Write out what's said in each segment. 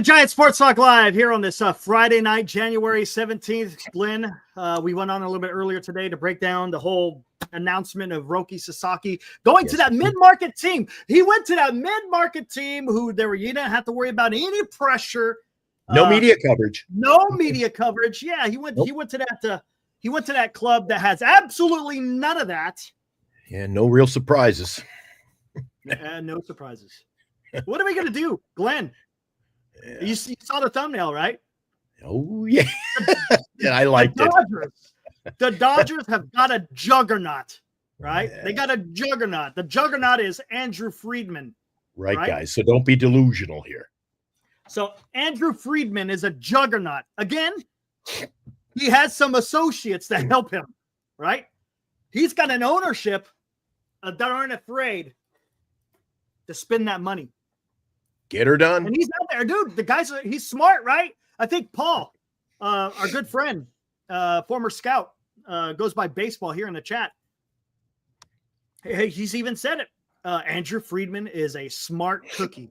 to Giant Sports Talk Live here on this Friday night, January 17th. Glenn, we went on a little bit earlier today to break down the whole announcement of Roki Sasaki going to that mid-market team. He went to that mid-market team you didn't have to worry about any pressure. No media coverage. No media coverage. Yeah, he went to that club that has absolutely none of that. Yeah, no real surprises. No surprises. What are we going to do, Glenn? Yeah. You saw the thumbnail, right? Oh, yeah. Yeah, I liked it. The Dodgers have got a juggernaut, right? Yeah. They got a juggernaut. The juggernaut is Andrew Friedman. Right, guys. So don't be delusional here. So Andrew Friedman is a juggernaut. Again, he has some associates that help him, right? He's got an ownership that aren't afraid to spend that money. Get her done. And he's out there, dude. He's smart, right? I think Paul, our good friend, former scout, goes by baseball here in the chat. He's even said it. Andrew Friedman is a smart cookie.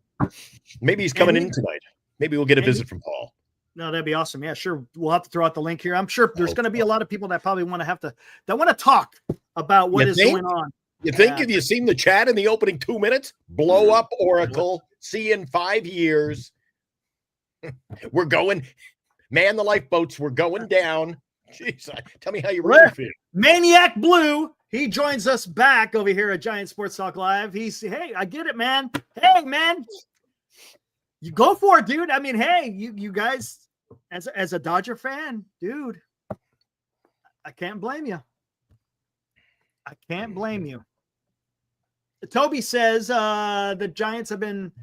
Maybe he's coming in tonight. Maybe we'll get a visit from Paul. No, that'd be awesome. Yeah, sure. We'll have to throw out the link here. I'm sure there's going to be a lot of people that probably want to talk about what is going on. You think if you seen the chat in the opening 2 minutes, blow up Oracle, see in 5 years, we're going, man, the lifeboats, we're going down. Jeez, tell me how you really feel. Maniac Blue, he joins us back over here at Giant Sports Talk Live. Hey, I get it, man. Hey, man, you go for it, dude. I mean, hey, you guys, as a Dodger fan, dude, I can't blame you. I can't blame you. Toby says the Giants have been,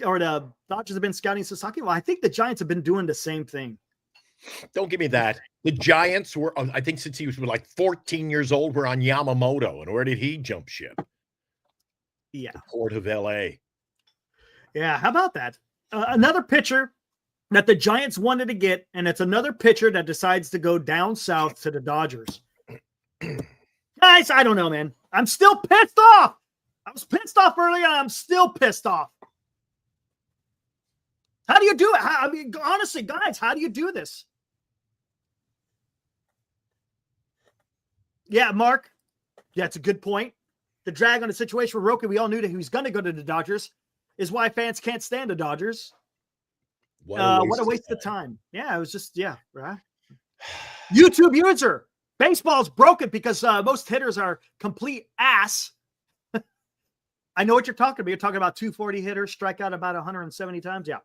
or the Dodgers have been scouting Sasaki. Well, I think the Giants have been doing the same thing. Don't give me that. The Giants were, I think since he was like 14 years old, were on Yamamoto. And where did he jump ship? Yeah. The Port of L.A. Yeah, how about that? Another pitcher that the Giants wanted to get, and it's another pitcher that decides to go down south to the Dodgers. Guys, I don't know, man. I'm still pissed off. I was pissed off earlier. I'm still pissed off. How do you do it? I mean, honestly, guys, how do you do this? Yeah, Mark. Yeah, it's a good point. The drag on the situation with Roki, we all knew that he was going to go to the Dodgers, is why fans can't stand the Dodgers. What a waste of time. Yeah, it was just, right? YouTube user. Baseball's broken because most hitters are complete ass. I know what you're talking about. You're talking about 240 hitters, strike out about 170 times. Yeah.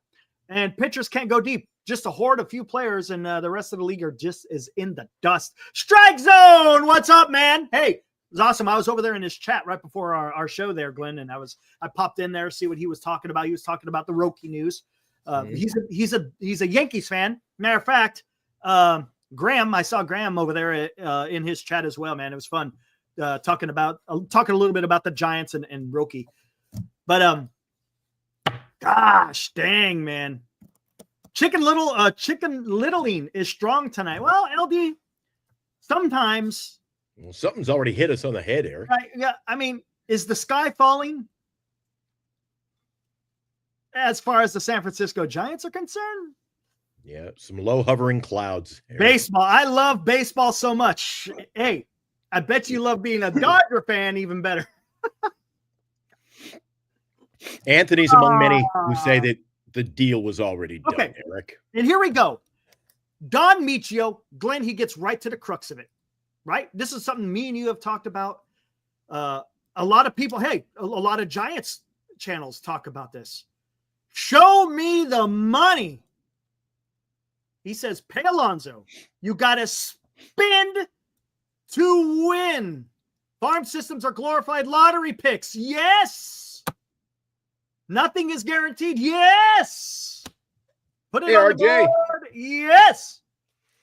And pitchers can't go deep. Just a horde of few players, and the rest of the league is in the dust. Strike Zone! What's up, man? Hey, it was awesome. I was over there in his chat right before our show there, Glenn, and I popped in there to see what he was talking about. He was talking about the Roki news. He's a Yankees fan. Matter of fact, Graham, I saw Graham over there in his chat as well, man. It was fun talking a little bit about the Giants and Roki. But gosh dang, man. Chicken Littling is strong tonight. Well, LD, sometimes. Well, something's already hit us on the head, Eric. Right, yeah, I mean, is the sky falling as far as the San Francisco Giants are concerned? Yeah, some low hovering clouds. Eric. Baseball. I love baseball so much. Hey, I bet you love being a Dodger fan even better. Anthony's among many who say that the deal was already done, Eric. And here we go. Don Michio, Glenn, he gets right to the crux of it, right? This is something me and you have talked about. A lot of people, a lot of Giants channels talk about this. Show me the money. He says, pay Alonso. You got to spend to win. Farm systems are glorified lottery picks. Yes. Nothing is guaranteed. Yes. Put it on the board. Yes.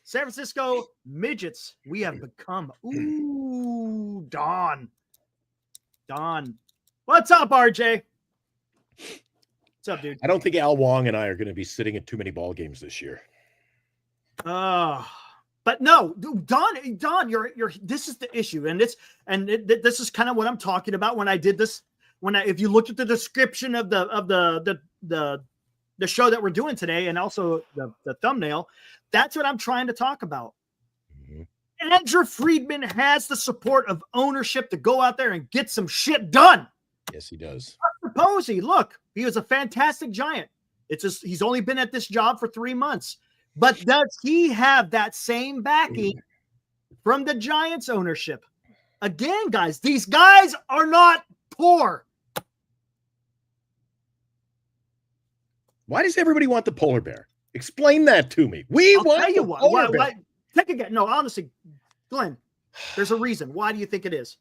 San Francisco midgets. We have become. Ooh, Don. What's up, RJ? What's up, dude? I don't think Al Wong and I are going to be sitting at too many ball games this year. But no, Don, this is the issue, and this is kind of what I'm talking about when I did this. If you looked at the description of the the show that we're doing today and also the thumbnail, that's what I'm trying to talk about. Mm-hmm. Andrew Friedman has the support of ownership to go out there and get some shit done. Yes, he does. Buster Posey, look, he was a fantastic Giant. It's just he's only been at this job for 3 months. But does he have that same backing from the Giants ownership? Again, guys, these guys are not poor. Why does everybody want the polar bear? Explain that to me. I'll want the polar bear. Why, take a guess. No, honestly, Glenn, there's a reason. Why do you think it is?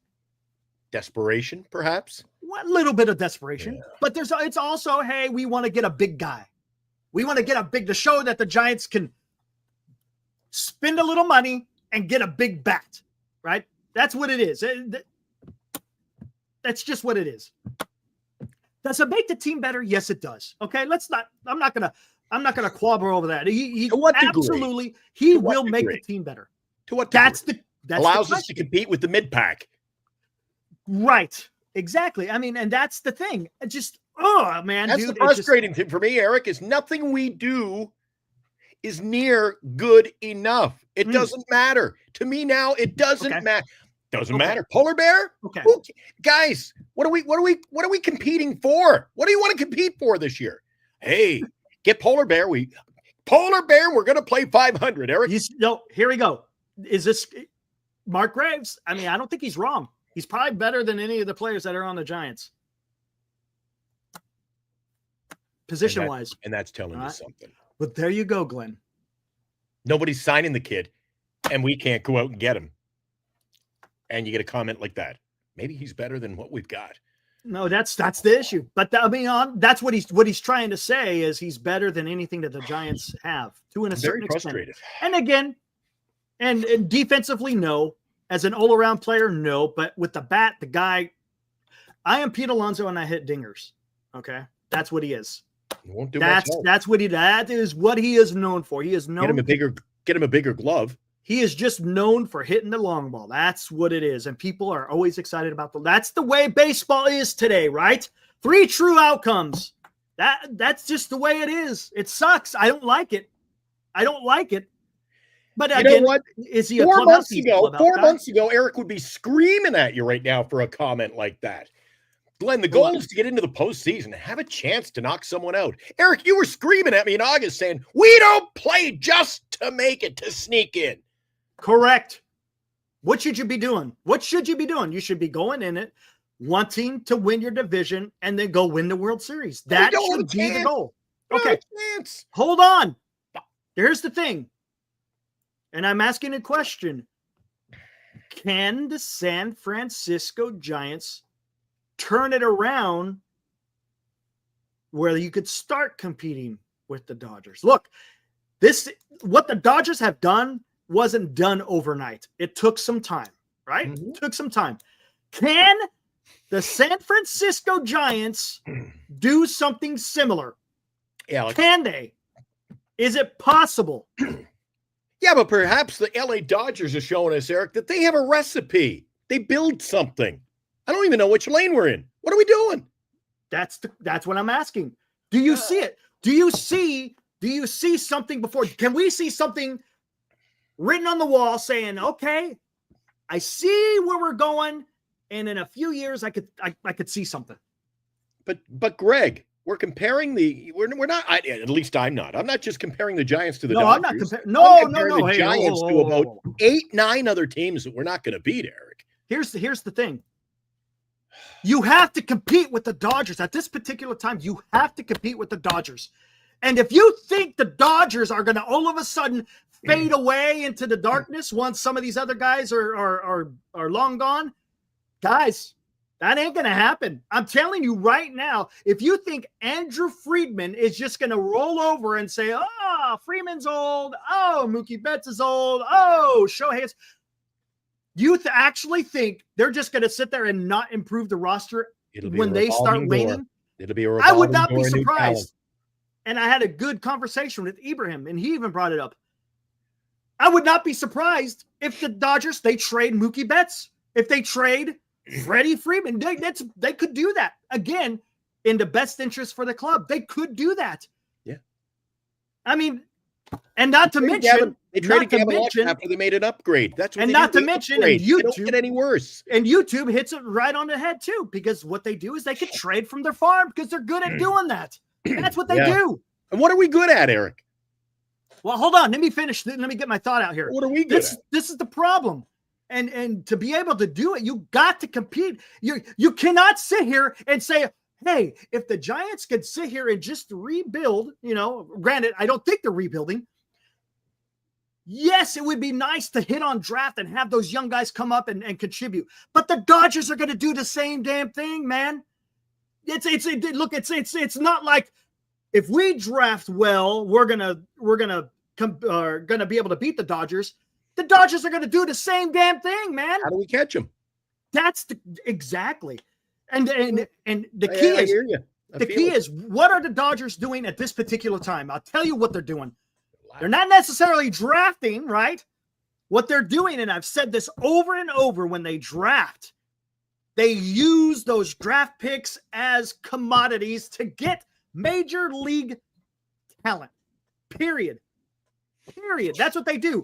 Desperation, perhaps? A little bit of desperation. But it's also, hey, we want to get a big guy. We want to get to show that the Giants can spend a little money and get a big bat, right? That's what it is. That's just what it is. Does it make the team better? Yes, it does. Okay, I'm not gonna quabble over that. He to what absolutely degree? He will make the team better. To what degree? That's allows us to compete with the mid-pack. Right. Exactly. I mean, and that's the thing. Just man, that's dude, the frustrating thing for me, Eric, is nothing we do is near good enough. It doesn't matter. To me now, it doesn't matter. Doesn't matter. Polar bear? Okay. Guys, what are we competing for? What do you want to compete for this year? Hey, get polar bear. We're going to play 500, Eric. Here we go. Is this Mark Graves? I mean, I don't think he's wrong. He's probably better than any of the players that are on the Giants. Position-wise. And that's telling you something. But there you go, Glenn. Nobody's signing the kid, and we can't go out and get him. And you get a comment like that. Maybe he's better than what we've got. No, that's the issue. But that's what he's trying to say is he's better than anything that the Giants have to a certain extent. And again, and defensively, no. As an all-around player, no. But with the bat, the guy, I am Pete Alonso and I hit dingers. Okay, that's what he is. Won't do that is what he is known for. He is known. Get him a bigger glove. He is just known for hitting the long ball. That's what it is. And people are always excited about that's the way baseball is today, right? 3 true outcomes. That's just the way it is. It sucks. I don't like it. But again, you know what? Is he 4 months ago? 4 months ago, Eric would be screaming at you right now for a comment like that. Glenn, the goal is to get into the postseason and have a chance to knock someone out. Eric, you were screaming at me in August saying, we don't play just to make it, to sneak in. Correct. What should you be doing? You should be going in it, wanting to win your division, and then go win the World Series. That should be the goal. Okay. Hold on. Here's the thing. And I'm asking a question. Can the San Francisco Giants turn it around where you could start competing with the Dodgers? Look, what the Dodgers have done wasn't done overnight. It took some time, right? Mm-hmm. It took some time. Can the San Francisco Giants do something similar? Yeah. Can they? Is it possible? Yeah, but perhaps the LA Dodgers are showing us, Eric, that they have a recipe. They build something. I don't even know which lane we're in. What are we doing? That's what I'm asking. Do you see it? Do you see something before? Can we see something written on the wall saying, okay, I see where we're going, and in a few years I could see something. But Greg, we're comparing we're not, at least I'm not. I'm not just comparing the Giants to the Dodgers. I'm not comparing. No. The Giants to about 8-9 other teams that we're not going to beat, Eric. Here's the thing. You have to compete with the Dodgers at this particular time. You have to compete with the Dodgers. And if you think the Dodgers are going to all of a sudden fade away into the darkness once some of these other guys are long gone, guys, that ain't going to happen. I'm telling you right now, if you think Andrew Friedman is just going to roll over and say, oh, Freeman's old, oh, Mookie Betts is old, oh, Shohei's, you actually think they're just going to sit there and not improve the roster when they start waning? It'll be a I would not be surprised. And I had a good conversation with Ibrahim, and he even brought it up. I would not be surprised if the Dodgers, they trade Mookie Betts. If they trade Freddie Freeman, they could do that. Again, in the best interest for the club. They could do that. Yeah. I mean, and not to mention, they traded Gavin Lux after they made an upgrade. They traded Gavin Lux after they made an upgrade. That's what. And they not do. to mention, upgrade. and YouTube, they don't get any worse. And YouTube hits it right on the head too, because what they do is they can trade from their farm because they're good at doing that. That's what they do. And what are we good at, Eric? Well, hold on. Let me finish. Let me get my thought out here. What are we good at? This is the problem. And to be able to do it, you got to compete. You cannot sit here and say, hey, if the Giants could sit here and just rebuild, granted, I don't think they're rebuilding. Yes, it would be nice to hit on draft and have those young guys come up and contribute. But the Dodgers are going to do the same damn thing, man. It's not like if we draft well, we're gonna be able to beat the Dodgers. The Dodgers are going to do the same damn thing, man. How do we catch them? That's exactly. And the key is what are the Dodgers doing at this particular time? I'll tell you what they're doing. They're not necessarily drafting, right? What they're doing, and I've said this over and over, when they draft, they use those draft picks as commodities to get major league talent. Period. That's what they do.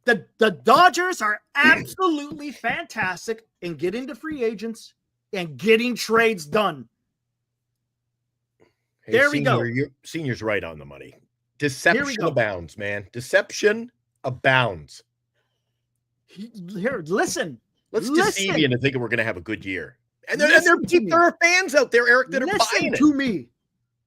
The Dodgers are absolutely fantastic in getting to free agents and getting trades done. Hey, there we go. Senior's right on the money. Deception abounds, man. Deception abounds. Here, listen. Let's deceive you into thinking we're going to have a good year. And there are fans out there, Eric, that are buying it. Listen to me.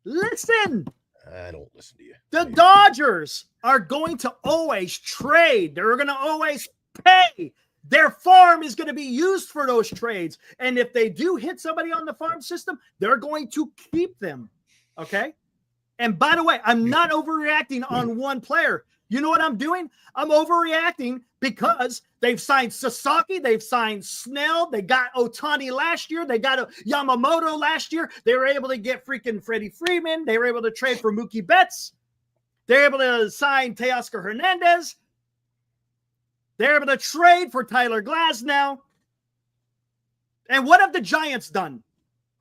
Listen. I don't listen to you. The Dodgers are going to always trade. They're going to always pay. Their farm is going to be used for those trades. And if they do hit somebody on the farm system, they're going to keep them. Okay? And by the way, I'm not overreacting on one player. You know what I'm doing? I'm overreacting because they've signed Sasaki, they've signed Snell, they got Ohtani last year, they got Yamamoto last year. They were able to get freaking Freddie Friedman. They were able to trade for Mookie Betts. They're able to sign Teoscar Hernandez. They're able to trade for Tyler Glasnow. And what have the Giants done?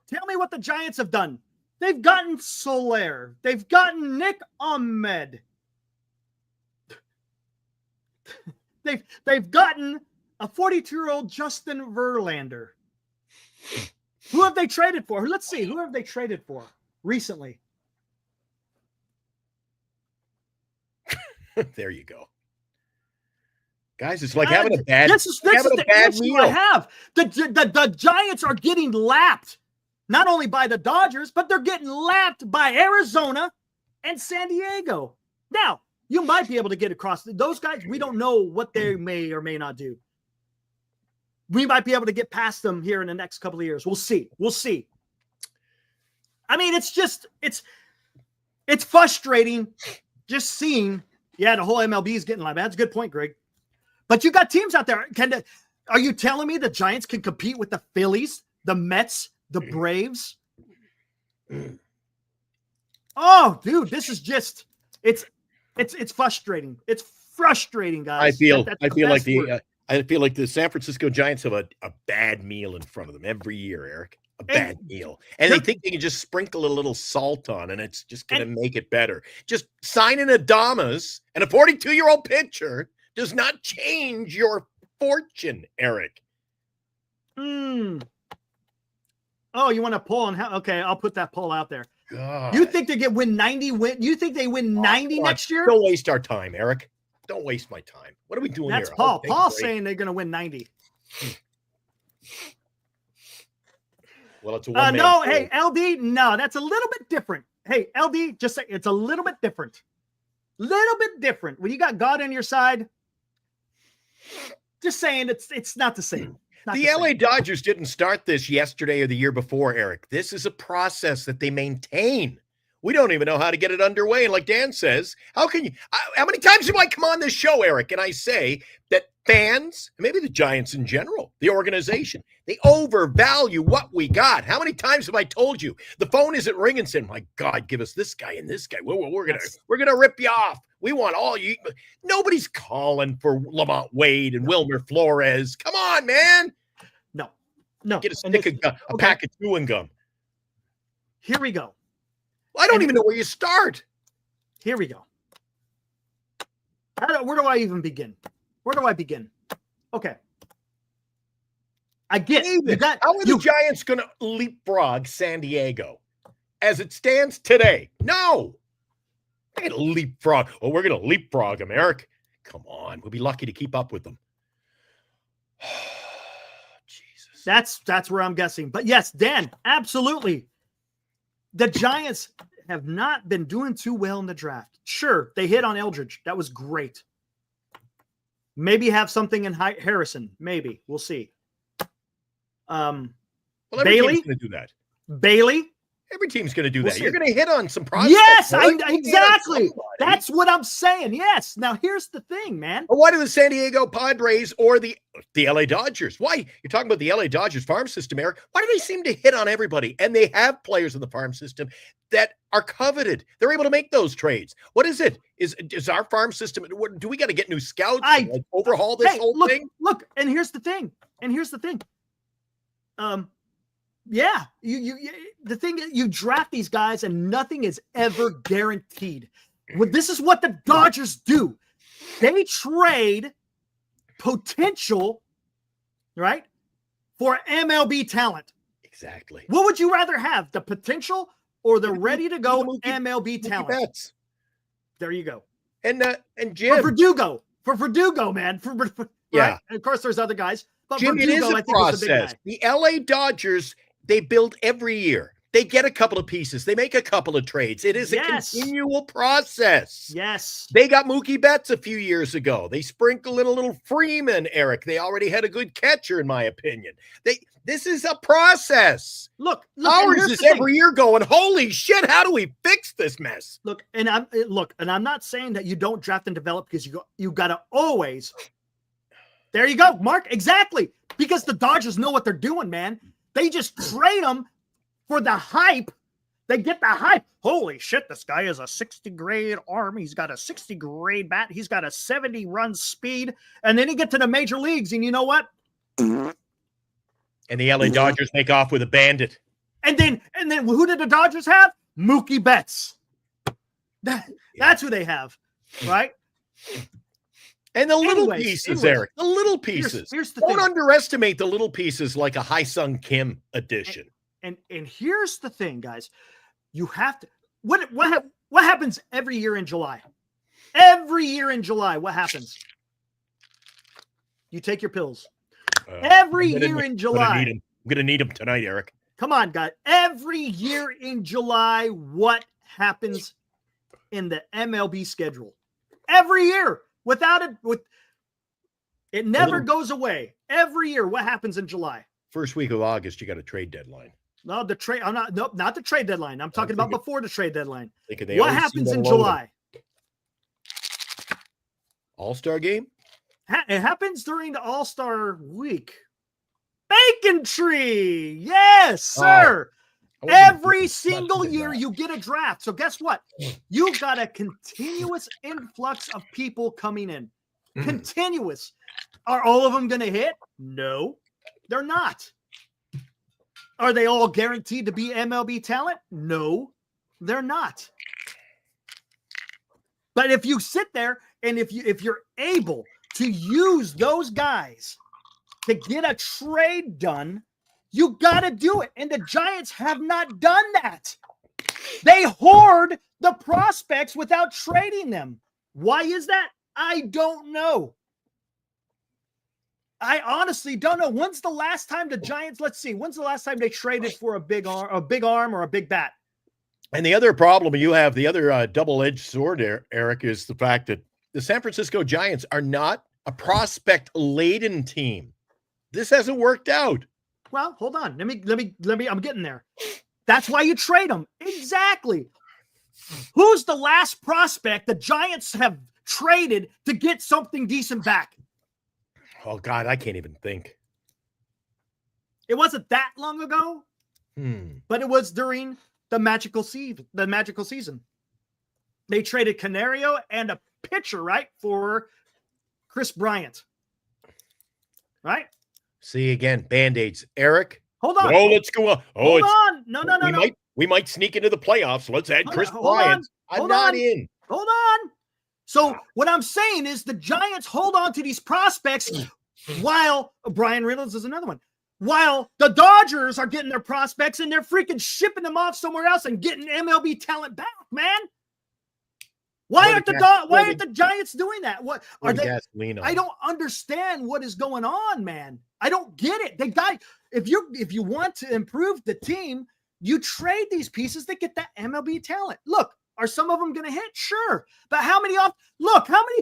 Tell me what the Giants have done. They've gotten Soler. They've gotten Nick Ahmed. They've gotten a 42-year-old Justin Verlander. Who have they traded for? Let's see. Who have they traded for recently? There you go. Guys, it's like having a bad This is the issue meal. I have. The Giants are getting lapped. Not only by the Dodgers, but they're getting lapped by Arizona and San Diego. Now, you might be able to get across. Those guys, we don't know what they may or may not do. We might be able to get past them here in the next couple of years. We'll see. I mean, it's frustrating just seeing, the whole MLB is getting lapped. That's a good point, Greg. But you got teams out there. Are you telling me the Giants can compete with the Phillies, the Mets, the Braves? Oh, dude, this is just it's frustrating. It's frustrating, guys. I feel like the San Francisco Giants have a bad meal in front of them every year, Eric. A bad meal. And they think they can just sprinkle a little salt on and it's just going to make it better. Just signing Adames and a 42-year-old pitcher does not change your fortune, Eric. Oh, you want to pull on how? Okay, I'll put that poll out there. God. You think they get win 90? You think they win 90 next year? Don't waste our time, Eric. Don't waste my time. What are we doing That's here? Paul. Paul's saying they're going to win 90. Well, it's a one-man no, show. hey, LD, no, that's a little bit different. Hey, LD, just say it's a little bit different. Little bit different. When you got God on your side, just saying it's not the same. The LA Dodgers didn't start this yesterday or the year before, Eric. This is a process that they maintain. We don't even know how to get it underway. And like Dan says, how many times do I come on this show, Eric, and I say that fans, maybe the Giants in general, the organization, they overvalue what we got. How many times have I told you the phone isn't ringing saying, my God, give us this guy and this guy. We're gonna rip you off. We want all you. Nobody's calling for Lamont Wade and Wilmer Flores. Come on, man. No. Get a pack of chewing gum. Here we go. I don't even know where you start. Here we go. Where do I even begin? Where do I begin? Okay. I get David, how are the Giants going to leapfrog San Diego as it stands today? No. They're going to leapfrog. Oh, we're going to leapfrog them, Eric. Come on. We'll be lucky to keep up with them. Jesus. That's where I'm guessing. But yes, Dan, absolutely. The Giants have not been doing too well in the draft. Sure, they hit on Eldridge. That was great. Maybe have something in Harrison. Maybe. We'll see. Well, Bailey going to do that. Bailey. Every team's going to do We'll that. see. You're going to hit on some prospects. Yes, exactly. That's what I'm saying. Yes. Now, here's the thing, man. Why do the San Diego Padres or the LA Dodgers? Why? You're talking about the LA Dodgers farm system, Eric. Why do they seem to hit on everybody? And they have players in the farm system that are coveted. They're able to make those trades. What is it? Is our farm system, do we got to get new scouts and overhaul this whole thing? Look, and here's the thing. Yeah, the thing is, you draft these guys and nothing is ever guaranteed. This is what the Dodgers do. They trade potential, right, for MLB talent. Exactly. What would you rather have, the potential or the ready-to-go MLB talent? Bets. There you go. And Jim. For Verdugo, man. Yeah. Right? And of course, there's other guys. But Jim, Verdugo, it is a process. The LA Dodgers, they build every year. They get a couple of pieces. They make a couple of trades. It is a continual process. Yes. They got Mookie Betts a few years ago. They sprinkle in a little Freeman, Eric. They already had a good catcher, in my opinion. This is a process. Look ours is every year going, holy shit, how do we fix this mess? Look, and I'm not saying that you don't draft and develop, because you got to always. There you go, Mark. Exactly. Because the Dodgers know what they're doing, man. They just trade them for the hype. They get the hype. Holy shit, this guy is a 60 grade arm. He's got a 60 grade bat. He's got a 70 run speed. And then you get to the major leagues, and you know what? And the LA Dodgers make off with a bandit. And then who did the Dodgers have? Mookie Betts. That's who they have, right? And the little pieces, Eric. The little pieces. Here's the Don't thing. underestimate the little pieces like a Hai-Sung Kim addition. And here's the thing, guys. You have to. What happens every year in July? Every year in July, what happens? You take your pills. Every year in July. I'm going to need them tonight, Eric. Come on, guys. Every year in July, what happens in the MLB schedule? Every year. It never goes away. Every year, what happens in July? First week of August, you got a trade deadline. No, not the trade deadline. I'm talking about before the trade deadline. What happens in July? All-Star game? It happens during the All-Star week. Bacon tree. Yes, sir. Every single year you get a draft. So guess what? You got a continuous influx of people coming in. Continuous. Are all of them going to hit? No, they're not. Are they all guaranteed to be MLB talent? No, they're not. But if you sit there and if you're able to use those guys to get a trade done, you got to do it. And the Giants have not done that. They hoard the prospects without trading them. Why is that? I don't know. I honestly don't know. When's the last time the Giants, when's the last time they traded for a big arm or a big bat? And the other problem you have, the other double-edged sword, Eric, is the fact that the San Francisco Giants are not a prospect-laden team. This hasn't worked out. Well, hold on. Let me, I'm getting there. That's why you trade them. Exactly. Who's the last prospect the Giants have traded to get something decent back? Oh, God, I can't even think. It wasn't that long ago, but it was during the magical season. They traded Canario and a pitcher, right, for Chris Bryant. Right? See, again, Band-Aids. Eric? Hold on. Oh, let's go on. Oh, hold on. No. We might sneak into the playoffs. Let's add Chris Bryant. I'm not in. Hold on. So what I'm saying is the Giants hold on to these prospects while Brian Reynolds is another one. While the Dodgers are getting their prospects and they're freaking shipping them off somewhere else and getting MLB talent back, man. Why aren't the Giants doing that? What are they? I don't understand what is going on, man. I don't get it. If you want to improve the team, you trade these pieces to get that MLB talent. Look, are some of them going to hit? Sure. But how many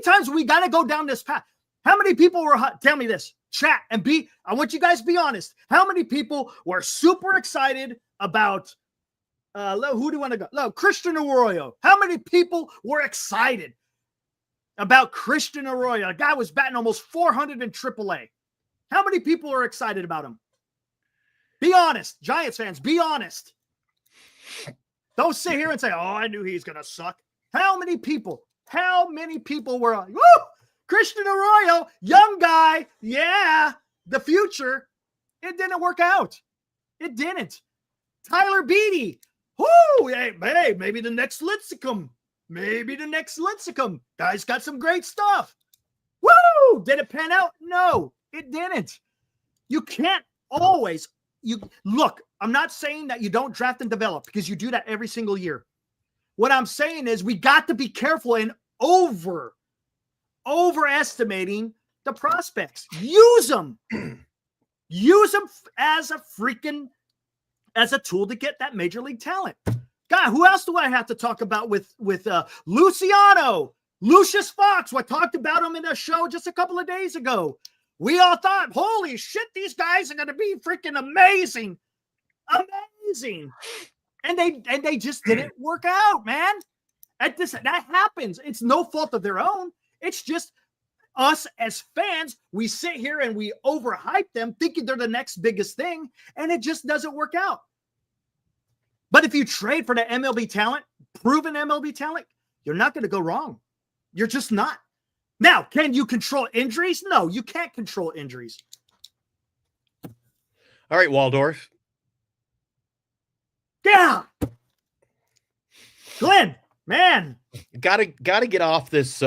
times we got to go down this path? How many people were, tell me this, chat, and I want you guys to be honest. How many people were super excited about, who do you want to go? No, Christian Arroyo. How many people were excited about Christian Arroyo? A guy was batting almost 400 in AAA. How many people are excited about him? Be honest, Giants fans, be honest. Don't sit here and say, oh, I knew he's going to suck. How many people were like, woo, Christian Arroyo, young guy, yeah, the future. It didn't work out. It didn't. Tyler Beatty, whoo, hey, maybe the next Lincecum. Guy's got some great stuff. Woo! Did it pan out? No, it didn't. You can't always. Look, I'm not saying that you don't draft and develop because you do that every single year. What I'm saying is we got to be careful in overestimating the prospects. Use them. Use them as a tool to get that major league talent. God, who else do I have to talk about with Luciano, Lucius Fox? I talked about him in a show just a couple of days ago. We all thought, holy shit, these guys are going to be freaking amazing. Amazing. And they just didn't work out, man. That happens. It's no fault of their own. It's just us as fans. We sit here and we overhype them thinking they're the next biggest thing, and it just doesn't work out. But if you trade for the MLB talent, proven MLB talent, you're not going to go wrong. You're just not. Now, can you control injuries? No, you can't control injuries. All right, Waldorf. Yeah. Glenn, man. Gotta get off this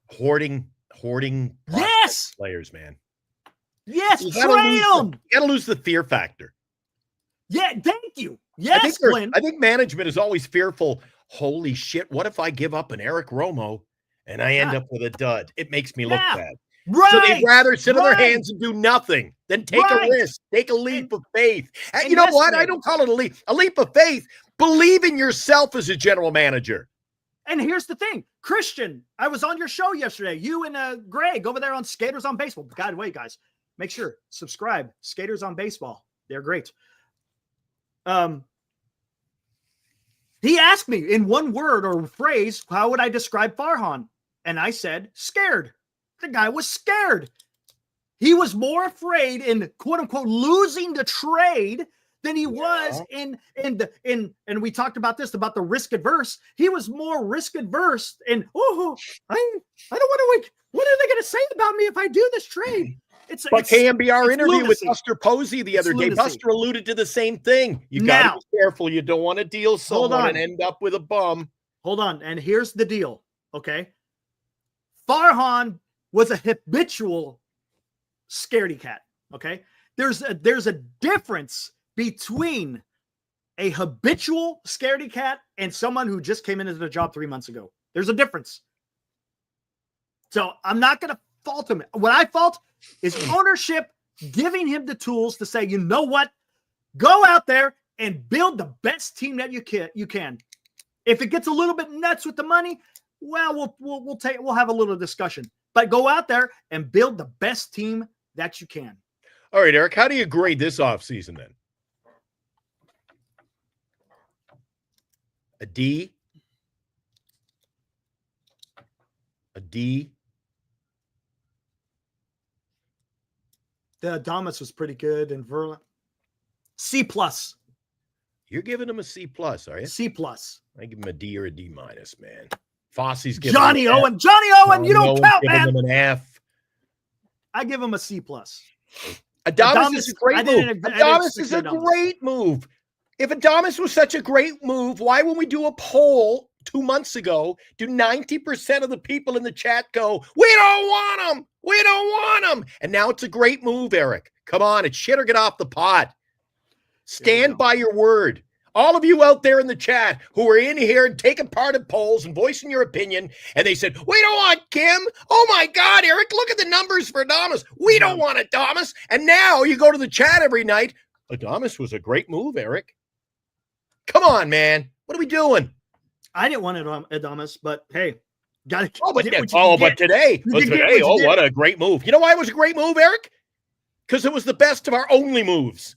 hoarding yes players, man. Yes, trade them. You gotta lose the fear factor. Yeah, thank you. Yes, Glenn. I think management is always fearful. Holy shit, what if I give up an Eric Romo and I end up with a dud? It makes me look bad. Right. So they'd rather sit on their hands and do nothing than take a risk, take a leap of faith. And you know what? I don't call it a leap. A leap of faith. Believe in yourself as a general manager. And here's the thing. Christian, I was on your show yesterday. You and Greg over there on Skaters on Baseball. By the way, guys, make sure, subscribe. Skaters on Baseball. They're great. He asked me in one word or phrase, how would I describe Farhan? And I said, scared. The guy was scared. He was more afraid in quote unquote losing the trade than he was in and we talked about this, about the risk adverse. He was more risk adverse and I don't want to wait. What are they going to say about me if I do this trade? But KMBR interview with Buster Posey the other day, Buster alluded to the same thing. You got to be careful. You don't want to deal someone and end up with a bum. Hold on. And here's the deal. Okay. Farhan was a habitual scaredy cat. Okay. There's a difference between a habitual scaredy cat and someone who just came into the job 3 months ago. There's a difference. So I'm not going to fault him. What I fault is ownership giving him the tools to say, you know what? Go out there and build the best team that you can. If it gets a little bit nuts with the money, well, we'll have a little discussion. But go out there and build the best team that you can. All right, Eric, how do you grade this offseason then? A D? A D? The Adames was pretty good, and Verlander. C+. You're giving him a C+, are you? C+. I give him a D or a D-, man. Fosse's giving Johnny Owen. Johnny Owen, you don't count, man. Him an F. I give him a C+. Adames is a great move. Adames is a great move. If Adames was such a great move, why, when we do a poll 2 months ago, do 90% of the people in the chat go, we don't want him. We don't want him. And now it's a great move, Eric. Come on, it's shit or get off the pot. Stand by your word. All of you out there in the chat who are in here and taking part in polls and voicing your opinion, and they said, we don't want Kim. Oh my God, Eric, look at the numbers for Adames. We don't want Adames. And now you go to the chat every night. Adames was a great move, Eric. Come on, man. What are we doing? I didn't want Adames, but hey, got to. But today, what a great move. You know why it was a great move, Eric? Because it was the best of our only moves.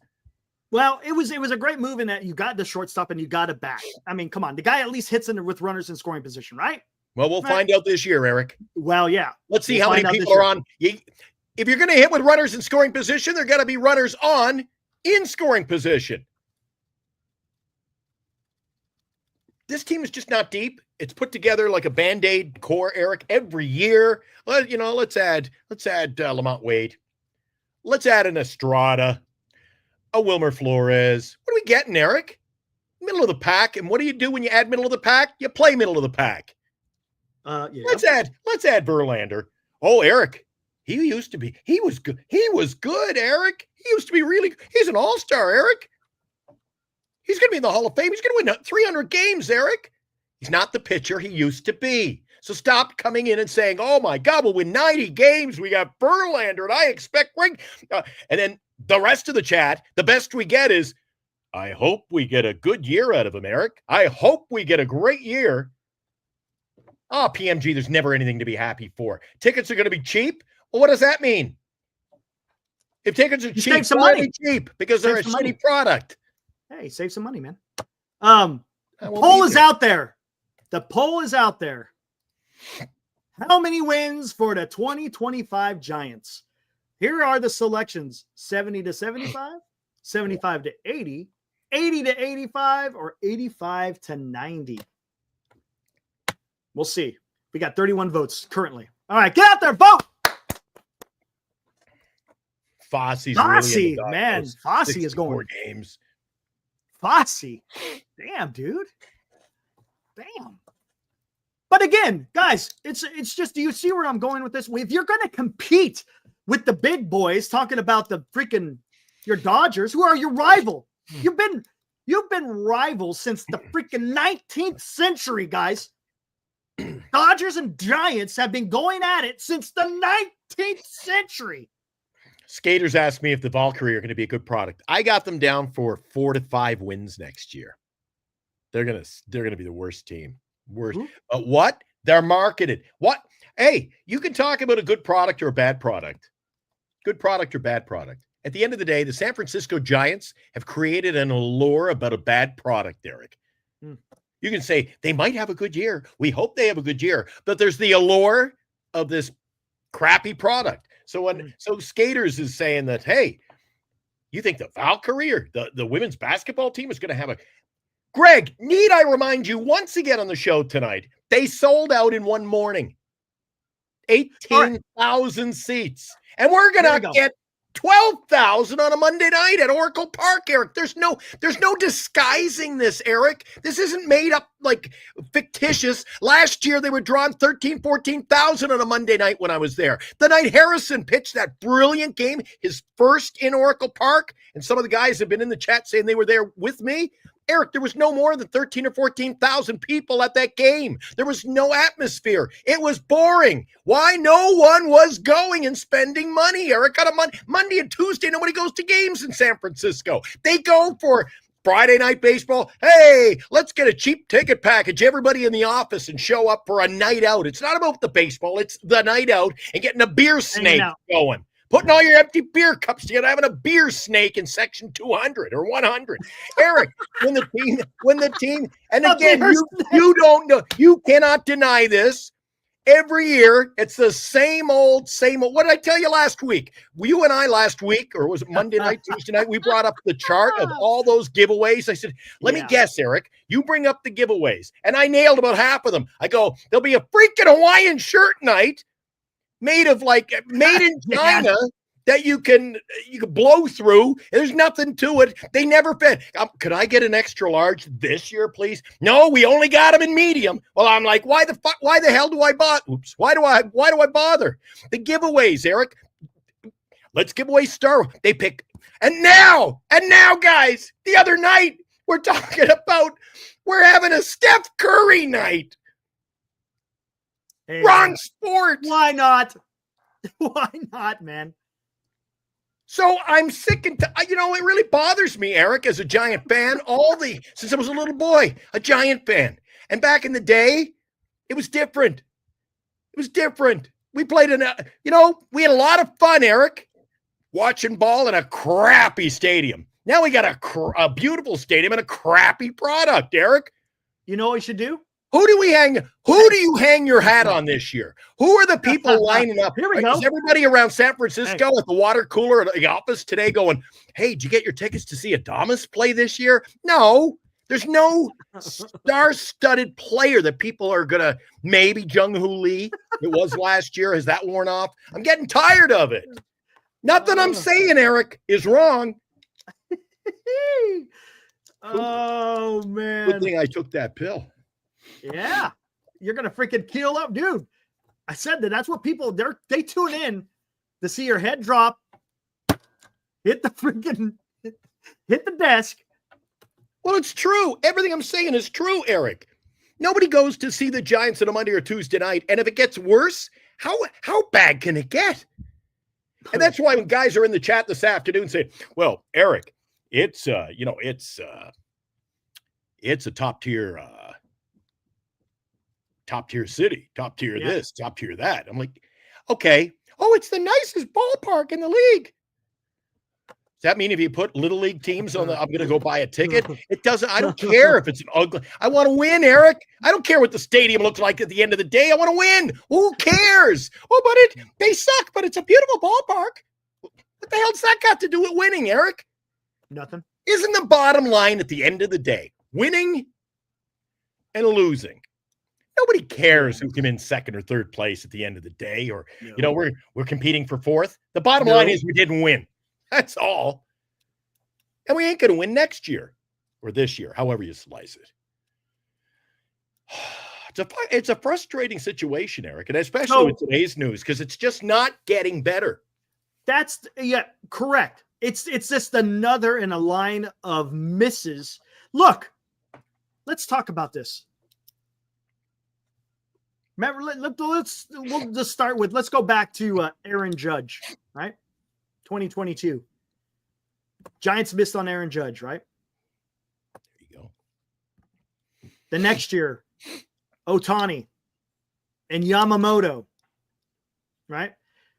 Well, it was a great move in that you got the shortstop and you got it back. I mean, come on. The guy at least hits with runners in scoring position, right? Well, we'll find out this year, Eric. Well, yeah. Let's see how many people are on. If you're going to hit with runners in scoring position, there got to be runners in scoring position. This team is just not deep. It's put together like a Band-Aid core, Eric, every year. Well, let's add Lamont Wade. Let's add an Estrada. A Wilmer Flores. What are we getting, Eric? Middle of the pack. And what do you do when you add middle of the pack? You play middle of the pack. Yeah. Let's add Verlander. Oh, Eric. He was good. He was good, Eric. He used to be he's an all-star, Eric. He's going to be in the Hall of Fame. He's going to win 300 games, Eric. He's not the pitcher he used to be. So stop coming in and saying, oh my God, we'll win 90 games. We got Verlander and I expect ring. And then the rest of the chat, the best we get is, I hope we get a good year out of him, Eric. I hope we get a great year. Oh, PMG, there's never anything to be happy for. Tickets are going to be cheap. Well, what does that mean? If tickets are cheap, some money. Cheap because they're a shitty product. Hey, save some money, man. Poll is out there. The poll is out there. How many wins for the 2025 Giants? Here are the selections: 70 to 75, 75 to 80, 80 to 85, or 85 to 90. We'll see. We got 31 votes currently. All right, get out there, vote. Fosse, man. Fosse is going games. Fosse. Damn, dude. Damn. But again, guys, it's just, do you see where I'm going with this? If you're going to compete with the big boys, talking about the freaking your Dodgers, who are your rival. You've been rivals since the freaking 19th century, guys. Dodgers and Giants have been going at it since the 19th century. Skaters asked me if the Valkyrie are going to be a good product. I got them down for 4 to 5 wins next year. They're going to be the worst team. Worst. What? They're marketed. What? Hey, you can talk about a good product or a bad product. Good product or bad product. At the end of the day, the San Francisco Giants have created an allure about a bad product, Eric. You can say they might have a good year. We hope they have a good year. But there's the allure of this crappy product. So Skaters is saying that, hey, you think the Valkyrie or the women's basketball team is going to have a... Greg, need I remind you once again on the show tonight, they sold out in one morning. 18,000 seats. And we're going to get 12,000 on a Monday night at Oracle Park, Eric. There's no disguising this, Eric. This isn't made up like fictitious. Last year, they were drawing 13,000, 14,000 on a Monday night when I was there. The night Harrison pitched that brilliant game, his first in Oracle Park, and some of the guys have been in the chat saying they were there with me. Eric, there was no more than 13 or 14,000 people at that game. There was no atmosphere. It was boring. Why? No one was going and spending money, Eric. On a Monday and Tuesday, nobody goes to games in San Francisco. They go for Friday night baseball. Hey, let's get a cheap ticket package, everybody in the office, and show up for a night out. It's not about the baseball. It's the night out and getting a beer snake going. Putting all your empty beer cups together, having a beer snake in section 200 or 100. Eric, when the team, and again, you don't know, you cannot deny this. Every year, it's the same old. What did I tell you last week? You and I last week, or was it Monday night, Tuesday night, we brought up the chart of all those giveaways. I said, let me guess, Eric, you bring up the giveaways. And I nailed about half of them. I go, there'll be a freaking Hawaiian shirt night made in China that you can blow through. There's nothing to it. They never fit. Could I get an extra large this year, please? No, we only got them in medium. Well, I'm like, why the hell do I bother? Oops. Why do I bother? The giveaways, Eric. Let's give away Star Wars. They pick. And now, guys, the other night, we're talking about we're having a Steph Curry night. Hey, wrong sport. Why not? Why not, man? So I'm sick and it really bothers me, Eric, as a Giant fan, since I was a little boy, a Giant fan. And back in the day, it was different. We played we had a lot of fun, Eric, watching ball in a crappy stadium. Now we got a beautiful stadium and a crappy product, Eric. You know what we should do? Who do you hang your hat on this year? Who are the people lining up? Here we go. Is everybody around San Francisco at the water cooler at the office today going, hey, did you get your tickets to see Adamas play this year? No, there's no star-studded player that people are going to, maybe Jung-Hoo Lee. It was last year. Has that worn off? I'm getting tired of it. Nothing I'm saying, Eric, is wrong. Oh, man. Good thing I took that pill. Yeah, you're gonna freaking kill up, dude. I said that's what people they tune in to see your head drop, hit the desk. Well, it's true. Everything I'm saying is true, Eric. Nobody goes to see the Giants on a Monday or Tuesday night, and if it gets worse, how bad can it get? And that's why when guys are in the chat this afternoon saying, "Well, Eric, it's a top tier." Top tier city, top tier this, top tier that. I'm like, okay. Oh, it's the nicest ballpark in the league. Does that mean if you put little league teams on I'm going to go buy a ticket? It doesn't. I don't care if it's an ugly. I want to win, Eric. I don't care what the stadium looks like at the end of the day. I want to win. Who cares? Oh, but they suck, but it's a beautiful ballpark. What the hell's that got to do with winning, Eric? Nothing. Isn't the bottom line at the end of the day winning and losing? Nobody cares who came in second or third place at the end of the day, or we're competing for fourth. The bottom line is we didn't win. That's all. And we ain't going to win next year or this year, however you slice it. It's a frustrating situation, Eric, and especially with today's news, because it's just not getting better. That's correct. It's just another in a line of misses. Look, let's talk about this. Remember, we'll just start with, let's go back to Aaron Judge, right? 2022. Giants missed on Aaron Judge, right? There you go. The next year, Ohtani and Yamamoto, right?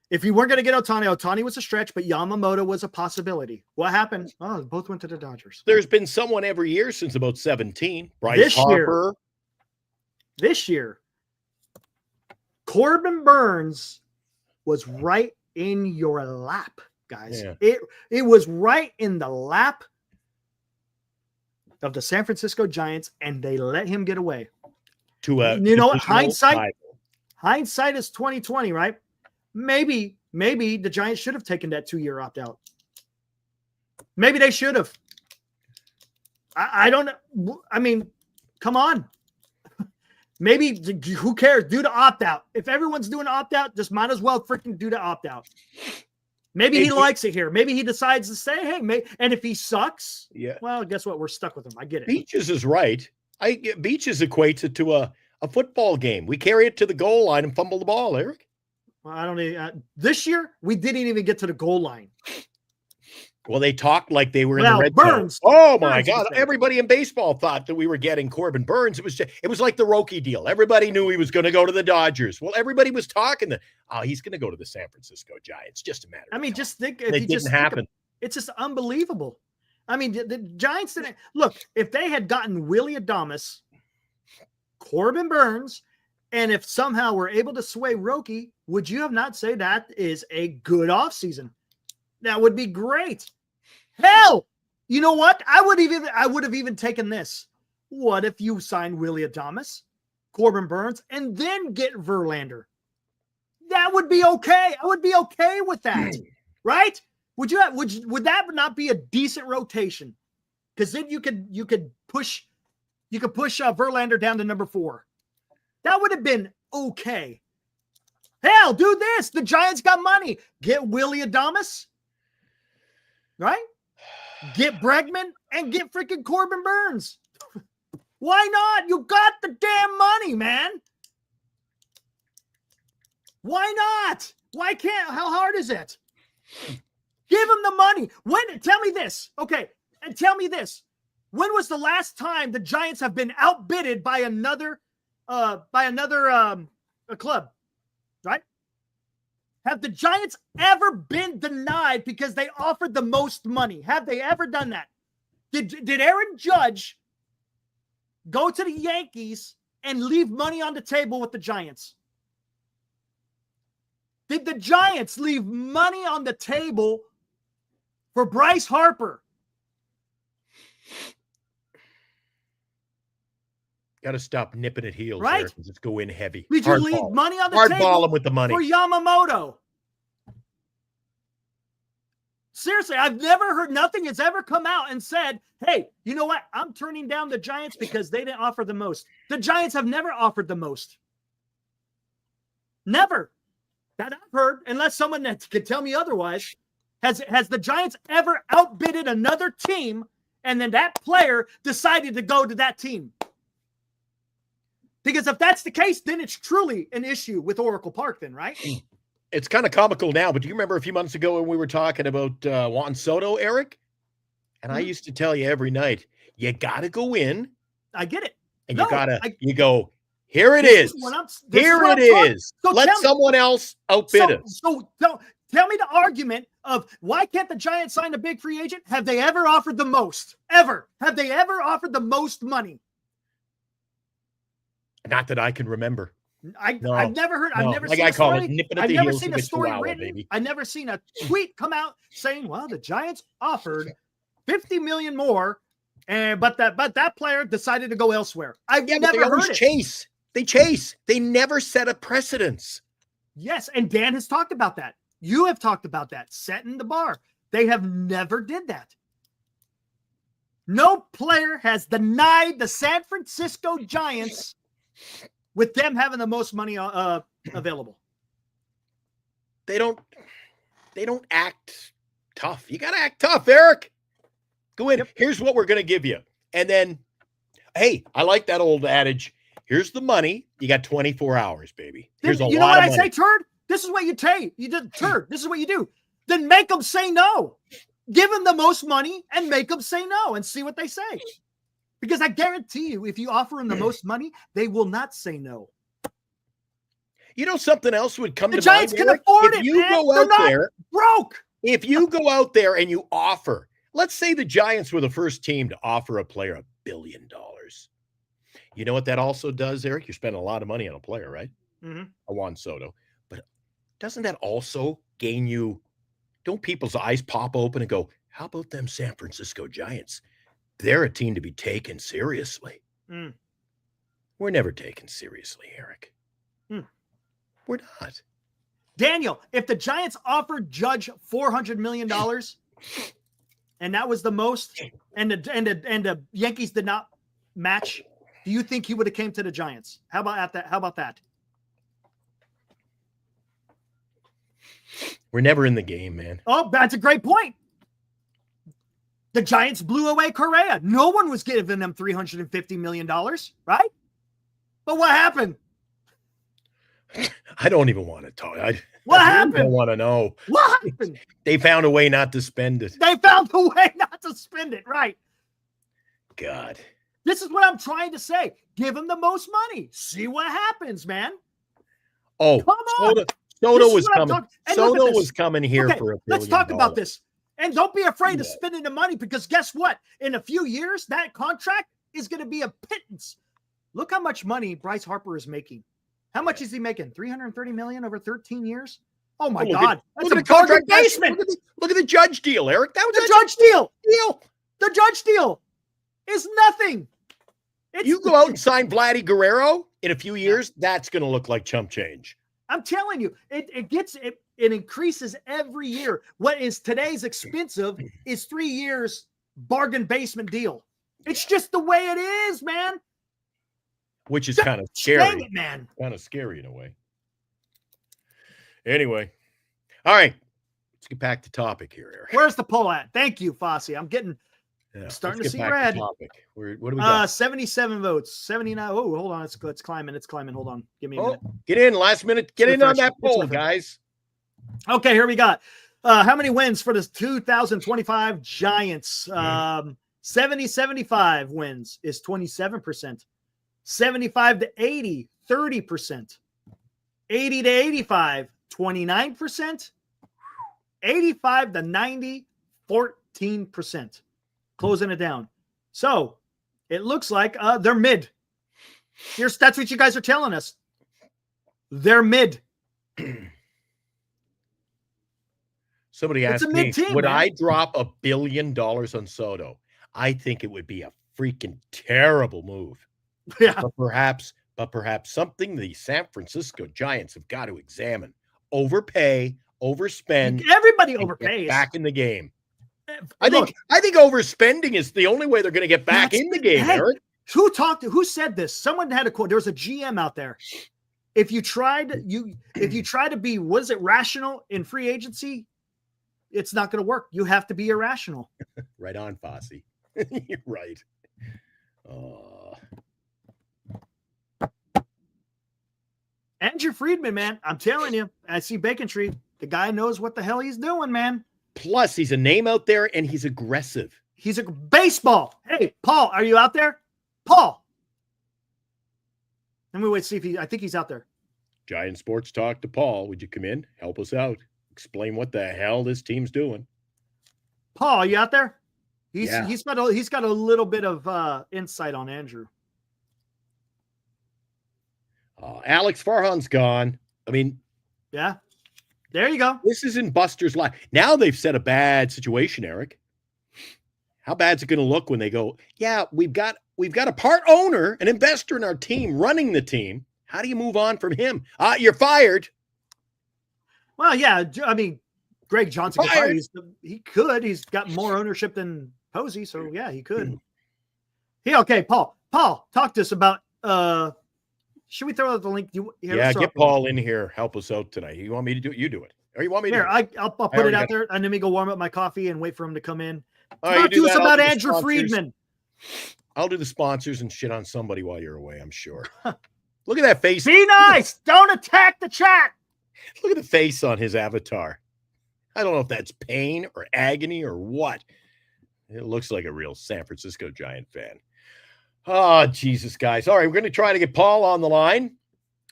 If you weren't going to get Ohtani was a stretch, but Yamamoto was a possibility. What happened? Oh, both went to the Dodgers. There's been someone every year since about 17. Bryce Harper. This year, Corbin Burns was right in your lap, guys. Yeah. It was right in the lap of the San Francisco Giants, and they let him get away. Hindsight is 2020, right? Maybe the Giants should have taken that 2-year opt-out. Maybe they should have. I don't know. I mean, come on. Maybe, who cares? Do the opt-out. If everyone's doing opt-out, just might as well freaking do the opt-out. Maybe he likes it here. Maybe he decides to say, hey, and if he sucks, well, guess what? We're stuck with him. I get it. Beaches is right. Beaches equates it to a football game. We carry it to the goal line and fumble the ball, Eric. Well, I don't even. This year, we didn't even get to the goal line. Well, they talked like they were in the red Burns. zone. Oh my God! Everybody in baseball thought that we were getting Corbin Burns. It was like the Roki deal. Everybody knew he was going to go to the Dodgers. Well, everybody was talking that he's going to go to the San Francisco Giants. Just a matter. I mean, time. Just think if it didn't happen. It's just unbelievable. I mean, the Giants didn't look. If they had gotten Willie Adames, Corbin Burns, and if somehow we're able to sway Roki, would you have not say that is a good offseason? That would be great. Hell, you know what? I would have even taken this. What if you signed Willie Adames, Corbin Burns, and then get Verlander? That would be okay. I would be okay with that. right? Would that not be a decent rotation? Because then you could push Verlander down to number 4. That would have been okay. Hell, do this. The Giants got money. Get Willie Adames, right? Get Bregman and get freaking Corbin Burns. Why not? You got the damn money, man. Why not? Why can't? How hard is it? Give them the money. Tell me this. Okay. And tell me this. When was the last time the Giants have been outbidded by another club? Right? Have the Giants ever been denied because they offered the most money? Have they ever done that? Did Aaron Judge go to the Yankees and leave money on the table with the Giants? Did the Giants leave money on the table for Bryce Harper? Got to stop nipping at heels, right? Eric, and just go in heavy. Did you leave money on the table? Hardball him with the money for Yamamoto? Seriously, I've never heard, nothing has ever come out and said, hey, you know what? I'm turning down the Giants because they didn't offer the most. The Giants have never offered the most. Never. That I've heard, unless someone that could tell me otherwise. Has the Giants ever outbidded another team and then that player decided to go to that team? Because if that's the case, then it's truly an issue with Oracle Park then, right? It's kind of comical now, but do you remember a few months ago when we were talking about Juan Soto, Eric? And I used to tell you every night, you got to go in. I get it. And you go, here it is. Here it is. So let someone else outbid us. So tell me the argument of why can't the Giants sign a big free agent? Have they ever offered the most? Ever? Have they ever offered the most money? Not that I can remember. I've never heard. No. I've never like seen I a call story. it nipping at I've the never heels seen of a story chihuahua, written. baby. I've never seen a tweet come out saying, "Well, the Giants offered $50 million more, but that player decided to go elsewhere." I've never heard it. They chase. They never set a precedence. Yes, and Dan has talked about that. You have talked about that, setting the bar. They have never did that. No player has denied the San Francisco Giants with them having the most money available. They don't act tough. You got to act tough, Eric. Go in. Yep. Here's what we're going to give you. And then, hey, I like that old adage. Here's the money. You got 24 hours, baby. Here's a lot of money. You know what I say, Turd? This is what you take. You did, Turd. This is what you do. Then make them say no. Give them the most money and make them say no and see what they say. Because I guarantee you, if you offer them the most money, they will not say no. You know, something else would come to mind. The Giants can afford it. If you go out there, broke. If you go out there and you offer, let's say the Giants were the first team to offer a player $1 billion. You know what that also does, Eric? You're spending a lot of money on a player, right? Mm-hmm. A Juan Soto. But doesn't that also gain you? Don't people's eyes pop open and go, how about them San Francisco Giants? They're a team to be taken seriously. Mm. We're never taken seriously, Eric. We're not. Daniel, if the Giants offered Judge $400 million and that was the most, and the Yankees did not match, do you think he would have came to the Giants? How about that? We're never in the game, man. Oh, that's a great point. The Giants blew away Correa. No one was giving them $350 million, right? But what happened? I don't even want to talk. What happened? I don't want to know. What happened? They found a way not to spend it. They found a way not to spend it, right? God. This is what I'm trying to say. Give them the most money. See what happens, man. Oh, come on. Soto was coming. Soto was coming here for $1 billion. Let's talk about this. And don't be afraid of spending the money because guess what? In a few years, that contract is going to be a pittance. Look how much money Bryce Harper is making. How much is he making? $330 million over 13 years? Oh my God. That's a contract basement. Look at the Judge deal, Eric. That was the Judge deal. The Judge deal is nothing. You go out and sign Vladdy Guerrero in a few years, that's going to look like chump change. I'm telling you, it It increases every year. What is today's expensive is 3 years bargain basement deal. It's just the way it is, man. Which is kind of scary. Dang it, man. Kind of scary in a way. Anyway. All right. Let's get back to topic here, Eric. Where's the poll at? Thank you, Fosse. I'm starting to see red. What do we got? 77 votes. 79. Oh, hold on. It's climbing. It's climbing. Hold on. Give me a minute. Get in. Last minute. Get in on that poll, guys. Okay, here we got. How many wins for the 2025 Giants? 70-75 wins is 27%. 75 to 80, 30%. 80 to 85, 29%. 85 to 90, 14%. Closing it down. So it looks like they're mid. That's what you guys are telling us. They're mid. Somebody asked me, would I drop $1 billion on Soto? I think it would be a freaking terrible move. Yeah. But perhaps something the San Francisco Giants have got to examine. Overpay, overspend. Everybody overpays. Back in the game. I think overspending is the only way they're going to get back in the game, Eric. Who said this? Someone had a quote. There was a GM out there. If you try to be, rational in free agency, it's not going to work. You have to be irrational. Right on, Fosse. You're right. Andrew Friedman, man. I'm telling you. I see Bacon Tree. The guy knows what the hell he's doing, man. Plus, he's a name out there, and he's aggressive. He's a baseball. Hey, Paul, are you out there? Paul. Let me wait to see if I think he's out there. Giant Sports Talk to Paul. Would you come in? Help us out. Explain what the hell this team's doing. Paul, are you out there? He's got a little bit of insight on Andrew. Alex Farhan's gone. I mean, yeah. There you go. This is in Buster's life. Now they've set a bad situation, Eric. How bad's it going to look when they go, yeah, we've got a part owner, an investor in our team running the team. How do you move on from him? You're fired. Well, yeah. I mean, Greg Johnson could fire. He could. He's got more ownership than Posey, so yeah, he could. Okay, Paul. Paul, talk to us about should we throw out the link? Get Paul in here. Help us out tonight. You want me to do it? You do it. Or you want me to I'll put it out there and then we go warm up my coffee and wait for him to come in. Talk to us about Andrew Friedman. I'll do the sponsors and shit on somebody while you're away, I'm sure. Look at that face. Be nice. Don't attack the chat. Look at the face on his avatar. I don't know if that's pain or agony or what. It looks like a real San Francisco Giant fan. Oh, Jesus, guys. All right, we're going to try to get Paul on the line.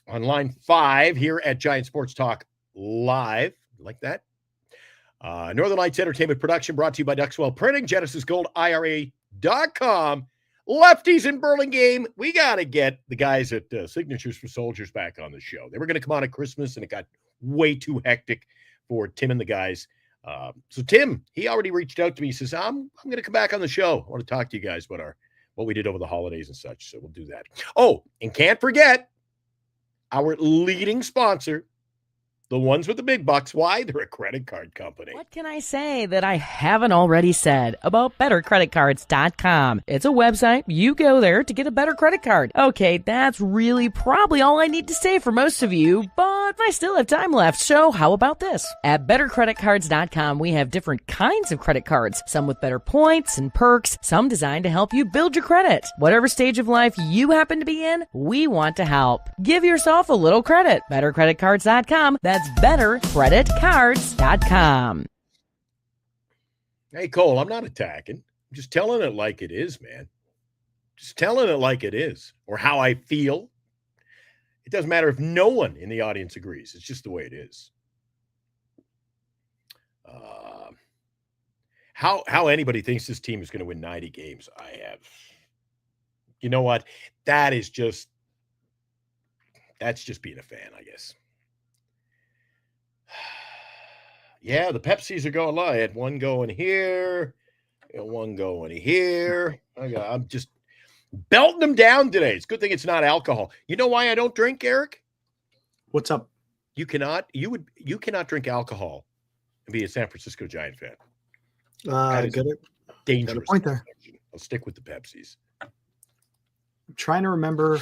On line 5 here at Giant Sports Talk Live. Like that? Northern Lights Entertainment Production brought to you by Duxwell Printing, GenesisGoldIRA.com. Lefties in Burlingame. We got to get the guys at Signatures for Soldiers back on the show. They were going to come on at Christmas, and it got way too hectic for Tim and the guys. So Tim, he already reached out to me. He says, I'm going to come back on the show. I want to talk to you guys about what we did over the holidays and such. So we'll do that. Oh, and can't forget our leading sponsor, the ones with the big bucks. Why? They're a credit card company. What can I say that I haven't already said about bettercreditcards.com? It's a website. You go there to get a better credit card. Okay, that's really probably all I need to say for most of you, but I still have time left, so how about this? At bettercreditcards.com, we have different kinds of credit cards, some with better points and perks, some designed to help you build your credit. Whatever stage of life you happen to be in, we want to help. Give yourself a little credit. Bettercreditcards.com. That's bettercreditcards.com. Hey, Cole, I'm not attacking. I'm just telling it like it is, man. Just telling it like it is, or how I feel. It doesn't matter if no one in the audience agrees. It's just the way it is. How anybody thinks this team is going to win 90 games, you know what? That's just being a fan, I guess. Yeah, the Pepsis are going low. I had one going here, one going here. I'm just belting them down today. It's a good thing it's not alcohol. You know why I don't drink, Eric? What's up? You cannot drink alcohol and be a San Francisco Giant fan. That is dangerous. Point there. I'll stick with the Pepsis. I'm trying to remember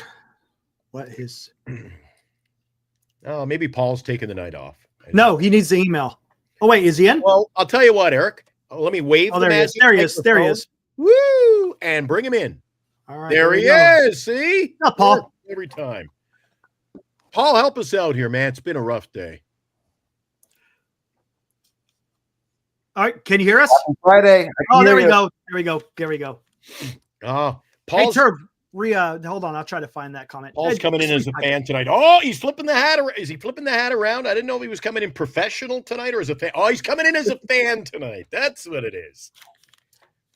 what his. Oh, maybe Paul's taking the night off. No, he needs the email. Oh wait, is he in? Well, I'll tell you what, Eric. Let me wave. Oh, there he is. There he is. There he is. Woo! And bring him in. All right. There he is. See? Not Paul. Every time. Paul, help us out here, man. It's been a rough day. All right. Can you hear us? Happy Friday. Oh, there we go. There we go. There we go. Oh, Hey, Paul's, Turb, hold on. I'll try to find that comment. Paul's coming in as a fan tonight. Oh, he's flipping the hat. Is he flipping the hat around? I didn't know if he was coming in professional tonight or as a fan. Oh, he's coming in as a fan tonight. That's what it is.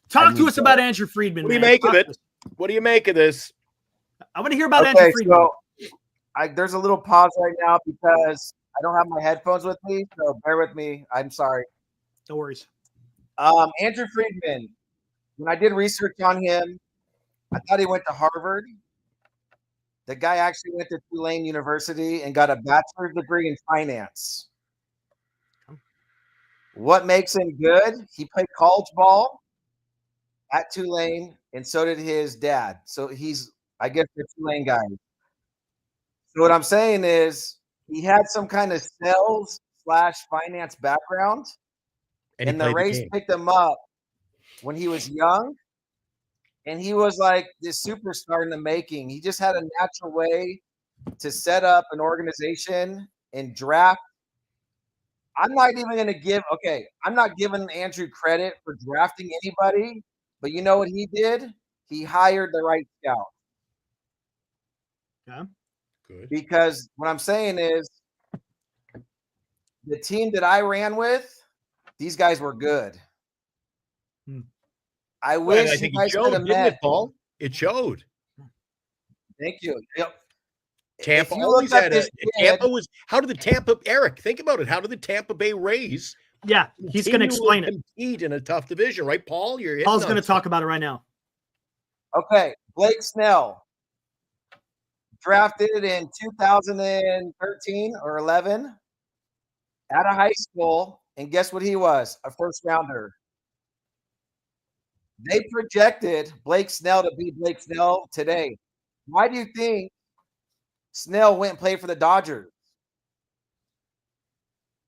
Talk to us about Andrew Friedman. What do you make of it? What do you make of this? I want to hear about Andrew Friedman. So there's a little pause right now because I don't have my headphones with me, so bear with me. I'm sorry. No worries. Andrew Friedman, when I did research on him, I thought he went to Harvard. The guy actually went to Tulane University and got a bachelor's degree in finance. What makes him good? He played college ball at Tulane, and so did his dad. So he's, I guess, the Tulane guy. So what I'm saying is he had some kind of sales/finance background, and the race picked him up when he was young, and he was like this superstar in the making. He just had a natural way to set up an organization and draft. I'm not even going to I'm not giving Andrew credit for drafting anybody, but you know what he did? He hired the right scout. Yeah. Good. Because what I'm saying is the team that I ran with, these guys were good. I wish you guys could have met. Paul? It showed. Thank you. Yep. Tampa always had Tampa was. How did the Tampa Eric think about it? How did the Tampa Bay Rays? Yeah, he's going to explain it. Compete in a tough division, right, Paul? Paul's going to talk about it right now. Okay, Blake Snell, drafted in 2013 or 11 out of high school, and guess what he was? A first rounder. They projected Blake Snell to be Blake Snell today. Why do you think Snell went and played for the Dodgers?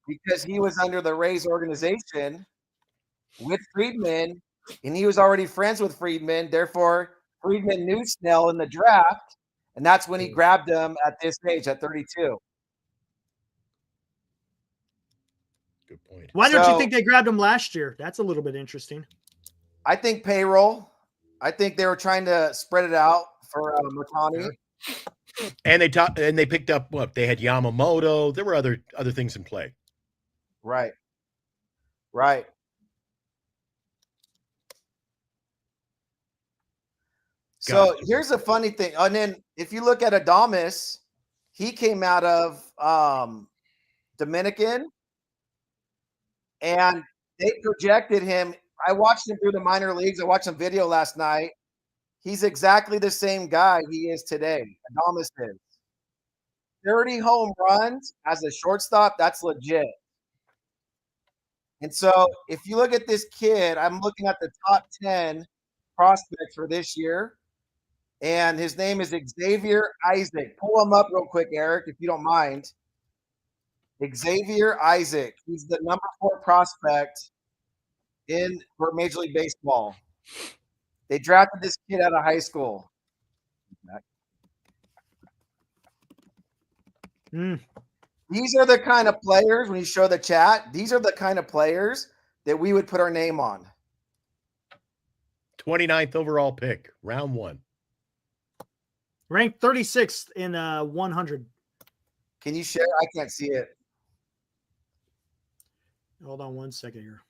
Because he was under the Rays organization with Friedman, and he was already friends with Friedman. Therefore, Friedman knew Snell in the draft, and that's when he grabbed him at this age, at 32. Good point. Why don't you think they grabbed him last year? That's a little bit interesting. I think payroll. I think they were trying to spread it out for Matani. And they picked up what? They had Yamamoto. There were other things in play. Right. Right. So here's a funny thing. And then if you look at Adames, he came out of Dominican, and they projected him. I watched him through the minor leagues. I watched some video last night. He's exactly the same guy he is today. Adames is 30 home runs as a shortstop. That's legit. And so if you look at this kid, I'm looking at the top 10 prospects for this year, and his name is Xavier Isaac. Pull him up real quick, Eric, if you don't mind. Xavier Isaac. He's the number 4 prospect for Major League Baseball. They drafted this kid out of high school. These are the kind of players, when you show the chat, these are the kind of players that we would put our name on. 29th overall pick, round 1. Ranked 36th in 100. Can you share? I can't see it. Hold on one second here.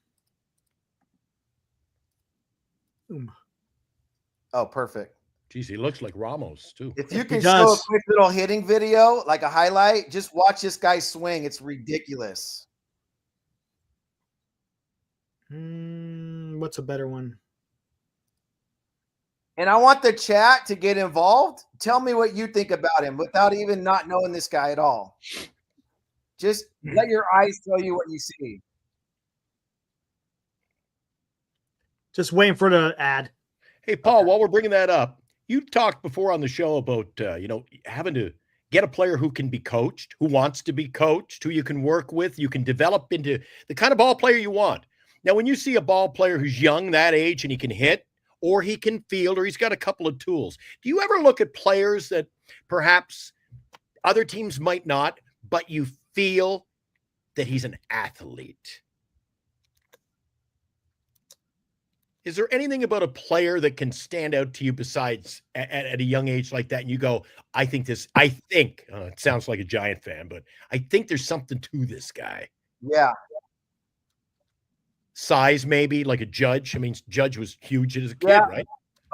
Oh, perfect. Geez, he looks like Ramos, too. If you can show a quick little hitting video, like a highlight, just watch this guy swing. It's ridiculous. What's a better one? And I want the chat to get involved. Tell me what you think about him without even not knowing this guy at all. Just let your eyes tell you what you see. Just waiting for the ad. Hey, Paul, while we're bringing that up, you talked before on the show about, having to get a player who can be coached, who wants to be coached, who you can work with, you can develop into the kind of ball player you want. Now, when you see a ball player who's young, that age, and he can hit, or he can field, or he's got a couple of tools, do you ever look at players that perhaps other teams might not, but you feel that he's an athlete? Is there anything about a player that can stand out to you besides at a young age like that? And you go, it sounds like a Giant fan, but I think there's something to this guy. Yeah. Size, maybe like a Judge. I mean, Judge was huge as a kid, right?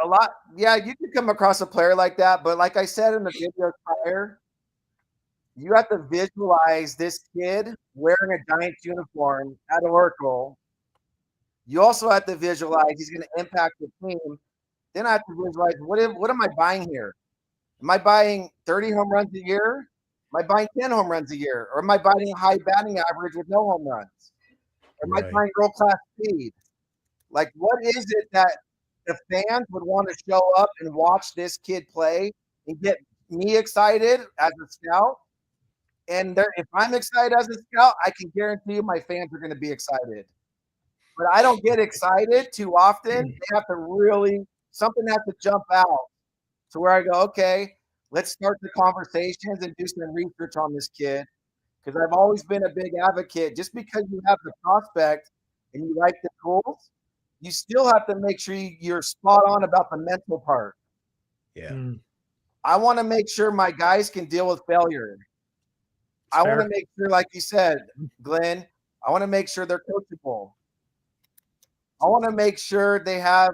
A lot. Yeah, you could come across a player like that. But like I said in the video prior, you have to visualize this kid wearing a Giants uniform at Oracle. You also have to visualize he's going to impact the team. Then I have to visualize what am I buying here? Am I buying 30 home runs a year? Am I buying 10 home runs a year? Or am I buying a high batting average with no home runs? Or am I buying world-class speed? Like, what is it that the fans would want to show up and watch this kid play and get me excited as a scout? And if I'm excited as a scout, I can guarantee you my fans are going to be excited. But I don't get excited too often. They have to something has to jump out to where I go, okay, let's start the conversations and do some research on this kid. Because I've always been a big advocate. Just because you have the prospect and you like the tools, you still have to make sure you're spot on about the mental part. Yeah. I want to make sure my guys can deal with failure. I want to make sure, like you said, Glenn, I want to make sure they're coachable. I want to make sure they have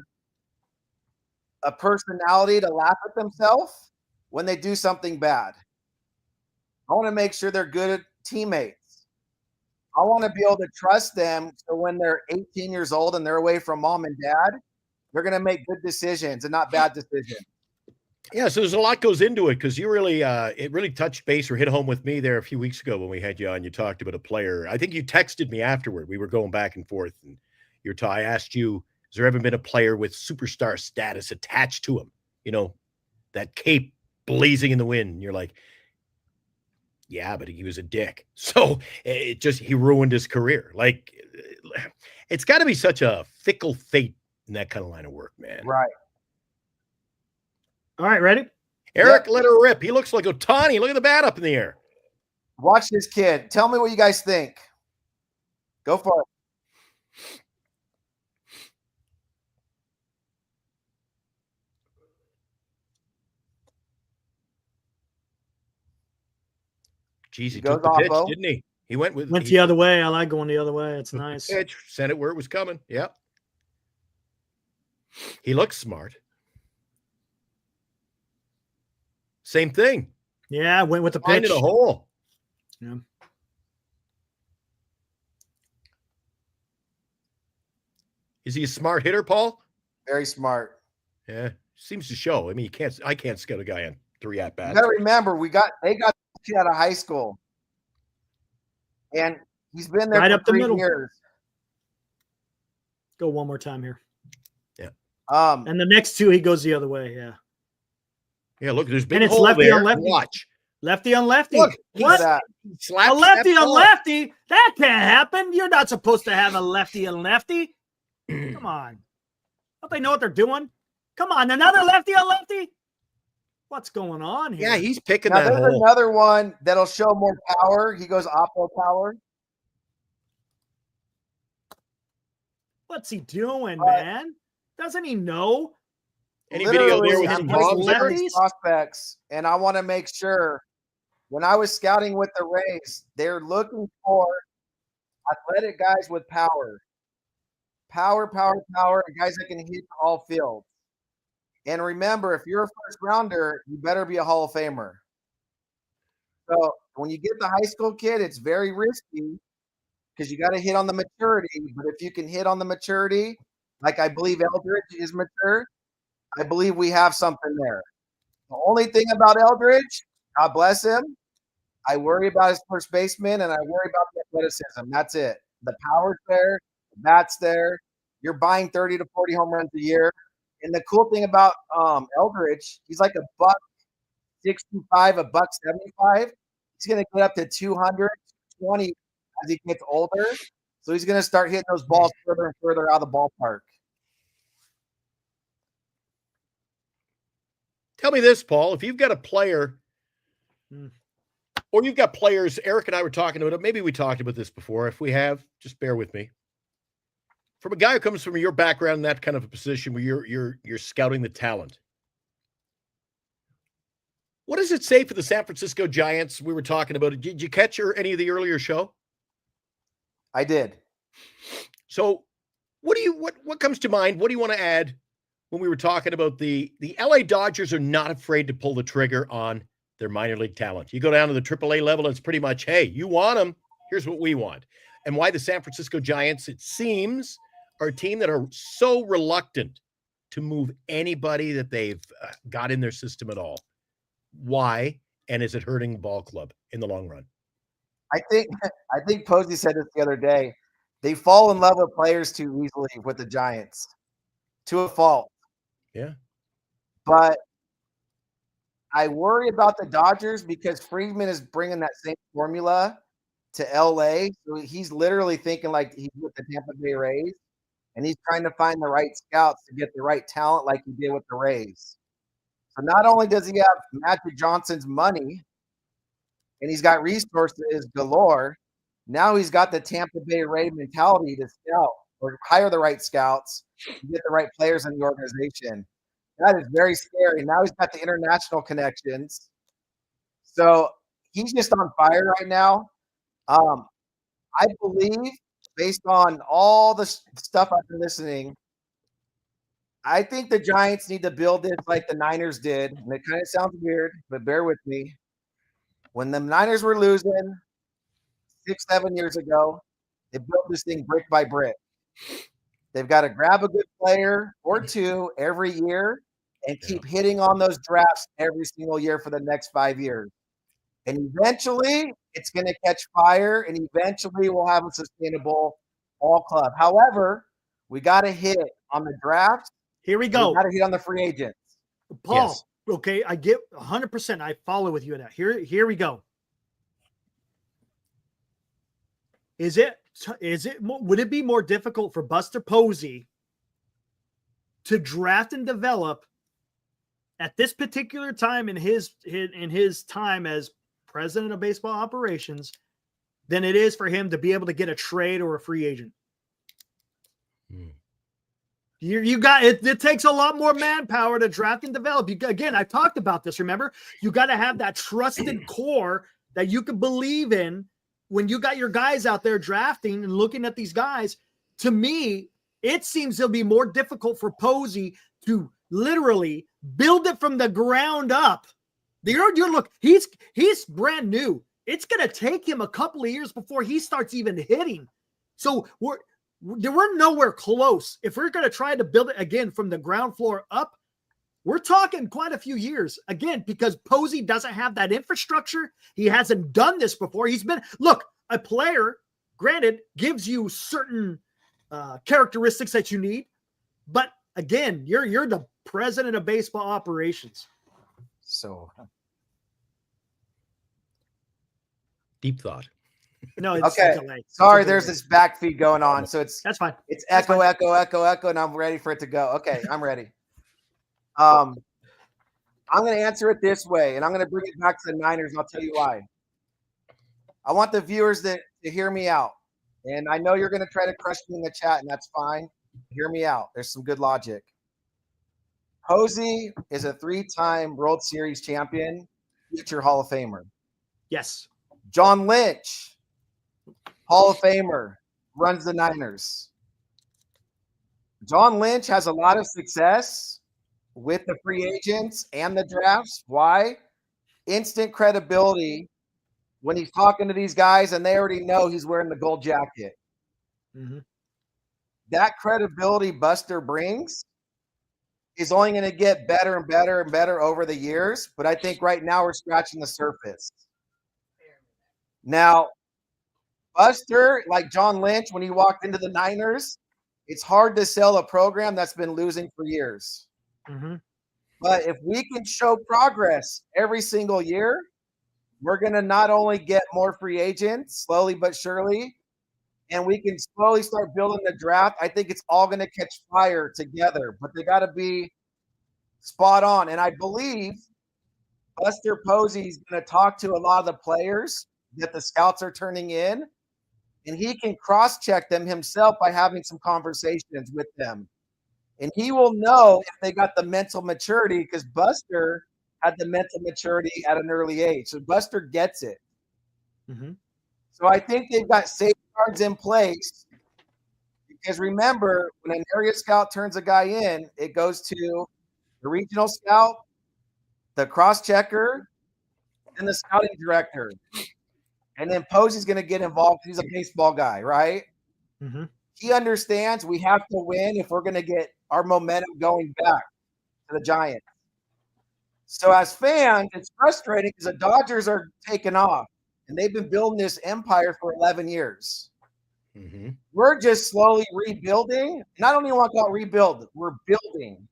a personality to laugh at themselves when they do something bad. I want to make sure they're good teammates. I want to be able to trust them so when they're 18 years old and they're away from mom and dad, they're going to make good decisions and not bad decisions. Yeah, so there's a lot goes into it because you really, it really touched base or hit home with me there a few weeks ago when we had you on. You talked about a player. I think you texted me afterward. We were going back and forth, and I asked you, has there ever been a player with superstar status attached to him? You know, that cape blazing in the wind. And you're like, yeah, but he was a dick. So he ruined his career. Like, it's got to be such a fickle fate in that kind of line of work, man. Right. All right, ready? Eric, let her rip. He looks like Ohtani. Look at the bat up in the air. Watch this kid. Tell me what you guys think. Go for it. Jeez, he took the pitch, didn't he? He went the other way. I like going the other way. It's nice. Pitch, sent it where it was coming. Yep. He looks smart. Same thing. Yeah, went with the pitch. Finding a hole. Yeah. Is he a smart hitter, Paul? Very smart. Yeah, seems to show. I mean, I can't scout a guy on 3 at-bats. You got to remember, they got out of high school, and he's been there right for up the 3 middle. years. Go one more time here. Yeah. And the next 2, he goes the other way. Yeah. Yeah, look, there's big and it's hole lefty there. on lefty. Watch. Lefty on lefty. Look, what? That. A lefty on lefty? That can't happen. You're not supposed to have a lefty and lefty. Come on. Don't they know what they're doing? Come on, another lefty on lefty? What's going on here? Yeah, he's picking now, that hole. There's another one that'll show more power. He goes oppo power. What's he doing, man? Doesn't he know? Any video there with some bombs prospects, and I want to make sure when I was scouting with the Rays, they're looking for athletic guys with power, and guys that can hit all fields. And remember, if you're a first rounder, you better be a Hall of Famer. So when you get the high school kid, it's very risky because you got to hit on the maturity. But if you can hit on the maturity, like I believe Eldridge is mature, I believe we have something there. The only thing about Eldridge, God bless him, I worry about his first baseman, and I worry about the athleticism. That's it. The power's there, the bat's there. You're buying 30 to 40 home runs a year. And the cool thing about Eldridge, he's like $165, $175. He's going to get up to 220 as he gets older. So he's going to start hitting those balls further and further out of the ballpark. Tell me this, Paul, if you've got a player or you've got players, Eric and I were talking about it. Maybe we talked about this before. If we have, just bear with me. From a guy who comes from your background in that kind of a position where you're scouting the talent, what does it say for the San Francisco Giants? We were talking about it. Did you catch any of the earlier show? I did. So what comes to mind? What do you want to add when we were talking about the LA Dodgers are not afraid to pull the trigger on their minor league talent? You go down to the AAA level, it's pretty much, hey, you want them, here's what we want. And why the San Francisco Giants, it seems, are a team that are so reluctant to move anybody that they've got in their system at all. Why? And is it hurting the ball club in the long run? I think Posey said this the other day. They fall in love with players too easily with the Giants, to a fault. Yeah. But I worry about the Dodgers because Friedman is bringing that same formula to LA. So he's literally thinking like he's with the Tampa Bay Rays, and he's trying to find the right scouts to get the right talent like he did with the Rays. So not only does he have Magic Johnson's money and he's got resources galore, now he's got the Tampa Bay Ray mentality to scout or hire the right scouts to get the right players in the organization. That is very scary. Now he's got the international connections. So he's just on fire right now. I believe, based on all the stuff I've been listening, I think the Giants need to build this like the Niners did. And it kind of sounds weird, but bear with me. When the Niners were losing 6-7 years ago, they built this thing brick by brick. They've got to grab a good player or two every year and keep hitting on those drafts every single year for the next 5 years. And eventually, it's going to catch fire, and eventually we'll have a sustainable ball club. However, we got to hit on the draft. Here we go. We got to hit on the free agents. Paul, Yes. Okay, I get 100%. I follow with you in that. Here we go. Would it be more difficult for Buster Posey to draft and develop at this particular time in his time as president of baseball operations than it is for him to be able to get a trade or a free agent? You got it. It takes a lot more manpower to draft and develop. Again, I talked about this. Remember, you got to have that trusted core that you can believe in when you got your guys out there drafting and looking at these guys. To me, it seems it'll be more difficult for Posey to literally build it from the ground up. Look, he's brand new. It's going to take him a couple of years before he starts even hitting. So we're nowhere close. If we're going to try to build it again from the ground floor up, we're talking quite a few years again, because Posey doesn't have that infrastructure. He hasn't done this before. A player, granted, gives you certain characteristics that you need. But again, you're the president of baseball operations. So Deep thought. No, it's okay. Sorry, there's this back feed going on. So that's fine. It's echo, and I'm ready for it to go. Okay, I'm ready. I'm going to answer it this way, and I'm going to bring it back to the Niners, and I'll tell you why. I want the viewers to hear me out. And I know you're going to try to crush me in the chat, and that's fine. Hear me out. There's some good logic. Posey is a 3-time World Series champion, future Hall of Famer. Yes. John Lynch, Hall of Famer, runs the Niners. John Lynch has a lot of success with the free agents and the drafts. Why? Instant credibility when he's talking to these guys and they already know he's wearing the gold jacket. Mm-hmm. That credibility Buster brings is only going to get better and better and better over the years. But I think right now we're scratching the surface. Now, Buster, like John Lynch, when he walked into the Niners, it's hard to sell a program that's been losing for years. Mm-hmm. But if we can show progress every single year, we're going to not only get more free agents slowly but surely, and we can slowly start building the draft. I think it's all going to catch fire together, but they got to be spot on. And I believe Buster Posey is going to talk to a lot of the players that the scouts are turning in, and he can cross-check them himself by having some conversations with them. And he will know if they got the mental maturity, because Buster had the mental maturity at an early age. So Buster gets it. Mm-hmm. So I think they've got safeguards in place, because remember, when an area scout turns a guy in, it goes to the regional scout, the cross-checker, and the scouting director. And then Posey's going to get involved. He's a baseball guy, right? Mm-hmm. He understands we have to win if we're going to get our momentum going back to the Giants. So as fans, it's frustrating because the Dodgers are taking off, and they've been building this empire for 11 years. Mm-hmm. We're just slowly rebuilding. And I don't even want to call it rebuild. We're building.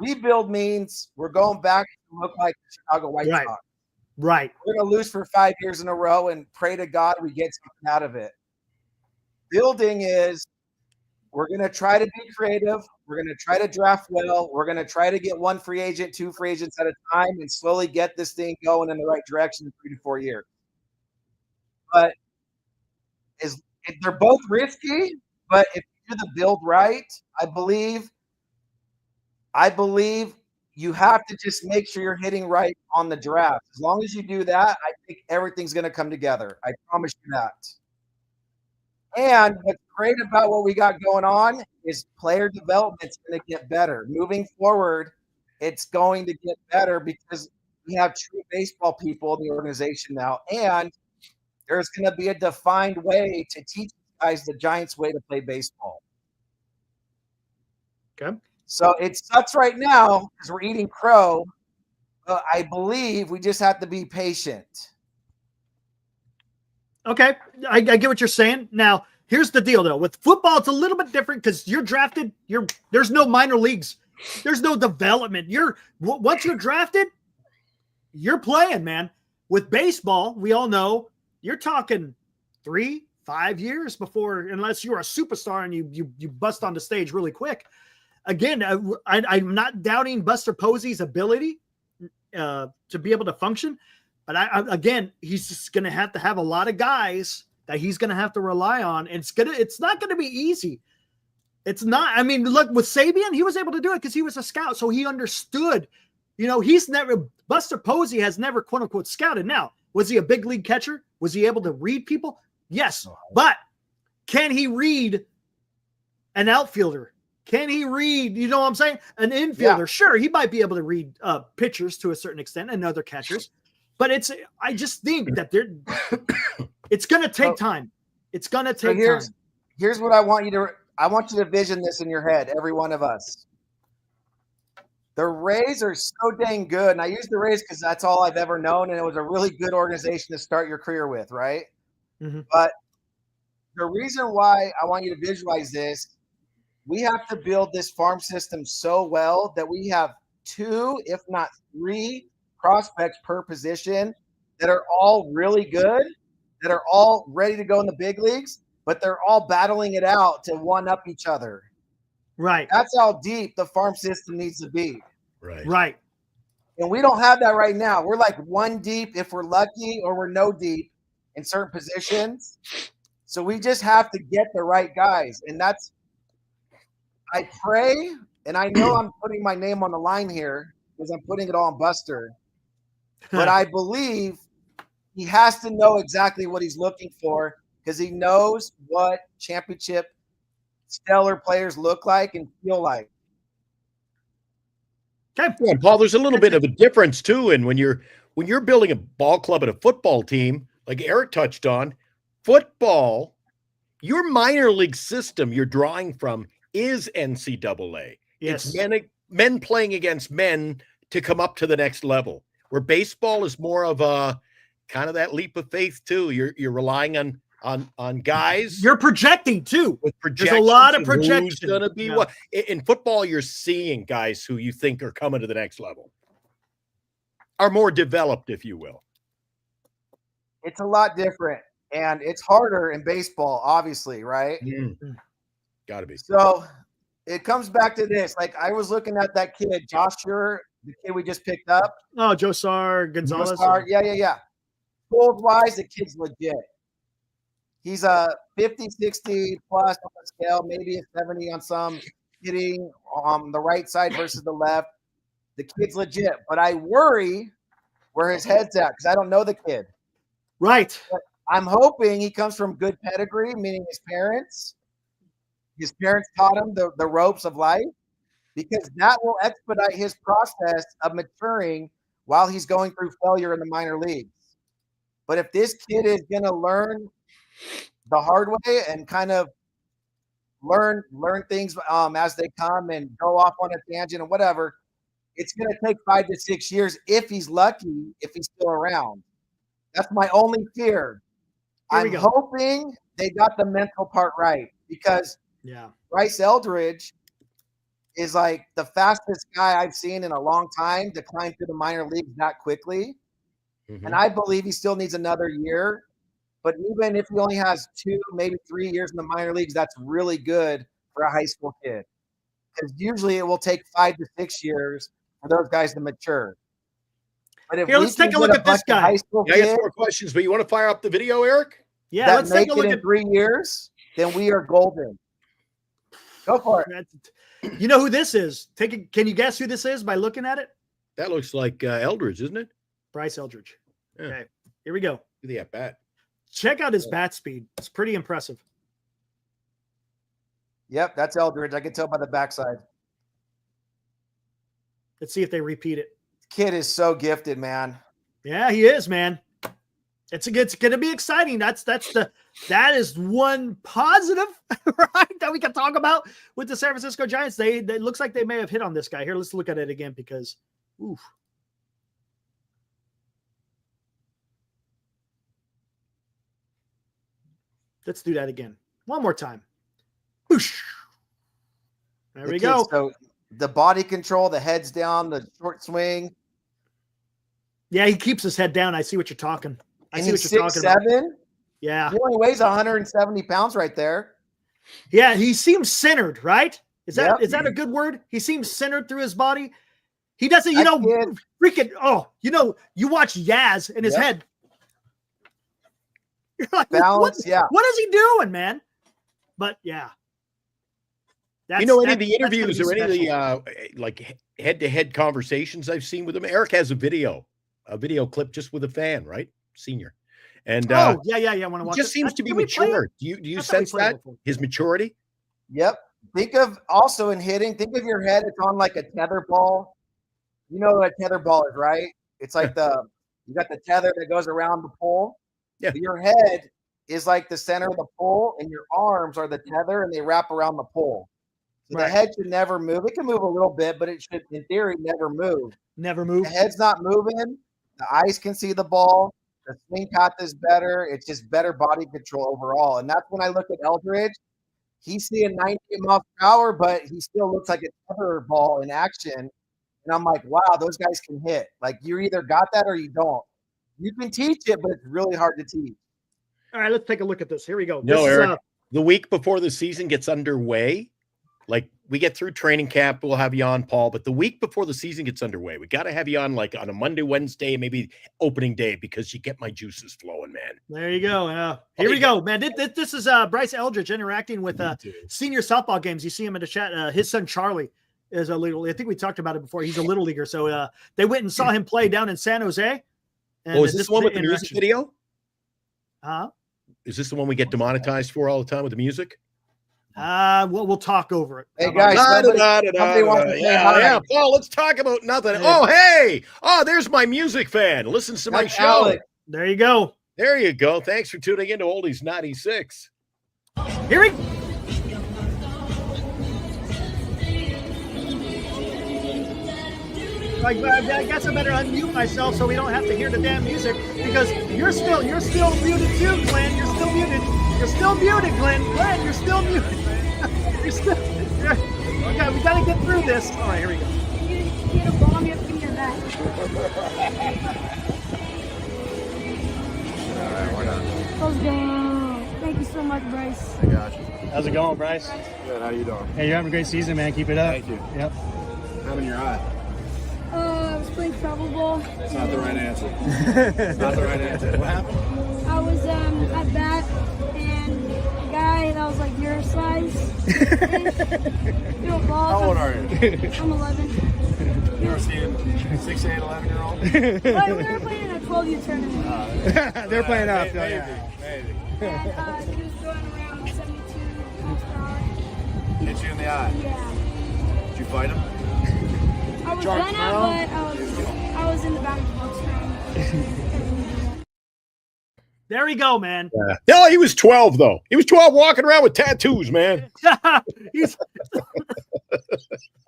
Rebuild means we're going back to look like the Chicago White Sox. Right. We're going to lose for 5 years in a row and pray to God we get something out of it. Building is we're going to try to be creative. We're going to try to draft well. We're going to try to get one free agent, 2 free agents at a time, and slowly get this thing going in the right direction in 3 to 4 years. But they're both risky, but if you do the build right, I believe you have to just make sure you're hitting right on the draft. As long as you do that, I think everything's going to come together. I promise you that. And what's great about what we got going on is player development's going to get better. Moving forward, it's going to get better because we have true baseball people in the organization now. And there's going to be a defined way to teach guys the Giants way to play baseball. Okay. So it sucks right now because we're eating crow. But I believe we just have to be patient. Okay. I get what you're saying. Now, here's the deal, though. With football, it's a little bit different because you're drafted. There's no minor leagues. There's no development. Once you're drafted, you're playing, man. With baseball, we all know you're talking 3-5 years before, unless you're a superstar and you bust on the stage really quick. Again, I'm not doubting Buster Posey's ability to be able to function, but again, he's just going to have a lot of guys that he's going to have to rely on, and it's not going to be easy. It's not. I mean, look, with Sabian, he was able to do it because he was a scout, so he understood. Buster Posey has never quote unquote scouted. Now, was he a big league catcher? Was he able to read people? Yes, but can he read an outfielder? Can he read, you know what I'm saying? An infielder? Yeah. Sure, he might be able to read pitchers to a certain extent and other catchers. But I just think that it's going to take time. It's going to take time. Here's what I want you to vision this in your head, every one of us. The Rays are so dang good. And I use the Rays because that's all I've ever known. And it was a really good organization to start your career with, right? Mm-hmm. But the reason why I want you to visualize this, we have to build this farm system so well that we have 2, if not 3, prospects per position that are all really good, that are all ready to go in the big leagues, but they're all battling it out to one-up each other. Right. That's how deep the farm system needs to be. Right. And we don't have that right now. We're like 1 deep if we're lucky, or we're no deep in certain positions. So we just have to get the right guys. And I pray, and I know I'm putting my name on the line here because I'm putting it all on Buster, but I believe he has to know exactly what he's looking for because he knows what championship stellar players look like and feel like. Okay. Yeah, Paul, there's a little bit of a difference too. And when you're building a ball club and a football team, like Eric touched on, football, your minor league system you're drawing from is NCAA. Yes. It's men playing against men to come up to the next level. Where baseball is more of kind of that leap of faith too. You're relying on guys. You're projecting too. With There's a lot of projections. projection. Who's going to be what? In football, you're seeing guys who you think are coming to the next level, are more developed, if you will. It's a lot different, and it's harder in baseball, obviously, right? Got to be. So it comes back to this. Like, I was looking at that kid, Joshua, the kid we just picked up. Oh, Josar Gonzalez. Yeah. Gold-wise, the kid's legit. He's a 50, 60 plus on the scale, maybe a 70 on some, hitting on the right side versus the left. The kid's legit, but I worry where his head's at because I don't know the kid. Right. But I'm hoping he comes from good pedigree, meaning his parents. His parents taught him the ropes of life, because that will expedite his process of maturing while he's going through failure in the minor leagues. But if this kid is going to learn the hard way and kind of learn things as they come and go off on a tangent and whatever, it's going to take 5 to 6 years if he's lucky, if he's still around. That's my only fear. I'm hoping they got the mental part right, because Bryce Eldridge is like the fastest guy I've seen in a long time to climb through the minor leagues that quickly. And I believe he still needs another year. But even if he only has 2, maybe 3 years in the minor leagues, that's really good for a high school kid. Because usually it will take 5 to 6 years for those guys to mature. But if let's take a look at this guy. High school I got 4 questions, but you want to fire up the video, Eric? Yeah, let's take a look at 3 years, then we are golden. Go for it. You know who this is? Can you guess who this is by looking at it? That looks like Eldridge, isn't it? Bryce Eldridge. Yeah. Okay, here we go. Look at the at-bat. Check out his bat speed. It's pretty impressive. Yep, that's Eldridge. I can tell by the backside. Let's see if they repeat it. Kid is so gifted, man. Yeah, he is, man. It's going to be exciting. That is one positive, right, that we can talk about with the San Francisco Giants. They looks like they may have hit on this guy. Here, let's look at it again because, oof. Let's do that again. One more time. Whoosh. There we go. So the body control, the head's down, the short swing. Yeah, he keeps his head down. I see what you're talking. I see what you're talking 6'7". about. Yeah. He only weighs 170 pounds right there. Yeah, he seems centered, right? Is that a good word? He seems centered through his body. He doesn't, you watch Yaz and his head. You're like, balance, what is he doing, man? But yeah. Any of the interviews or any of the like head-to-head conversations I've seen with him, Eric has a video clip just with a fan, right? Senior. And yeah. I want to watch. Just seems to be mature. Do you sense that? His maturity? Yep. Think of also in hitting, think of your head, it's on like a tether ball. You know what a tether ball is, right? It's like you got the tether that goes around the pole. Yeah. Your head is like the center of the pole, and your arms are the tether, and they wrap around the pole. So the head should never move. It can move a little bit, but it should, in theory, never move. Never move. The head's not moving. The eyes can see the ball. The swing path is better. It's just better body control overall. And that's when I look at Eldridge. He's seeing 90 miles per hour, but he still looks like a tether ball in action. And I'm like, wow, those guys can hit. Like, you either got that or you don't. You can teach it, but it's really hard to teach. All right, let's take a look at this. Here we go. No, Eric, the week before the season gets underway, like we get through training camp, we'll have you on, Paul. But the week before the season gets underway, we got to have you on like on a Monday, Wednesday, maybe opening day, because you get my juices flowing, man. There you go. Here we go, man. This is Bryce Eldridge interacting with senior softball games. You see him in the chat. His son Charlie is a little. I think we talked about it before. He's a little leaguer. So they went and saw him play down in San Jose. And is this the one with the music video? Huh? Is this the one we get demonetized for all the time with the music? We'll talk over it. Hey guys, yeah, Paul, let's talk about nothing. Oh, there's my music fan. Listens to my show. Alex. There you go. There you go. Thanks for tuning into Oldies 96. Here we I guess I better unmute myself so we don't have to hear the damn music because you're still muted too, Glenn. You're still muted. You're still muted, Glenn. Glenn, you're still muted. Okay, we gotta get through this. All right, here we go. You get a bomb, you have to give me your back. All right, we're done. Let's go. Thank you so much, Bryce. I got you. How's it going, Bryce? Good. How you doing? Hey, you're having a great season, man. Keep it up. Thank you. Yep. Having your eye. I was playing travel ball. That's not the right answer. That's not the right answer. What happened? I was at bat, and a guy that was like your size threw a ball. How old are you? I'm 11. You ever seen 6, 8, 11-year-old? But we were playing in a 12U tournament. They're playing up. Maybe. Yeah. Maybe. And he was throwing around 72 miles per hour. Hit you in the eye. Yeah. Did you fight him? I was Charge gonna, throw? but I was in the batter's box trying. There we go, man. No, he was 12 though. He was 12, walking around with tattoos, man. He's,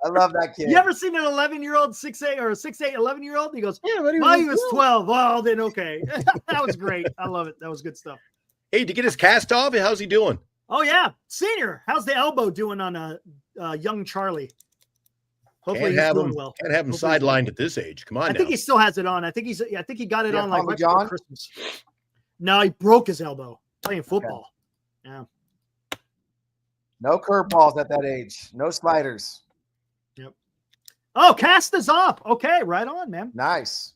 I love that kid. you ever seen an 11-year-old 6'8" or a 6'8", 11-year-old? He goes, Yeah, but well, he was 12. Well, then okay. That was great. I love it. That was good stuff. Hey, did you get his cast off? How's he doing? Oh yeah, senior. How's the elbow doing on young Charlie? Hopefully he's doing well. Can't have him Hopefully he's sidelined at this age. Come on, I now. think he still has it on. I think he got it Yeah, on like Tommy right before John? Christmas. No, he broke his elbow playing football. Yeah. No curveballs at that age. No sliders. Yep. Oh, cast is off. Okay, right on, man. Nice.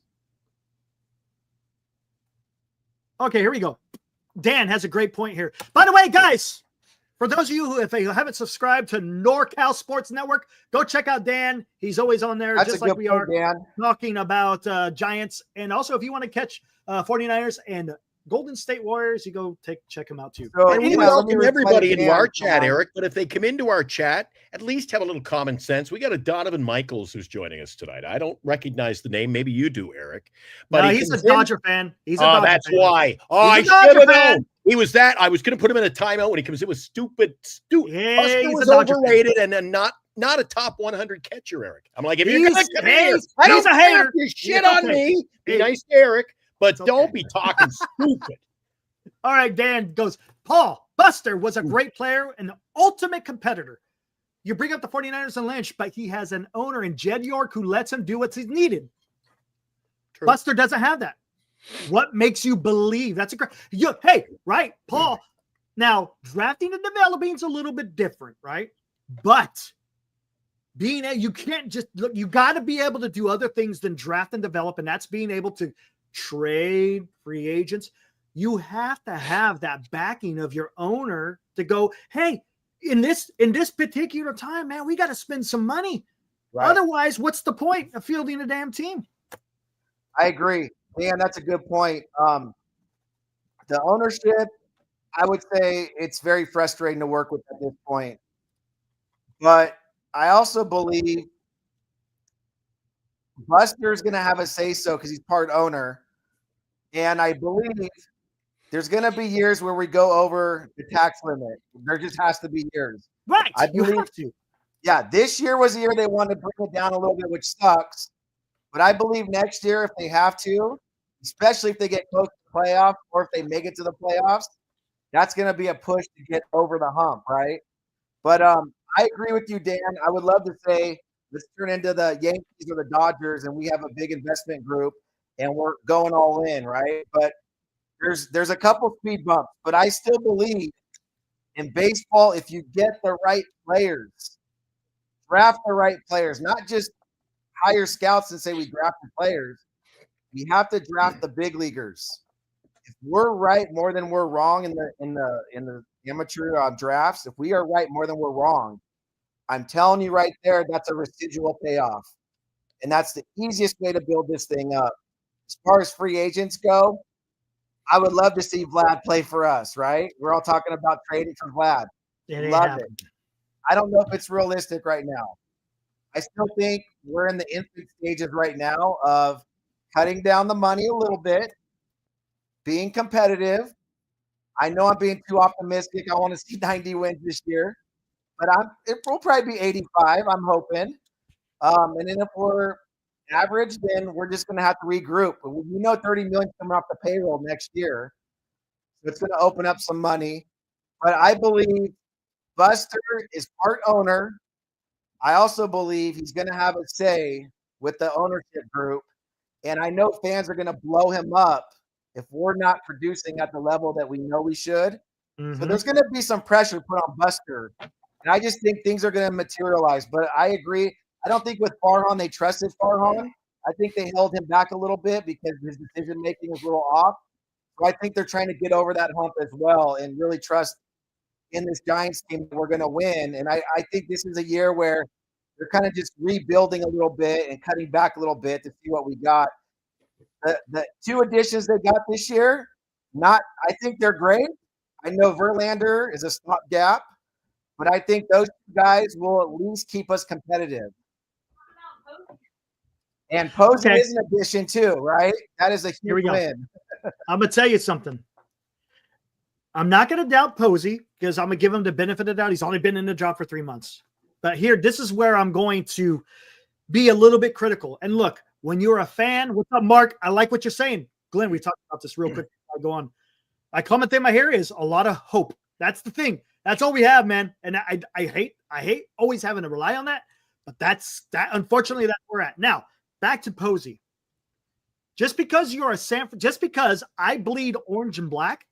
Okay, here we go. Dan has a great point here. By the way, guys, for those of you who, if you haven't subscribed to NorCal Sports Network, go check out Dan. He's always on there, That's just a like good we point, are, Dan. talking about Giants. And also, if you want to catch 49ers and Golden State Warriors, you go check them out too. So, And we yeah, let me welcome replay everybody Dan. into our Come chat, on. Eric. But if they come into our chat, at least have a little common sense. We got a Donovan Michaels who's joining us tonight. I don't recognize the name. Maybe you do, Eric. But No, he he's a comes in- Dodger fan. He's a Oh, Dodger that's fan. why. Oh, I He's a Dodger should have fan. known. He was that. I was going to put him in a timeout when he comes in with stupid. Yeah, Buster he's was a Dodger fan. overrated and then not a top 100 catcher, Eric. I'm like, if you're He's- going to come here, he's- I don't he's a care hater. if you shit It's on okay. me. Be Hey. nice to Eric, but It's don't okay. be talking stupid. All right, Dan goes, Paul, Buster was a great player and the ultimate competitor. You bring up the 49ers and Lynch, but he has an owner in Jed York who lets him do what's needed. True. Buster doesn't have that. What makes you believe? That's a great. Hey, right, Paul. Now, drafting and developing is a little bit different, right? But you can't just look. You got to be able to do other things than draft and develop, and that's being able to trade free agents. You have to have that backing of your owner to go, hey, in this particular time, man, we got to spend some money. Right. Otherwise, what's the point of fielding a damn team? I agree. Dan, that's a good point. The ownership, I would say it's very frustrating to work with at this point. But I also believe Buster's going to have a say-so because he's part owner. And I believe there's going to be years where we go over the tax limit. There just has to be years. Right. I You believe- have to. Yeah, this year was the year they wanted to bring it down a little bit, which sucks. But I believe next year, if they have to, especially if they get close to the playoffs or if they make it to the playoffs, that's going to be a push to get over the hump, right? But I agree with you, Dan. I would love to say let's turn into the Yankees or the Dodgers, and we have a big investment group, and we're going all in, right? But there's a couple speed bumps, but I still believe in baseball, if you get the right players, draft the right players, not just hire scouts and say we drafted players. We have to draft the big leaguers. If we're right more than we're wrong in the amateur drafts, if we are right more than we're wrong, I'm telling you right there, that's a residual payoff. And that's the easiest way to build this thing up. As far as free agents go, I would love to see Vlad play for us, right? We're all talking about trading for Vlad. It Love happened. it. I don't know if it's realistic right now. I still think we're in the infant stages right now of cutting down the money a little bit, being competitive. I know I'm being too optimistic. I want to see 90 wins this year, but it will probably be 85. I'm hoping. And then if we're average, then we're just going to have to regroup. We know 30 million coming off the payroll next year, so it's going to open up some money. But I believe Buster is part owner. I also believe he's going to have a say with the ownership group, and I know fans are going to blow him up if we're not producing at the level that we know we should. Mm-hmm. So there's going to be some pressure put on Buster, and I just think things are going to materialize. But I agree. I don't think with Farhan they trusted Farhan. I think they held him back a little bit because his decision making was a little off. So I think they're trying to get over that hump as well and really trust in this Giants team that we're going to win. And I think this is a year where they're kind of just rebuilding a little bit and cutting back a little bit to see what we got. The two additions they got this year, I think they're great. I know Verlander is a stopgap, but I think those two guys will at least keep us competitive. And Posey is an addition too, right? That is a huge win. I'm going to tell you something. I'm not going to doubt Posey because I'm going to give him the benefit of the doubt. He's only been in the job for 3 months. But here, this is where I'm going to be a little bit critical. And look, when you're a fan, what's up, Mark? I like what you're saying. Glenn, we talked about this real quick. I'll go on. My comment in my hair is a lot of hope. That's the thing. That's all we have, man. And I hate always having to rely on that. But that's unfortunately, that's where we're at. Now, back to Posey. Just because I bleed orange and black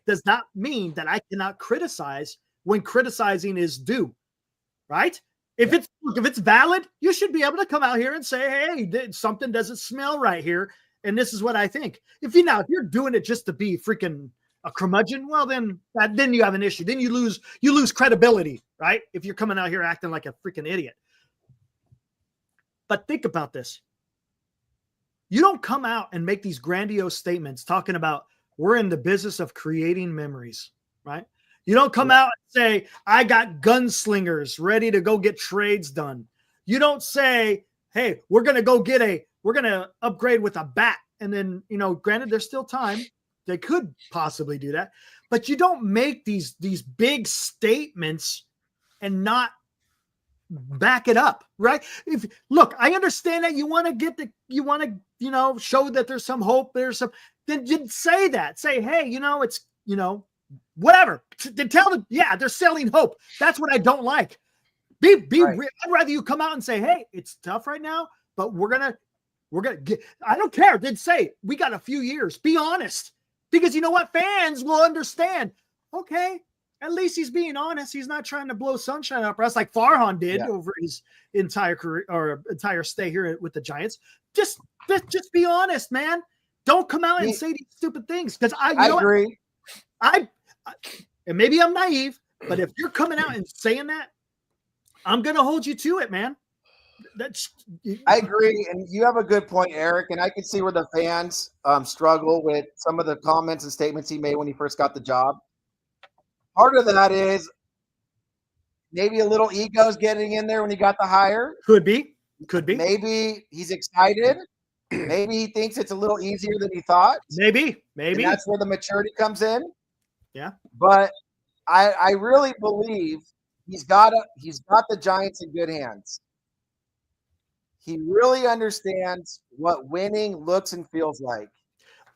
does not mean that I cannot criticize when criticizing is due, right? If it's valid, you should be able to come out here and say, hey, something doesn't smell right here, and this is what I think. If you're doing it just to be freaking a curmudgeon, well, then you have an issue. Then you lose credibility, right? If you're coming out here acting like a freaking idiot. But think about this. You don't come out and make these grandiose statements talking about we're in the business of creating memories, right? You don't come out and say, I got gunslingers ready to go get trades done. You don't say, hey, we're going to upgrade with a bat. And then, granted, there's still time. They could possibly do that. But you don't make these big statements and not back it up, right? Look, I understand that you want to show that there's some hope. Then you say that. Say, hey, it's, whatever. Then tell them, yeah, they're selling hope. That's what I don't like. Be right. I'd rather you come out and say, hey, it's tough right now, but we're gonna get. I don't care. Then say we got a few years. Be honest, because you know what? Fans will understand. Okay, at least he's being honest. He's not trying to blow sunshine up us like Farhan did over his entire career or entire stay here with the Giants. Just be honest, man. Don't come out and say these stupid things because I agree. And maybe I'm naive, but if you're coming out and saying that, I'm going to hold you to it, man. I agree. And you have a good point, Eric. And I can see where the fans struggle with some of the comments and statements he made when he first got the job. Part of that is maybe a little ego's getting in there when he got the hire. Could be. Maybe he's excited. Maybe he thinks it's a little easier than he thought. Maybe. And that's where the maturity comes in. Yeah. But I really believe he's got the Giants in good hands. He really understands what winning looks and feels like.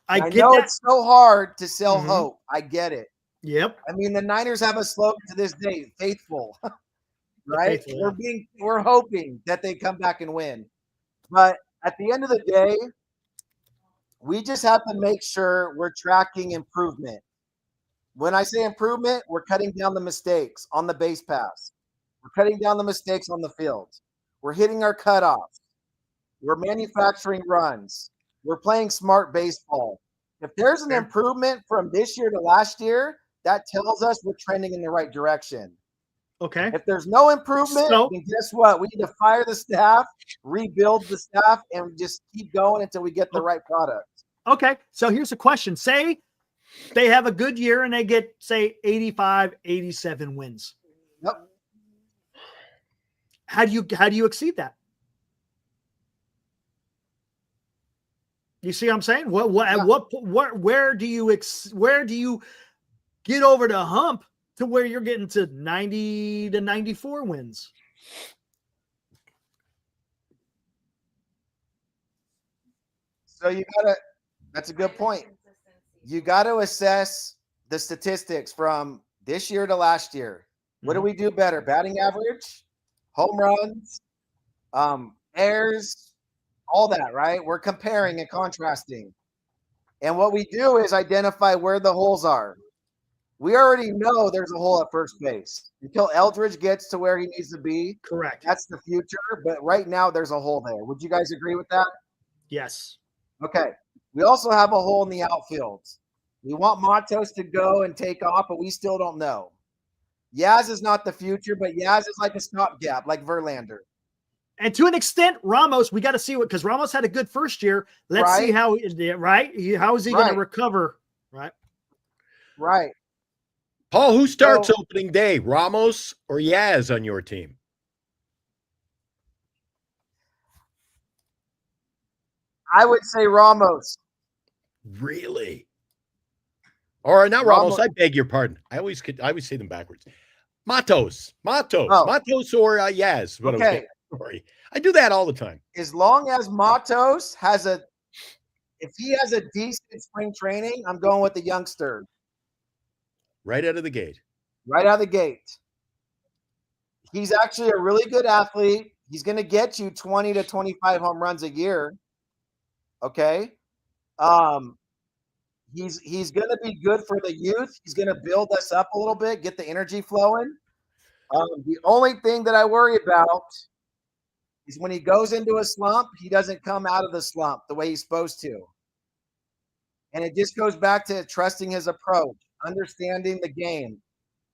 I know it's so hard to sell hope. I get it. Yep. I mean, the Niners have a slogan to this day, faithful. Right? Faithful, we're hoping that they come back and win. But at the end of the day, we just have to make sure we're tracking improvement. When I say improvement, we're cutting down the mistakes on the base pass. We're cutting down the mistakes on the field. We're hitting our cutoffs. We're manufacturing runs. We're playing smart baseball. If there's an improvement from this year to last year, that tells us we're trending in the right direction. Okay. If there's no improvement, then guess what? We need to fire the staff, rebuild the staff, and just keep going until we get the right product. Okay. So here's a question. Say they have a good year and they get, say, 85, 87 wins. Yep. How do you exceed that? You see what I'm saying? Where do you get over the hump to where you're getting to 90 to 94 wins? So that's a good point. You got to assess the statistics from this year to last year. What do we do better? Batting average, home runs, errors, all that, right? We're comparing and contrasting. And what we do is identify where the holes are. We already know there's a hole at first base. Until Eldridge gets to where he needs to be, Correct. that's the future. But right now, there's a hole there. Would you guys agree with that? Yes. Okay. We also have a hole in the outfield. We want Matos to go and take off, but we still don't know. Yaz is not the future, but Yaz is like a stopgap, like Verlander. And to an extent, Ramos, we got to see what, because Ramos had a good first year. Let's see how, right? How is he going to recover? Right. Right. Paul, who starts opening day, Ramos or Yaz on your team? I would say Ramos. Really? Or not Ramos, I beg your pardon. I always say them backwards. Matos or Yaz. Okay. Sorry. I do that all the time. As long as Matos if he has a decent spring training, I'm going with the youngster. Right out of the gate. Right out of the gate. He's actually a really good athlete. He's going to get you 20 to 25 home runs a year. Okay. He's going to be good for the youth. He's going to build us up a little bit, get the energy flowing. The only thing that I worry about is when he goes into a slump, he doesn't come out of the slump the way he's supposed to. And it just goes back to trusting his approach, understanding the game,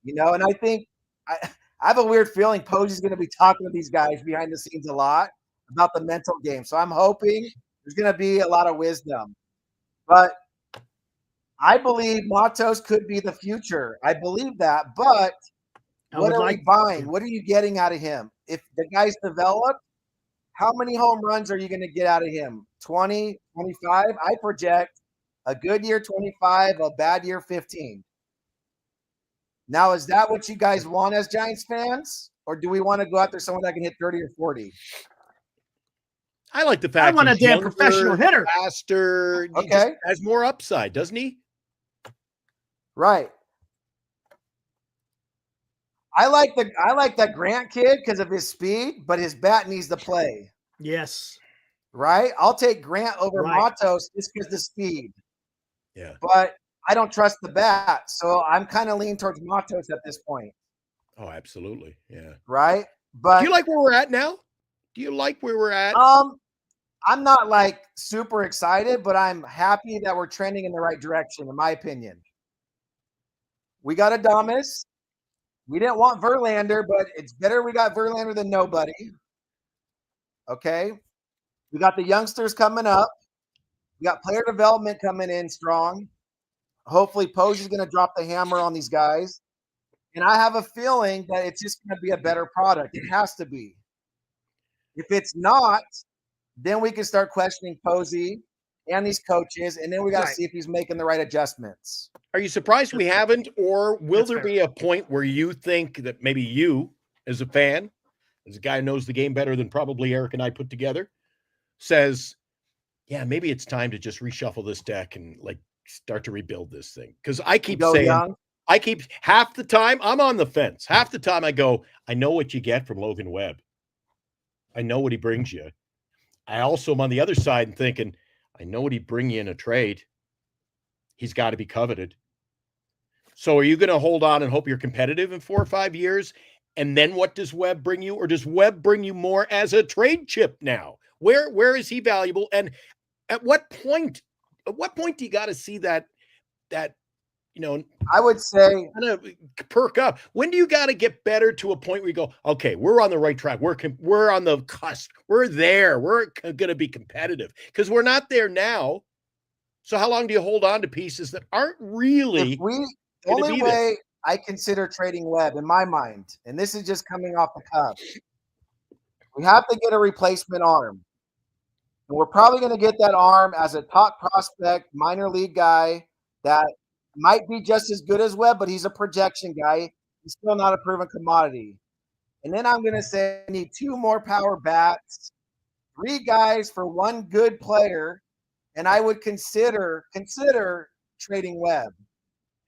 and I think I have a weird feeling Posey's going to be talking to these guys behind the scenes a lot about the mental game. So I'm hoping there's going to be a lot of wisdom. But I believe Matos could be the future. I believe that. But what are we buying? What are you getting out of him? If the guy's developed, how many home runs are you going to get out of him? 20, 25? I project a good year 25, a bad year 15. Now, is that what you guys want as Giants fans? Or do we want to go after someone that can hit 30 or 40? I like the fact I want a damn professional hitter. Faster. Okay. He just has more upside, doesn't he? Right. I like that Grant kid because of his speed, but his bat needs to play. Yes. Right? I'll take Grant over Matos just because of the speed. Yeah. But I don't trust the bat, so I'm kind of leaning towards Matos at this point. Oh, absolutely. Yeah. Right? But do you like where we're at now? Do you like where we're at? I'm not like super excited, but I'm happy that we're trending in the right direction, in my opinion. We got Adames. We didn't want Verlander, but it's better we got Verlander than nobody. Okay. We got the youngsters coming up. We got player development coming in strong. Hopefully Posey's going to drop the hammer on these guys. And I have a feeling that it's just going to be a better product. It has to be. If it's not, then we can start questioning Posey and these coaches, and then we got to see if he's making the right adjustments. Are you surprised we haven't, or will there be a point where you think that maybe you, as a fan, as a guy who knows the game better than probably Eric and I put together, says, yeah, maybe it's time to just reshuffle this deck and start to rebuild this thing? Because I keep saying, half the time I'm on the fence. Half the time I go, I know what you get from Logan Webb. I know what he brings you. I also am on the other side and thinking, I know what he'd bring you in a trade. He's got to be coveted. So are you going to hold on and hope you're competitive in 4 or 5 years? And then what does Webb bring you? Or does Webb bring you more as a trade chip now? Where is he valuable? And at what point do you got to see that I would say kind of perk up? When do you got to get better to a point where you go, okay, we're on the right track. We're on the cusp. We're there. We're going to be competitive, because we're not there now. So how long do you hold on to pieces that aren't really? The only way I consider trading Webb in my mind, and this is just coming off the cuff, we have to get a replacement arm. And we're probably going to get that arm as a top prospect, minor league guy that might be just as good as Webb, but he's a projection guy. He's still not a proven commodity. And then I'm going to say I need 2 more power bats, 3 guys for 1 good player, and I would consider trading Webb.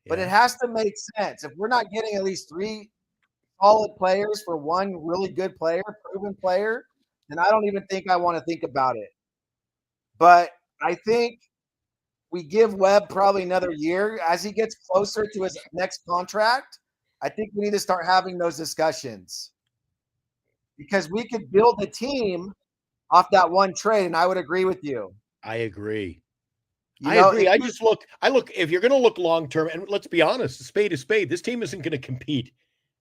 But it has to make sense. If we're not getting at least 3 solid players for one really good player, proven player, then I don't even think I want to think about it. But I think we give Webb probably another year as he gets closer to his next contract. I think we need to start having those discussions because we could build a team off that one trade, and I would agree with you. I agree. I agree. I look, if you're going to look long-term, and let's be honest, a spade is spade. This team isn't going to compete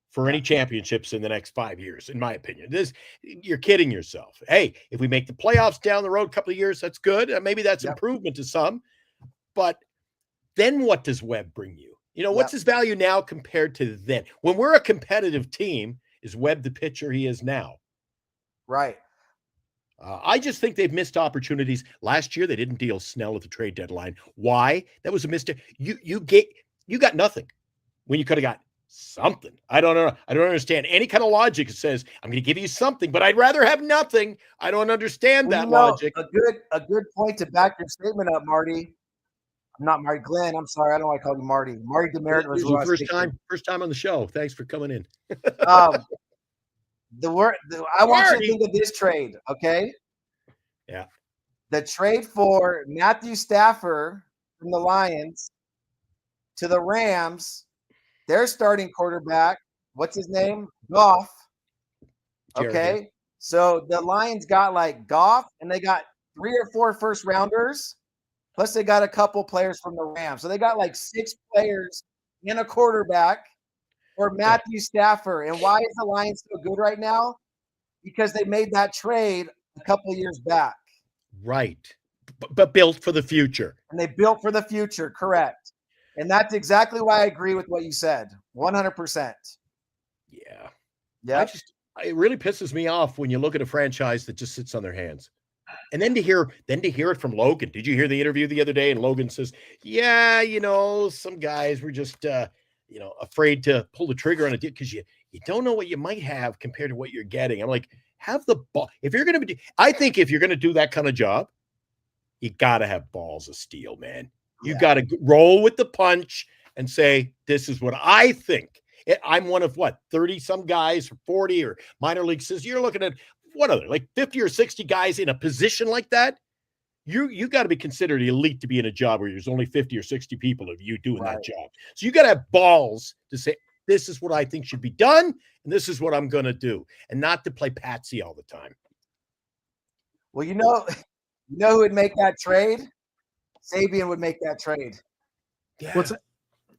for any championships in the next 5 years, in my opinion. You're kidding yourself. Hey, if we make the playoffs down the road a couple of years, that's good. Maybe that's improvement to some. But then what does Webb bring you? What's his value now compared to then? When we're a competitive team, is Webb the pitcher he is now? Right. I just think they've missed opportunities. Last year, they didn't deal Snell at the trade deadline. Why? That was a mistake. You got nothing when you could have got something. I don't know. I don't understand any kind of logic that says I'm going to give you something, but I'd rather have nothing. I don't understand that logic. A good point to back your statement up, Marty. I'm not Marty Glenn. I'm sorry. I don't want to call you Marty. Marty Demerit was first time on the show. Thanks for coming in. I want you to think of this trade, okay? Yeah. The trade for Matthew Stafford from the Lions to the Rams, their starting quarterback, what's his name? Goff. Okay. So the Lions got like Goff, and they got 3 or 4 first rounders, plus they got a couple players from the Rams. So they got like 6 players and a quarterback for Matthew Stafford. And why is the Lions so good right now? Because they made that trade a couple of years back. Right. But built for the future. And they built for the future, correct. And that's exactly why I agree with what you said. 100%. Yeah. Yeah. It really pisses me off when you look at a franchise that just sits on their hands. And then to hear it from Logan. Did you hear the interview the other day? And Logan says, yeah, some guys were just afraid to pull the trigger on a deal because you don't know what you might have compared to what you're getting. I'm like, have the ball. I think if you're going to do that kind of job, you got to have balls of steel, man. You got to roll with the punch and say, this is what I think. I'm one of 30 some guys, or 40 or minor league says you're looking at like 50 or 60 guys in a position like that. You got to be considered elite to be in a job where there's only 50 or 60 people of you doing that job. So you got to have balls to say, this is what I think should be done, and this is what I'm going to do, and not to play patsy all the time. Well, you know who would make that trade? Sabian would make that trade. Yeah. What's it?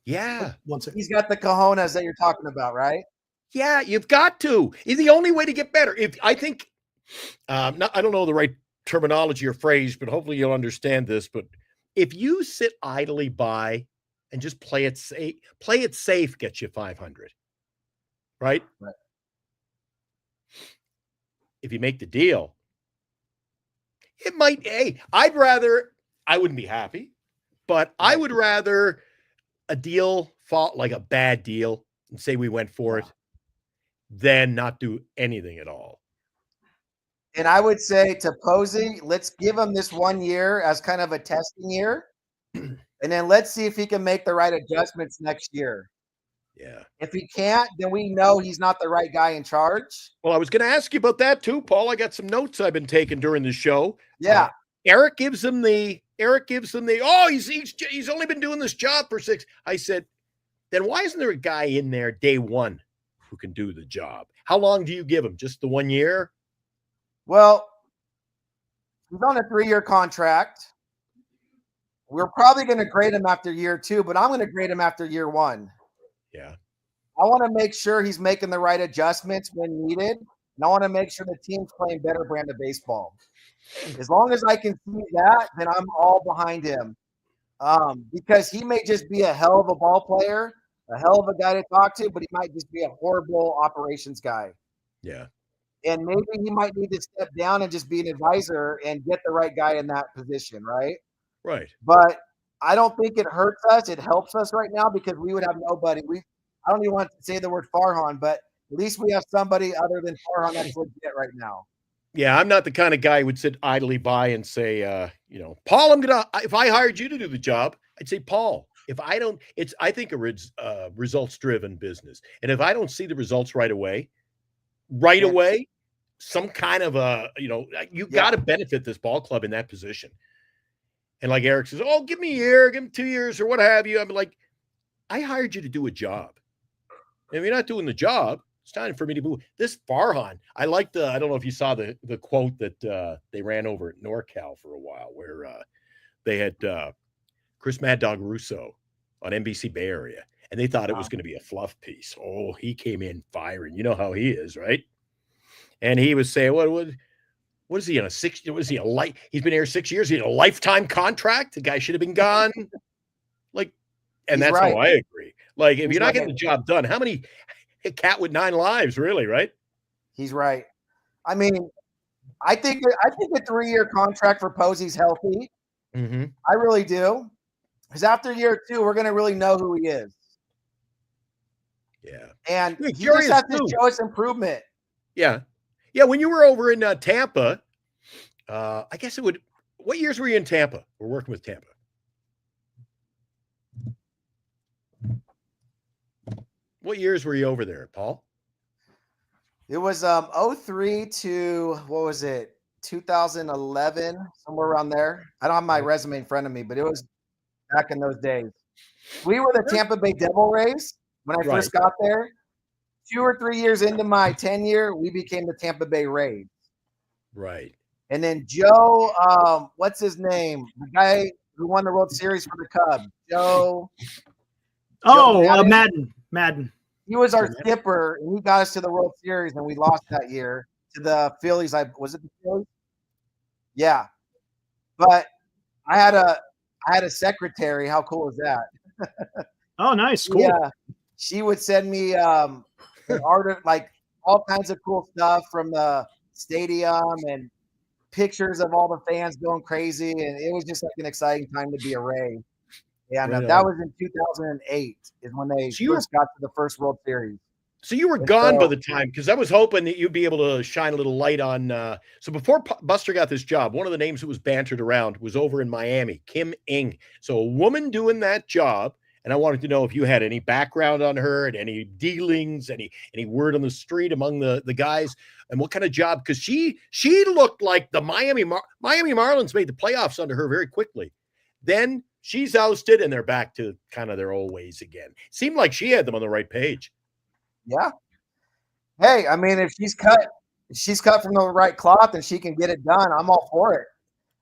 Yeah. He's got the cojones that you're talking about, right? Yeah, you've got to. It's the only way to get better. I don't know the right terminology or phrase, but hopefully you'll understand this. But if you sit idly by and just play it safe gets you 500, right? If you make the deal, it might. Hey, I wouldn't be happy, but I would rather a deal fall like a bad deal and say we went for it than not do anything at all. And I would say to Posey, let's give him this 1 year as kind of a testing year. And then let's see if he can make the right adjustments next year. Yeah. If he can't, then we know he's not the right guy in charge. Well, I was going to ask you about that too, Paul. I got some notes I've been taking during the show. Yeah. Eric gives him the, he's only been doing this job for 6. I said, then why isn't there a guy in there day one who can do the job? How long do you give him? Just the 1 year? Well, he's on a 3-year contract. We're probably going to grade him after year 2, but I'm going to grade him after year 1. Yeah. I want to make sure he's making the right adjustments when needed. And I want to make sure the team's playing better brand of baseball. As long as I can see that, then I'm all behind him. Because he may just be a hell of a ball player, a hell of a guy to talk to, but he might just be a horrible operations guy. Yeah. And maybe he might need to step down and just be an advisor and get the right guy in that position, right? Right. But I don't think it hurts us. It helps us right now because we would have nobody. I don't even want to say the word Farhan, but at least we have somebody other than Farhan that's legit right now. Yeah, I'm not the kind of guy who would sit idly by and say, Paul, if I hired you to do the job, I'd say, Paul, if I don't, I think a results driven business. And if I don't see the results right away, some kind of you got to benefit this ball club in that position. And like Eric says, oh, give me a year, give him 2 years or what have you. I'm like, I hired you to do a job. And if you're not doing the job, it's time for me to move. This Farhan, I don't know if you saw the quote that they ran over at NorCal for a while where they had Chris Mad Dog Russo on NBC Bay Area, and they thought it was going to be a fluff piece. Oh, he came in firing. You know how he is, right? And he was saying, what is he on he's been here 6 years. He had a lifetime contract. The guy should have been gone. And that's how I agree. Like, if you're not getting the job done, how many a cat with 9 lives, really, right? He's right. I mean, I think a 3-year contract for Posey's healthy. Mm-hmm. I really do. Because after year 2, we're going to really know who he is. Yeah. And he just has to show us improvement. Yeah. Yeah, when you were over in Tampa, I guess what years were you in Tampa? We're working with Tampa. What years were you over there, Paul? It was 03 to, what was it, 2011, somewhere around there. I don't have my resume in front of me, but it was back in those days. We were the Tampa Bay Devil Rays when I first got there. 2 or 3 years into my tenure, we became the Tampa Bay Rays. Right. And then Joe, what's his name? The guy who won the World Series for the Cubs. Joe Madden. He was our skipper, and he got us to the World Series, and we lost that year to the Phillies. Was it the Phillies? Yeah. But I had a secretary. How cool is that? Oh, nice. Cool. Yeah. She would send me art, like all kinds of cool stuff from the stadium and pictures of all the fans going crazy. And it was just like an exciting time to be a Ray. Yeah, no, that was in 2008 is when they first got to the first World Series. So you were gone by the time, because I was hoping that you'd be able to shine a little light on. So before Buster got this job, one of the names that was bantered around was over in Miami, Kim Ng. So a woman doing that job, and I wanted to know if you had any background on her and any dealings, any word on the street among the guys, and what kind of job, because she looked like the Miami Marlins made the playoffs under her very quickly. Then she's ousted, and they're back to kind of their old ways again. Seemed like she had them on the right page. Yeah. Hey, I mean, if she's cut from the right cloth and she can get it done, I'm all for it.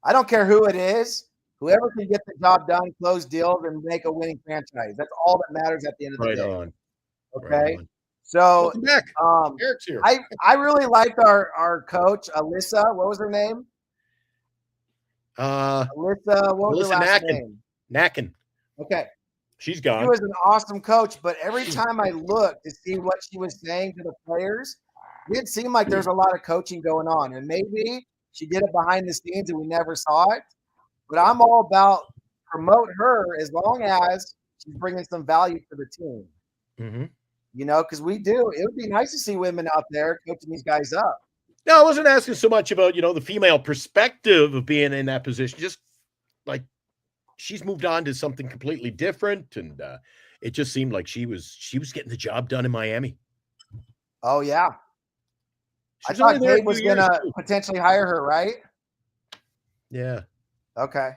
I don't care who it is. Whoever can get the job done, close deals, and make a winning franchise. That's all that matters at the end of the day. On. Okay. Right on. So welcome back. Eric's here. I really liked our coach, Alyssa. What was her name? Alyssa, what was her last name? Nacken. Okay. She's gone. She was an awesome coach, but every time I looked to see what she was saying to the players, it didn't seem like there's a lot of coaching going on. And maybe she did it behind the scenes and we never saw it. But I'm all about promote her as long as she's bringing some value to the team. Mm-hmm. You know, because we do. It would be nice to see women out there coaching these guys up. No, I wasn't asking so much about, the female perspective of being in that position. Just like she's moved on to something completely different. And it just seemed like she was getting the job done in Miami. Oh, yeah. I thought Gabe was going to potentially hire her, right? Yeah. Okay.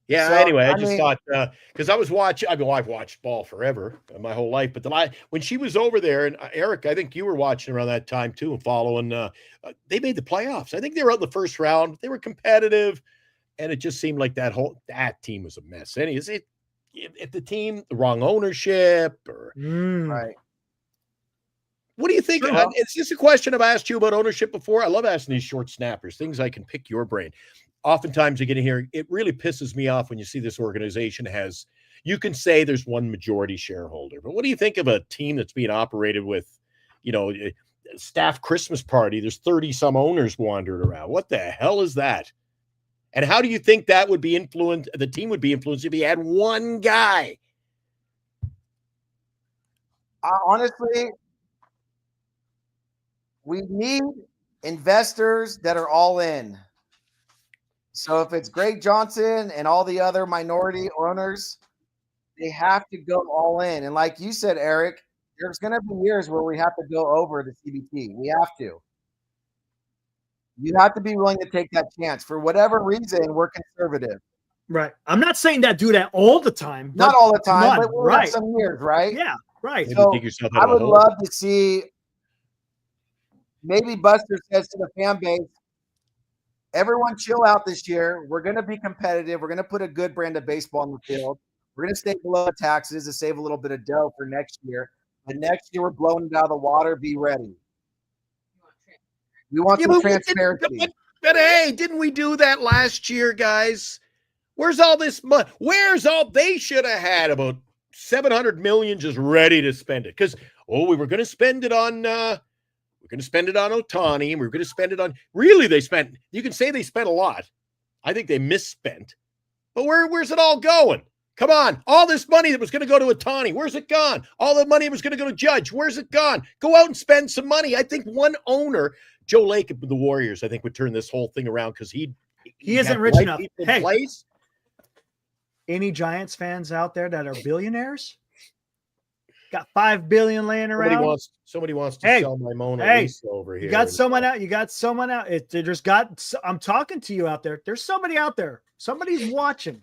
Yeah. So, anyway, I just thought because I've watched ball forever, my whole life. But when she was over there, and Eric, I think you were watching around that time too and following. They made the playoffs. I think they were out in the first round. They were competitive, and it just seemed like that team was a mess. And is it if the team the wrong ownership or right? What do you think? It's just a question I've asked you about ownership before. I love asking these short snappers, things I can pick your brain. Oftentimes you get in here, it really pisses me off when you see this organization you can say there's one majority shareholder, but what do you think of a team that's being operated with, staff Christmas party? There's 30 some owners wandered around. What the hell is that? And how do you think that would be influenced? The team would be influenced if he had one guy. Honestly, we need investors that are all in. So if it's Greg Johnson and all the other minority owners, they have to go all in. And like you said, Eric, there's going to be years where we have to go over the CBT. We have to. You have to be willing to take that chance. For whatever reason, we're conservative. Right. I'm not saying that do that all the time. Not all the time, but we'll right. have some years, right? Yeah, right. So I would love to see maybe Buster says to the fan base, everyone chill out this year. We're going to be competitive. We're going to put a good brand of baseball on the field. We're going to stay below taxes to save a little bit of dough for next year. But next year, we're blowing it out of the water. Be ready. We want some transparency. But hey, didn't we do that last year, guys? Where's all this money? They should have had about $700 million just ready to spend it. Because, we were going to spend it on Ohtani, and we were going to spend it on, really you can say they spent a lot. I think they misspent. But where's it all going? Come on. All this money that was going to go to Ohtani, where's it gone? All the money that was going to go to Judge, where's it gone? Go out and spend some money. I think one owner, Joe Lake of the Warriors, I think would turn this whole thing around because he isn't rich enough. Hey, any Giants fans out there that are billionaires? Got $5 billion laying around. Somebody wants to sell my Mona Lisa over here. You got someone out. I'm talking to you out there. There's somebody out there. Somebody's watching.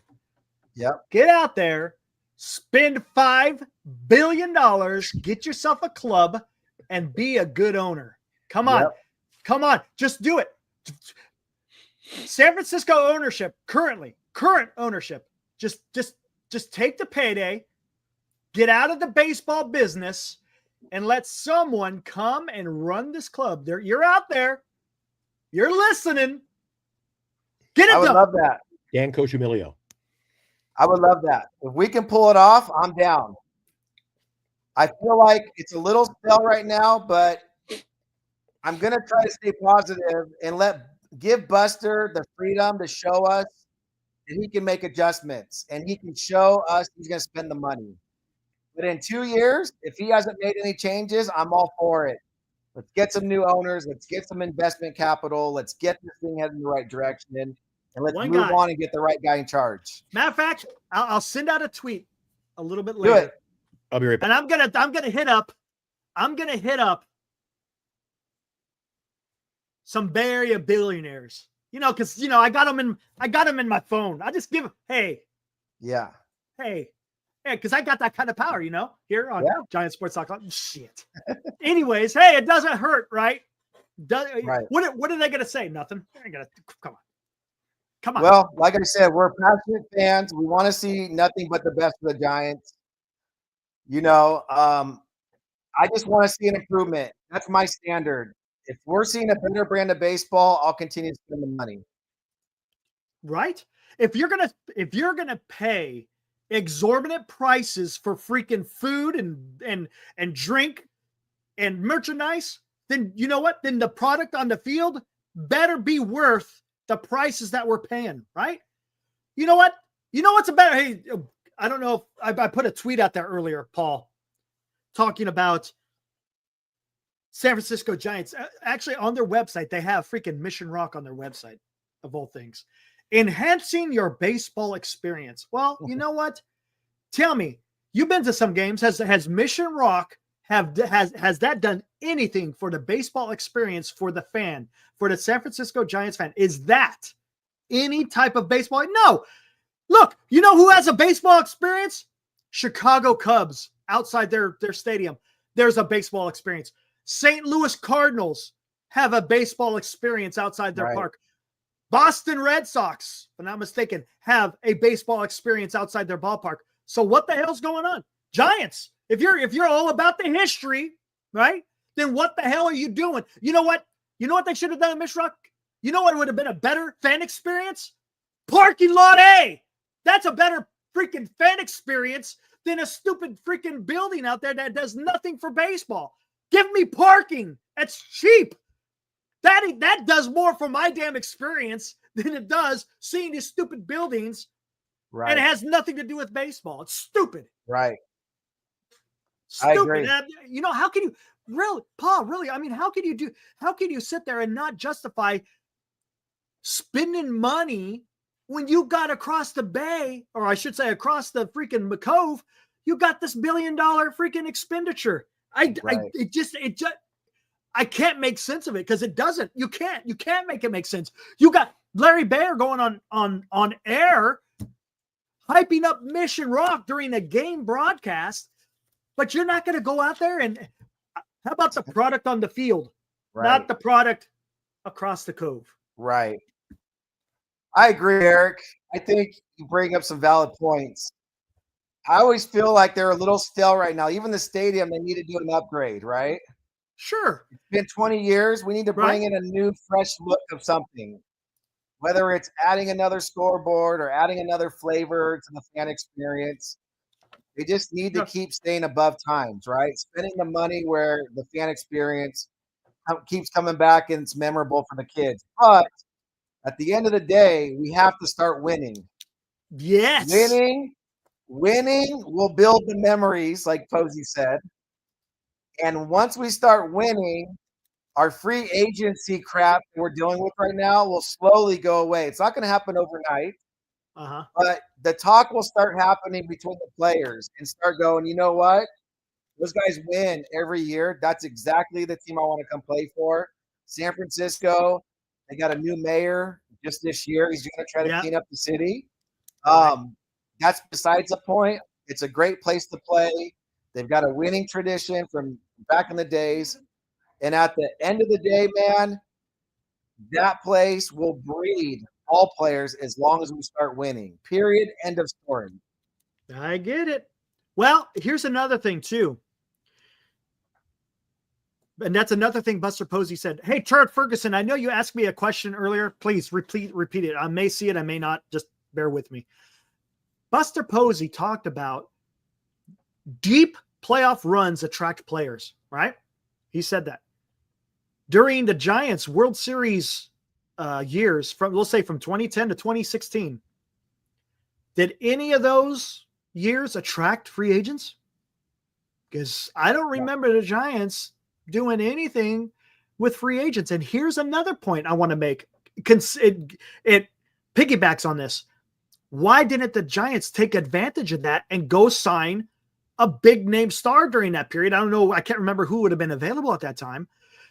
Yep. Get out there, spend $5 billion, get yourself a club, and be a good owner. Come on. Yep. Come on. Just do it. San Francisco ownership, current ownership. Just take the payday, get out of the baseball business, and let someone come and run this club. You're out there. You're listening. Get it done. I would love that. Dan Cochimilio. I would love that. If we can pull it off, I'm down. I feel like it's a little stale right now, but I'm going to try to stay positive and give Buster the freedom to show us that he can make adjustments and he can show us he's going to spend the money. But in 2 years, if he hasn't made any changes, I'm all for it. Let's get some new owners. Let's get some investment capital. Let's get this thing headed in the right direction. And let's move on and get the right guy in charge. Matter of fact, I'll send out a tweet a little bit later. Do it. I'll be right back. And I'm gonna hit up some Bay Area billionaires. Because I got them in my phone. I just give them, hey, because I got that kind of power, here on GiantSports.com. Shit. Anyways, hey, it doesn't hurt, right? Right. What are they gonna say? Nothing. They're gonna come on. Well, like I said, we're passionate fans. We want to see nothing but the best for the Giants. I just want to see an improvement. That's my standard. If we're seeing a better brand of baseball, I'll continue to spend the money. Right? If you're gonna pay exorbitant prices for freaking food and drink and merchandise, then you know what? Then the product on the field better be worth the prices that we're paying, right? You know what? What's a better? Hey, I don't know if I put a tweet out there earlier, Paul, talking about San Francisco Giants. Actually, on their website, they have freaking Mission Rock on their website, of all things. Enhancing your baseball experience. Well, you know what? Tell me, you've been to some games. Has Mission Rock has that done anything for the baseball experience for the fan, for the San Francisco Giants fan? Is that any type of baseball? No. Look, you know who has a baseball experience? Chicago Cubs outside their stadium. There's a baseball experience. St. Louis Cardinals have a baseball experience outside their park. Boston Red Sox, if I'm not mistaken, have a baseball experience outside their ballpark. So what the hell's going on? Giants, if you're all about the history, right? Then what the hell are you doing? You know what? You know what they should have done in Mission Rock? You know what would have been a better fan experience? Parking lot A. That's a better freaking fan experience than a stupid freaking building out there that does nothing for baseball. Give me parking. That's cheap. That does more for my damn experience than it does seeing these stupid buildings. Right. And it has nothing to do with baseball. It's stupid. Right. Stupid. I agree. How can you? Really, Paul, really? I mean, how can you sit there and not justify spending money when you got across the bay, or I should say across the freaking cove, you got this $1 billion freaking expenditure. It just I can't make sense of it because it doesn't. You can't make it make sense. You got Larry Baer going on air, hyping up Mission Rock during the game broadcast, but you're not going to go out there and how about the product on the field, not the product across the cove? Right. I agree, Eric. I think you bring up some valid points. I always feel like they're a little stale right now. Even the stadium, they need to do an upgrade, right? Sure. It's been 20 years. We need to bring in a new, fresh look of something. Whether it's adding another scoreboard or adding another flavor to the fan experience, they just need to keep staying above times, right? Spending the money where the fan experience keeps coming back and it's memorable for the kids. But at the end of the day, we have to start winning. Yes. Winning will build the memories, like Posey said. And once we start winning, our free agency crap we're dealing with right now will slowly go away. It's not going to happen overnight. But the talk will start happening between the players and start going, you know what? Those guys win every year. That's exactly the team I want to come play for. San Francisco, they got a new mayor just this year. He's going to try to clean up the city. That's besides the point. It's a great place to play. They've got a winning tradition from back in the days. And at the end of the day, man, that place will breed all players as long as we start winning. Period. End of story. I get it. Well, here's another thing, too. And that's another thing Buster Posey said. Hey, Turret Ferguson, I know you asked me a question earlier. Please repeat it. I may see it. I may not. Just bear with me. Buster Posey talked about deep playoff runs attract players, right? He said that. During the Giants World Series years, we'll say from 2010 to 2016, did any of those years attract free agents? Because I don't remember the Giants doing anything with free agents. And here's another point I want to make. It piggybacks on this. Why didn't the Giants take advantage of that and go sign a big name star during that period? I don't know. I can't remember who would have been available at that time,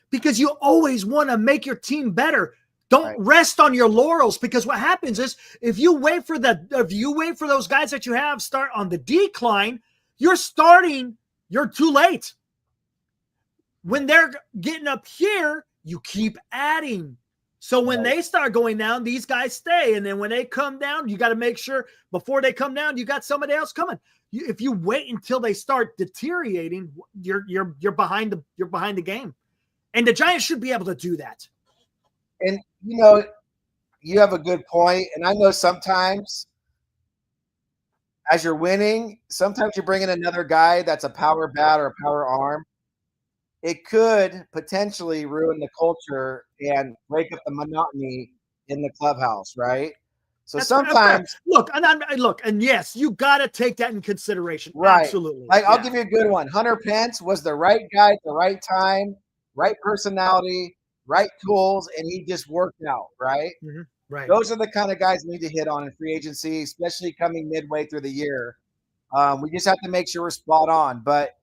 because you always want to make your team better. Don't rest on your laurels, because what happens is if you wait for those guys that you have start on the decline, you're too late. When they're getting up here, you keep adding. So when they start going down, these guys stay. And then when they come down, you got to make sure before they come down, you got somebody else coming. If you wait until they start deteriorating, you're behind the game. And the Giants should be able to do that. And, you have a good point. And I know sometimes as you're winning, sometimes you bring in another guy that's a power bat or a power arm. It could potentially ruin the culture and break up the monotony in the clubhouse, right? So sometimes look, and yes, you got to take that in consideration. Right. Absolutely. I'll give you a good one. Hunter Pence was the right guy at the right time, right personality, right tools, and he just worked out, right? Mm-hmm. Right. Those are the kind of guys we need to hit on in free agency, especially coming midway through the year. We just have to make sure we're spot on. But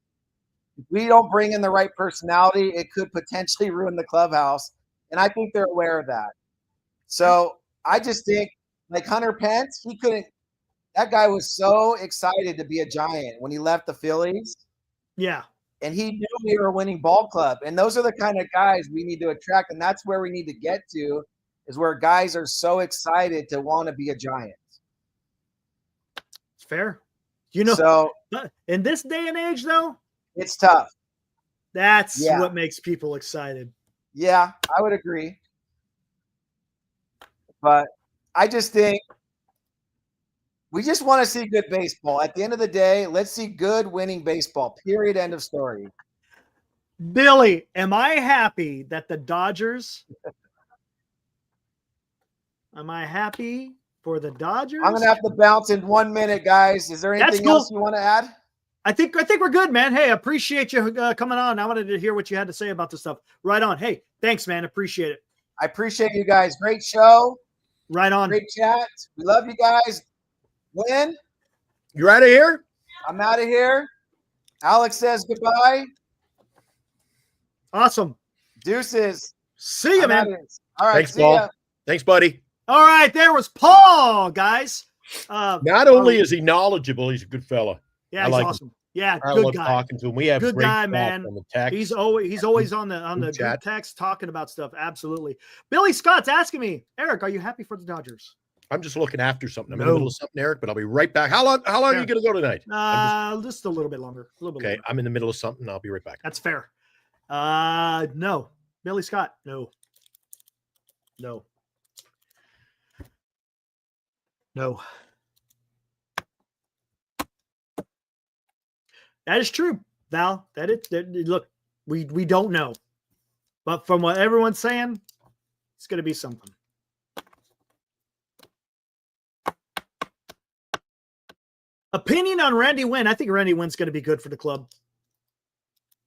if we don't bring in the right personality, it could potentially ruin the clubhouse. And I think they're aware of that. So I just think, like Hunter Pence, that guy was so excited to be a Giant when he left the Phillies. Yeah. And he knew we were a winning ball club. And those are the kind of guys we need to attract. And that's where we need to get to, is where guys are so excited to want to be a Giant. It's fair. So in this day and age, though, it's tough. That's what makes people excited. Yeah, I would agree. But I just think we just want to see good baseball. At the end of the day, let's see good winning baseball. Period. End of story. Billy, am I happy that the Dodgers? Am I happy for the Dodgers? I'm going to have to bounce in 1 minute, guys. Is there anything else you want to add? I think we're good, man. Hey, I appreciate you coming on. I wanted to hear what you had to say about this stuff. Right on. Hey, thanks, man. Appreciate it. I appreciate you guys. Great show. Right on. Great chat. We love you guys. Win. You're out of here? I'm out of here. Alex says goodbye. Awesome. Deuces. See you, man. All right. Thanks, see Paul. ya. Thanks, buddy. All right, there was Paul, guys. Not only is he knowledgeable, he's a good fella. Yeah, I he's like awesome. Yeah, I good love guy. talking to him. We have Good great guy, talk man. on the text. He's always on the chat. group text talking about stuff. Absolutely. Billy Scott's asking me, Eric, are you happy for the Dodgers? I'm just looking after something. I'm in the middle of something, Eric, but I'll be right back. How long are you going to go tonight? Just a little bit longer. Okay, I'm in the middle of something. I'll be right back. That's fair. No. Billy Scott, no. No. That is true, Val. Look, we don't know. But from what everyone's saying, it's going to be something. Opinion on Randy Wynn. I think Randy Wynn's going to be good for the club.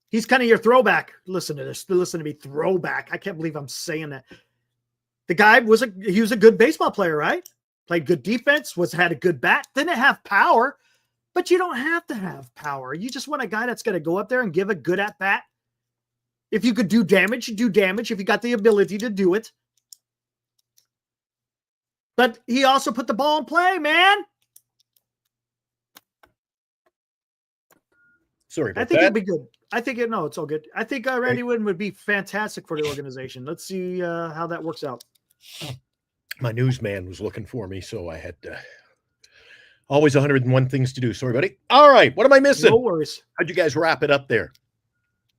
He's kind of your throwback. Listen to this. Listen to me. Throwback. I can't believe I'm saying that. The guy was a good baseball player, right? Played good defense, had a good bat, didn't have power, but you don't have to have power. You just want a guy that's going to go up there and give a good at bat. If you could do damage, you do damage if you got the ability to do it. But he also put the ball in play, man. Sorry about I think that. it'd be good. No, it's all good. I think Randy Wynn would be fantastic for the organization. Let's see how that works out. My newsman was looking for me, so I had always 101 things to do. Sorry, buddy. All right. What am I missing? No worries. How'd you guys wrap it up there?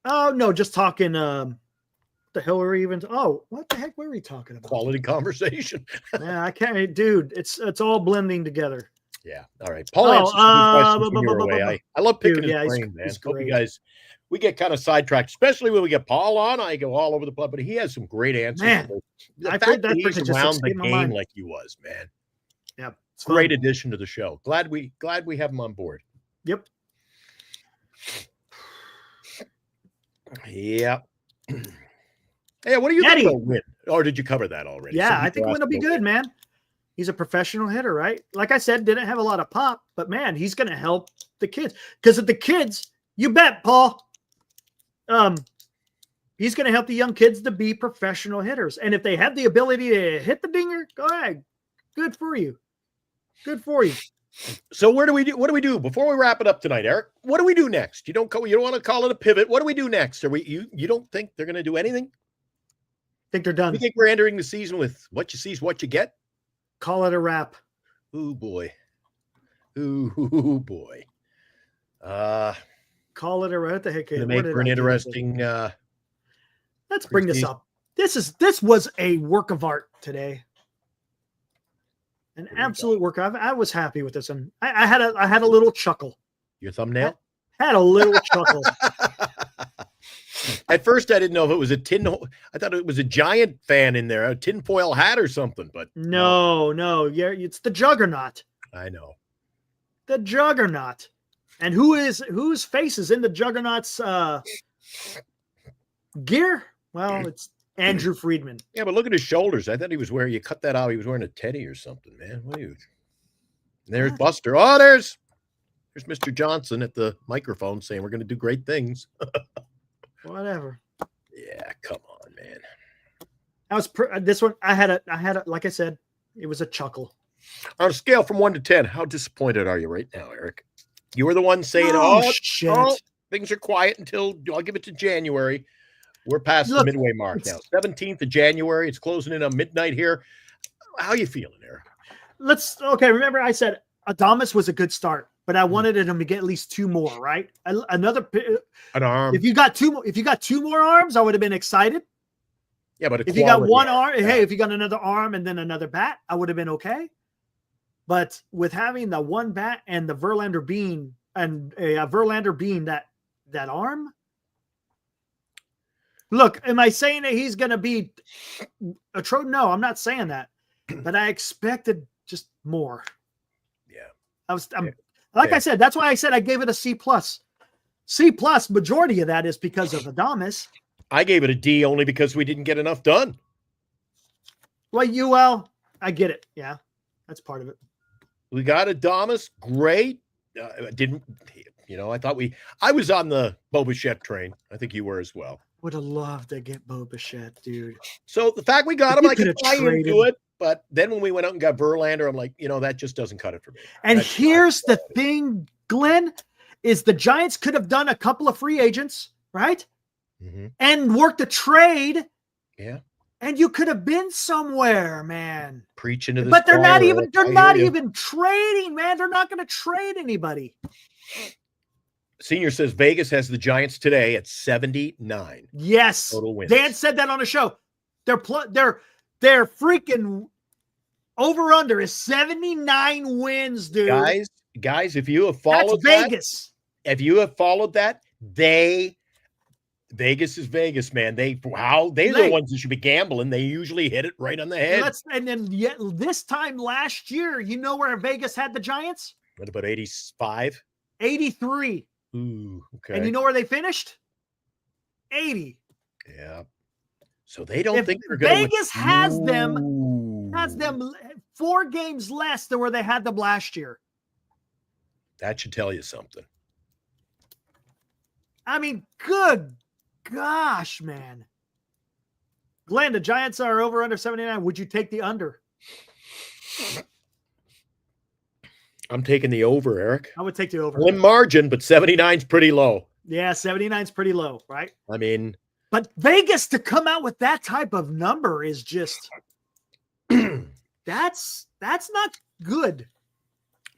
Oh, no, just talking. The hell were we even? What the heck were we talking about? Quality conversation. Yeah, I can't, dude. It's all blending together. Yeah. All right. Paul answered some questions from your way. I love picking his brain, man. Hope you guys. We get kind of sidetracked, especially when we get Paul on. I go all over the place, but he has some great answers. Man, the fact that he's around the game like he was, man. Yeah, great addition to the show. Glad we have him on board. Yep. Yeah. Hey, what do you think about Wynn? Or did you cover that already? Yeah, I think Wynn will be good, man. He's a professional hitter, right? Like I said, didn't have a lot of pop, but man, he's going to help the kids. Because of the kids, you bet, Paul. He's going to help the young kids to be professional hitters. And if they have the ability to hit the dinger, go ahead. Good for you. Good for you. So what do we do before we wrap it up tonight, Eric? What do we do next? You don't want to call it a pivot. What do we do next? You don't think they're going to do anything? Think they're done. You think we're entering the season with what you see is what you get? Call it a wrap. Ooh boy. Ooh boy. Call it a wrap. What the heck? Gonna make for an interesting. Let's bring this up. This was a work of art today. An absolute work. I was happy with this, and I had a little chuckle. Your thumbnail? I had a little chuckle. At first, I didn't know if it was I thought it was a Giant fan in there, a tinfoil hat or something. But no, yeah, it's the Juggernaut. I know the Juggernaut, and whose face is in the Juggernaut's gear? Well, it's Andrew Friedman. Yeah, but look at his shoulders. I thought he was wearing. You cut that out. He was wearing a teddy or something, man. What are you? There's Buster. Oh, there's Mr. Johnson at the microphone saying we're going to do great things. Whatever. Yeah, come on, man. I was this one. I had a. Like I said, it was a chuckle. On a scale from 1 to 10, how disappointed are you right now, Eric? You were the one saying, shit. Things are quiet until I'll give it to January. We're past the midway mark now. 17th of January. It's closing in on midnight here. How you feeling, Eric? Remember I said Adames was a good start, but I wanted him to get at least 2 more, right? An arm. If you got 2 more arms, I would have been excited. Yeah, but if you got 1 arm, hey, if you got another arm and then another bat, I would have been okay. But with having the 1 bat and the Verlander being that arm. Look, am I saying that he's going to be a Trojan? No, I'm not saying that. But I expected just more. Yeah. Like I said, that's why I said I gave it a C+. C+, majority of that is because of Adames. I gave it a D only because we didn't get enough done. Well, I get it. Yeah, that's part of it. We got Adames, great. I was on the Bo Bichette train. I think you were as well. Would have loved to get Bo Bichette, dude. So the fact we got him, I could buy traded into it. But then when we went out and got Verlander, I'm like, that just doesn't cut it for me. And here's the thing, Glenn, is the Giants could have done a couple of free agents, right? Mm-hmm. And worked a trade. Yeah. And you could have been somewhere, man. Preaching to this. But they're not even trading, man. They're not going to trade anybody. Senior says Vegas has the Giants today at 79. Yes. Total wins. Dan said that on the show. Their freaking over under is 79 wins, dude. Guys, if you have followed Vegas. If you have followed that, Vegas is Vegas, man. They're the ones that should be gambling. They usually hit it right on the head. And then this time last year, you know where Vegas had the Giants? What about 85? 83. Ooh, okay. And you know where they finished? 80. Yeah. So they don't think they're going to Vegas has them 4 games less than where they had them last year. That should tell you something. I mean, good gosh, man. Glenn, the Giants are over under 79. Would you take the under? I'm taking the over, Eric. I would take the over. Slim margin, but 79's pretty low. Yeah, 79's pretty low, right? I mean, but Vegas to come out with that type of number is just that's not good.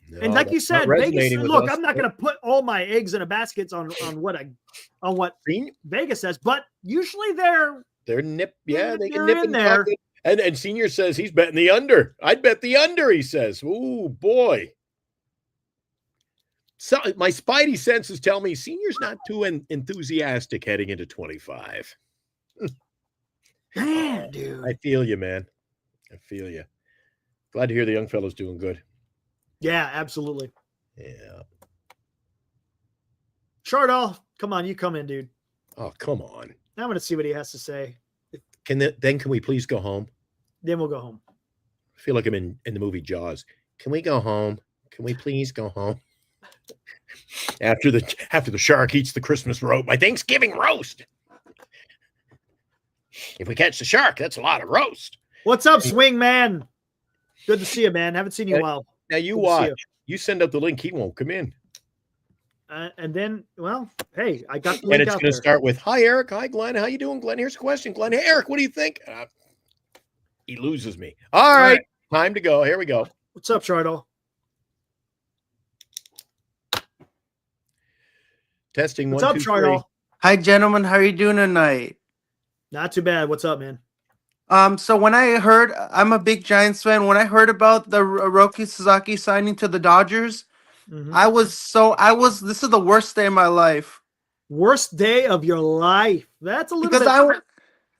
No, and like you said, Vegas. Look, I'm not going to put all my eggs in a basket on what Vegas says, but usually they're nip. Yeah, they can nip in there. And Senior says he's betting the under. I'd bet the under. He says, "Ooh, boy." So my spidey senses tell me Senior's not too enthusiastic heading into 25. Man, dude. I feel you, man. I feel you. Glad to hear the young fellow's doing good. Yeah, absolutely. Yeah. Chardall, come on, you come in, dude. Oh, come on. I'm going to see what he has to say. Can we please go home? Then we'll go home. I feel like I'm in the movie Jaws. Can we go home? Can we please go home? After the shark eats the Christmas roast, my Thanksgiving roast. If we catch the shark, that's a lot of roast. What's up, Swing Man? Good to see you, man. Haven't seen you in a while. Now you watch. You send out the link, he won't come in. And then, well, hey, I got the link. And it's going to start with, "Hi, Eric. Hi, Glenn. How you doing, Glenn? Here's a question, Glenn. Hey, Eric, what do you think?" He loses me. All right, time to go. Here we go. What's up, Chardall? Testing. What's 1, up, 2, Chardall? 3. Hi, gentlemen. How are you doing tonight? Not too bad. What's up, man? So when I heard, I'm a big Giants fan. When I heard about the Roki Sasaki signing to the Dodgers, this is the worst day of my life. Worst day of your life. That's a little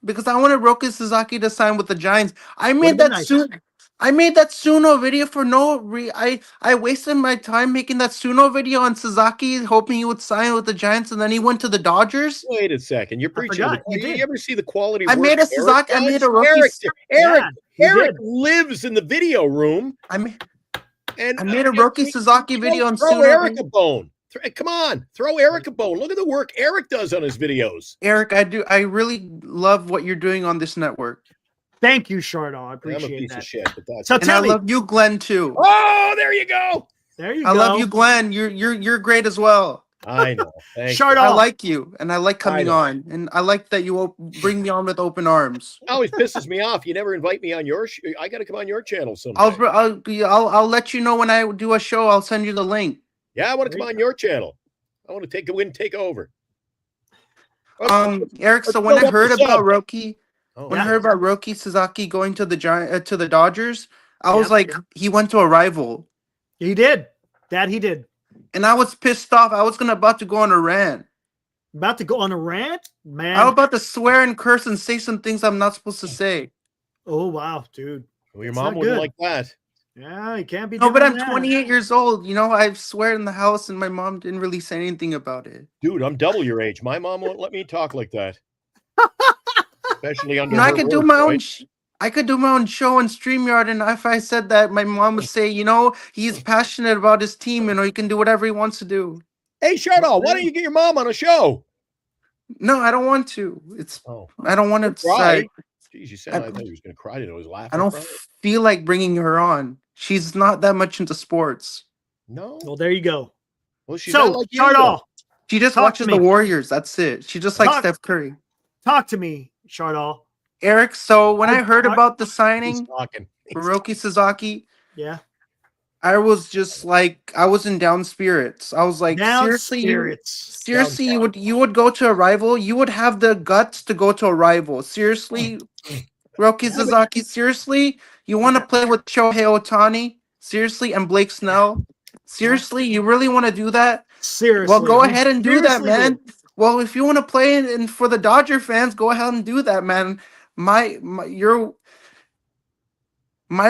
because I wanted Roki Sasaki to sign with the Giants. I made that Suno video for I wasted my time making that Suno video on Sasaki, hoping he would sign with the Giants, and then he went to the Dodgers. Wait a second. You're preaching. You ever see the quality? I made a Sasaki. I made a Roki. Eric lives in the video room. I made a Roki Sasaki video on Throw Eric a bone. Come on, throw Eric a bone. Look at the work Eric does on his videos. Eric, I really love what you're doing on this network. Thank you, Chardall. I appreciate I'm a piece that. of shit, but that's so and I love you, Glenn, too. Oh, there you go. There you go. I love you, Glenn. You're great as well. I know. Chardall. I like you, and I like coming on, and I like that you bring me on with open arms. It always pisses me off. You never invite me on your I got to come on your channel someday. I'll let you know when I do a show. I'll send you the link. Yeah, I want to come on your channel. I want to take over. Eric. So when I heard about Roki, Roki Sasaki going to the Dodgers, I was like, he went to a rival. He did. That he did. And I was pissed off. I was about to go on a rant. About to go on a rant? Man. I was about to swear and curse and say some things I'm not supposed to say. Oh, wow, dude. Well, your mom wouldn't like that. Yeah, you can't be. No, but doing I'm that. 28 years old. You know, I swear in the house, and my mom didn't really say anything about it. Dude, I'm double your age. My mom won't let me talk like that. Especially under No, her I could do roof, my own. right? I could do my own show on StreamYard, and if I said that, my mom would say, he's passionate about his team, he can do whatever he wants to do. Hey, Shardall, why don't you get your mom on a show? No, I don't want to. I don't want to cry. decide. Jeez, you sound. I thought you was going to cry. I was laughing. I don't feel like bringing her on. She's not that much into sports. No. Well, there you go. Well, she's not like you, though. Shardall, she just talk watches to the me. Warriors. That's it. She just likes Steph Curry. Talk to me, Shardall. Eric, so when I heard about the signing for Roki Sasaki, yeah, I was just like, I was in down spirits. I was like, Down seriously, spirits. you would go to a rival? You would have the guts to go to a rival? Seriously, Roki Sasaki? Seriously, you want to play with Shohei Ohtani? Seriously, and Blake Snell? Seriously, you really want to do that? Seriously. Well, go ahead and do that, Seriously, man. dude. Well, if you want to play and for the Dodger fans, go ahead and do that, man. My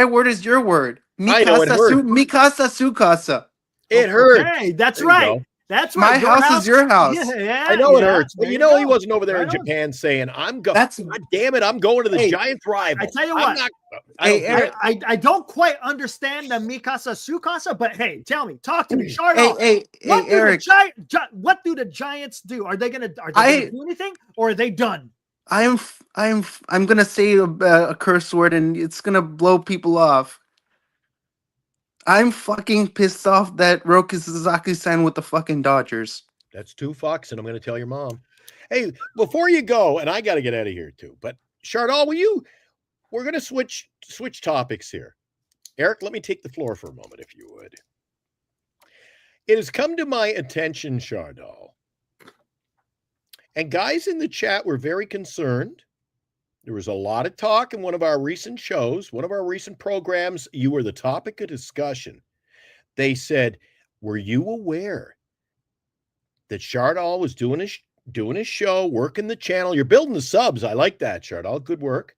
word is your word. I know it hurt. Mikasa Sukasa. It hurt. Hey, that's right. That's right. My house is your house. Yeah, I know it hurts, but there you know go. he wasn't over there Right in on. Japan saying, "I'm going." That's God damn it, I'm going to the Giants rival. I tell you I'm what. not- Hey, I don't- Eric. I don't quite understand the Mikasa Sukasa, but hey, tell me, talk to me, Shardall. Hey, Eric. What do the Giants do? Are they gonna do anything, or are they done? I'm gonna say a curse word and it's gonna blow people off. I'm fucking pissed off that Roki Sasaki signed with the fucking Dodgers. That's 2 fucks, and I'm going to tell your mom. Hey, before you go, and I got to get out of here too, but Shardall, we're going to switch topics here. Eric, let me take the floor for a moment, if you would. It has come to my attention, Shardall, and guys in the chat were very concerned. There was a lot of talk in one of our recent shows, one of our recent programs. You were the topic of discussion. They said, were you aware that Shardall was doing his show, working the channel? You're building the subs. I like that, Shardall. Good work.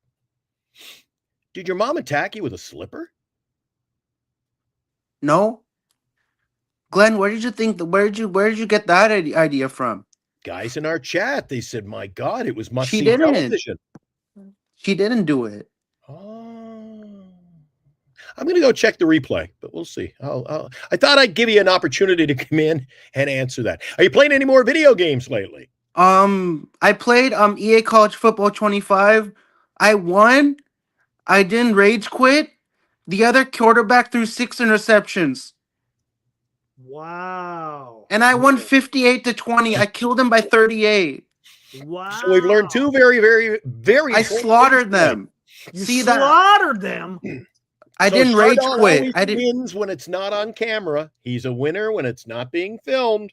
Did your mom attack you with a slipper? No. Glenn, where did you get that idea from? Guys in our chat, they said, my God, it was must-see She didn't. television. She didn't do it. Oh. I'm going to go check the replay, but we'll see. I thought I'd give you an opportunity to come in and answer that. Are you playing any more video games lately? I played EA College Football 25. I won. I didn't rage quit. The other quarterback threw 6 interceptions. Wow. And I won 58-20. I killed him by 38. Wow. So we've learned 2 very, very, very. I slaughtered them. You See slaughtered them. I didn't rage quit. I wins when it's not on camera. He's a winner when it's not being filmed.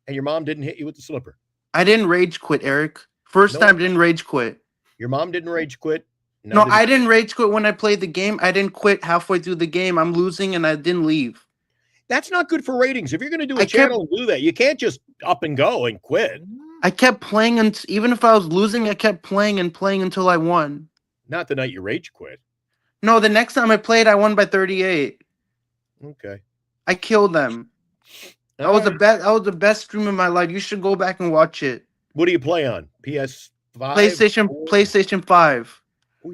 And your mom didn't hit you with the slipper. I didn't rage quit, Eric. First time didn't rage quit. Your mom didn't rage quit. No, I didn't rage quit when I played the game. I didn't quit halfway through the game. I'm losing and I didn't leave. That's not good for ratings. If you're going to do a channel and do that, you can't just up and go and quit. I kept playing, and even if I was losing, I kept playing and playing until I won. Not the night you rage quit. No, the next time I played, I won by 38. Okay. I killed them. That was the best stream of my life. You should go back and watch it. What do you play on? PS5? PlayStation 5. Oh,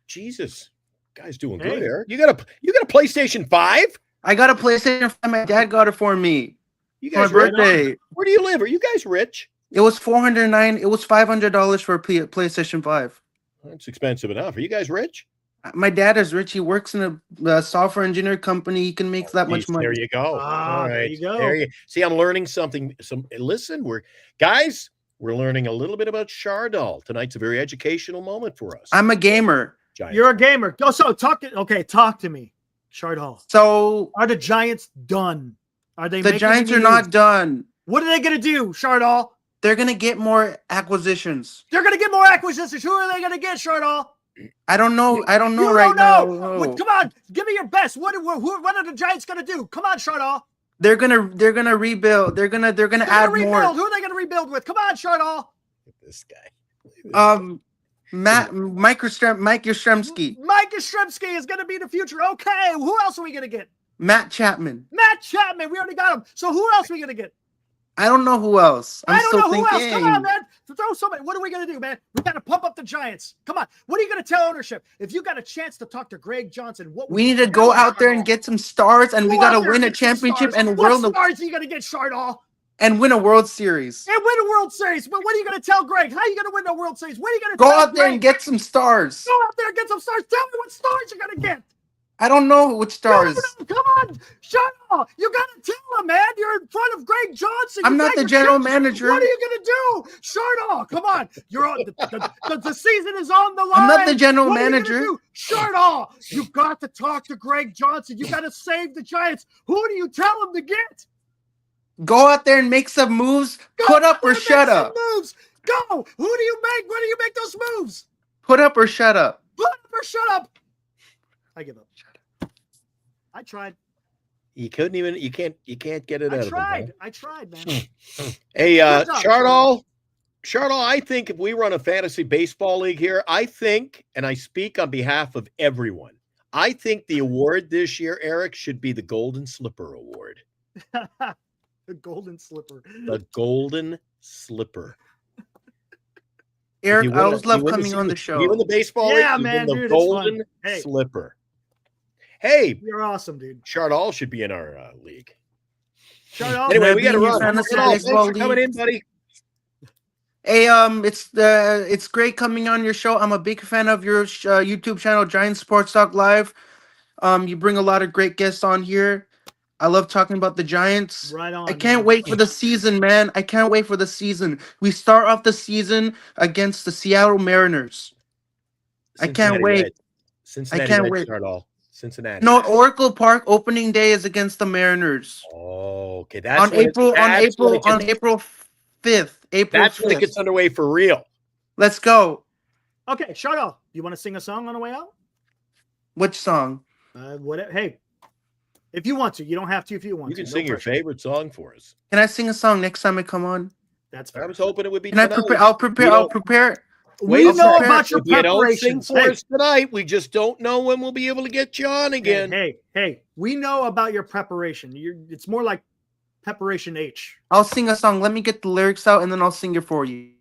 Jesus. Guy's doing good, Eric. You got a PlayStation 5? I got a PlayStation 5. My dad got it for me. You guys for my birthday. Where do you live? Are you guys rich? It was $409. It was $500 for a PlayStation 5. That's expensive enough. Are you guys rich? My dad is rich. He works in a software engineer company. He can make that much money. There you go. All right. There you go. See, I'm learning something. Listen, we're learning a little bit about Shardall. Tonight's a very educational moment for us. I'm a gamer. Giants. You're a gamer. So talk to me, Shardall. So are the Giants done? Are they? The Giants are not done. What are they going to do, Shardall? They're going to get more acquisitions. They're going to get more acquisitions. Who are they going to get, Shardall? I don't know. You right don't know. now. Well, come on, give me your best. What are the Giants going to do? Come on, Shardall. They're gonna rebuild. They're gonna add more. Who are they going to rebuild with? Come on, Shardall. This guy. Mike Yastrzemski. Mike Yastrzemski is going to be the future. Okay, who else are we going to get? Matt Chapman. Matt Chapman. We already got him. So who else are we going to get? I don't know who else. I don't know who else. Come on, man. Throw somebody. What are we going to do, man? We got to pump up the Giants. Come on. What are you going to tell ownership? If you got a chance to talk to Greg Johnson, we need to go out there and get some stars, and we got to win a championship and What stars are you going to get, Chardall? And win a World Series. And win a World Series. But what are you going to tell Greg? How are you going to win a World Series? What are you going to go tell out there and get some stars? Go out there and get some stars. Tell me what stars you're going to get. I don't know which stars. No, come on, shut up. You got to tell him, man. You're in front of Greg Johnson. I'm not the general manager. What are you going to do? Shut up. Come on. You're on the season is on the line. I'm not the general manager. Shut up. You got to talk to Greg Johnson. You got to save the Giants. Who do you tell him to get? Go out there and make some moves. Put up or shut up. Moves. Go. Who do you make? Where do you make those moves? Put up or shut up. Put up or shut up. I give up. I tried. You couldn't even. You can't get it out of him. I tried, man. Hey, Chardall. I think if we run a fantasy baseball league here, I think, and I speak on behalf of everyone, I think the award this year, Eric, should be the Golden Slipper Award. The Golden Slipper. The Golden Slipper. Eric, I always love coming on the show. You win the baseball league, man, the dude, Golden Slipper. Hey, you're awesome, dude. Chardall should be in our league. Chardall, anyway, we got to run. Thanks for coming in, buddy. Hey, it's great coming on your show. I'm a big fan of your YouTube channel, Giant Sports Talk Live. You bring a lot of great guests on here. I love talking about the Giants. Right on. I can't wait for the season, man. I can't wait for the season. We start off the season against the Seattle Mariners. I can't wait. Cincinnati I can't Reds wait. Start all. Cincinnati. No, Oracle Park opening day is against the Mariners. Oh, okay. That's on April 5th. That's when it gets underway for real. Let's go. Okay, Chardall, you want to sing a song on the way out? Which song? Whatever. Hey, if you want to, you don't have to. If you want, you can sing your favorite song for us. Can I sing a song next time I come on? That's fair. I was hoping it would be. Can tonight. I prepare? I'll prepare. We know about your preparation for us tonight. We just don't know when we'll be able to get you on again. Hey, we know about your preparation. It's more like preparation H. I'll sing a song. Let me get the lyrics out, and then I'll sing it for you.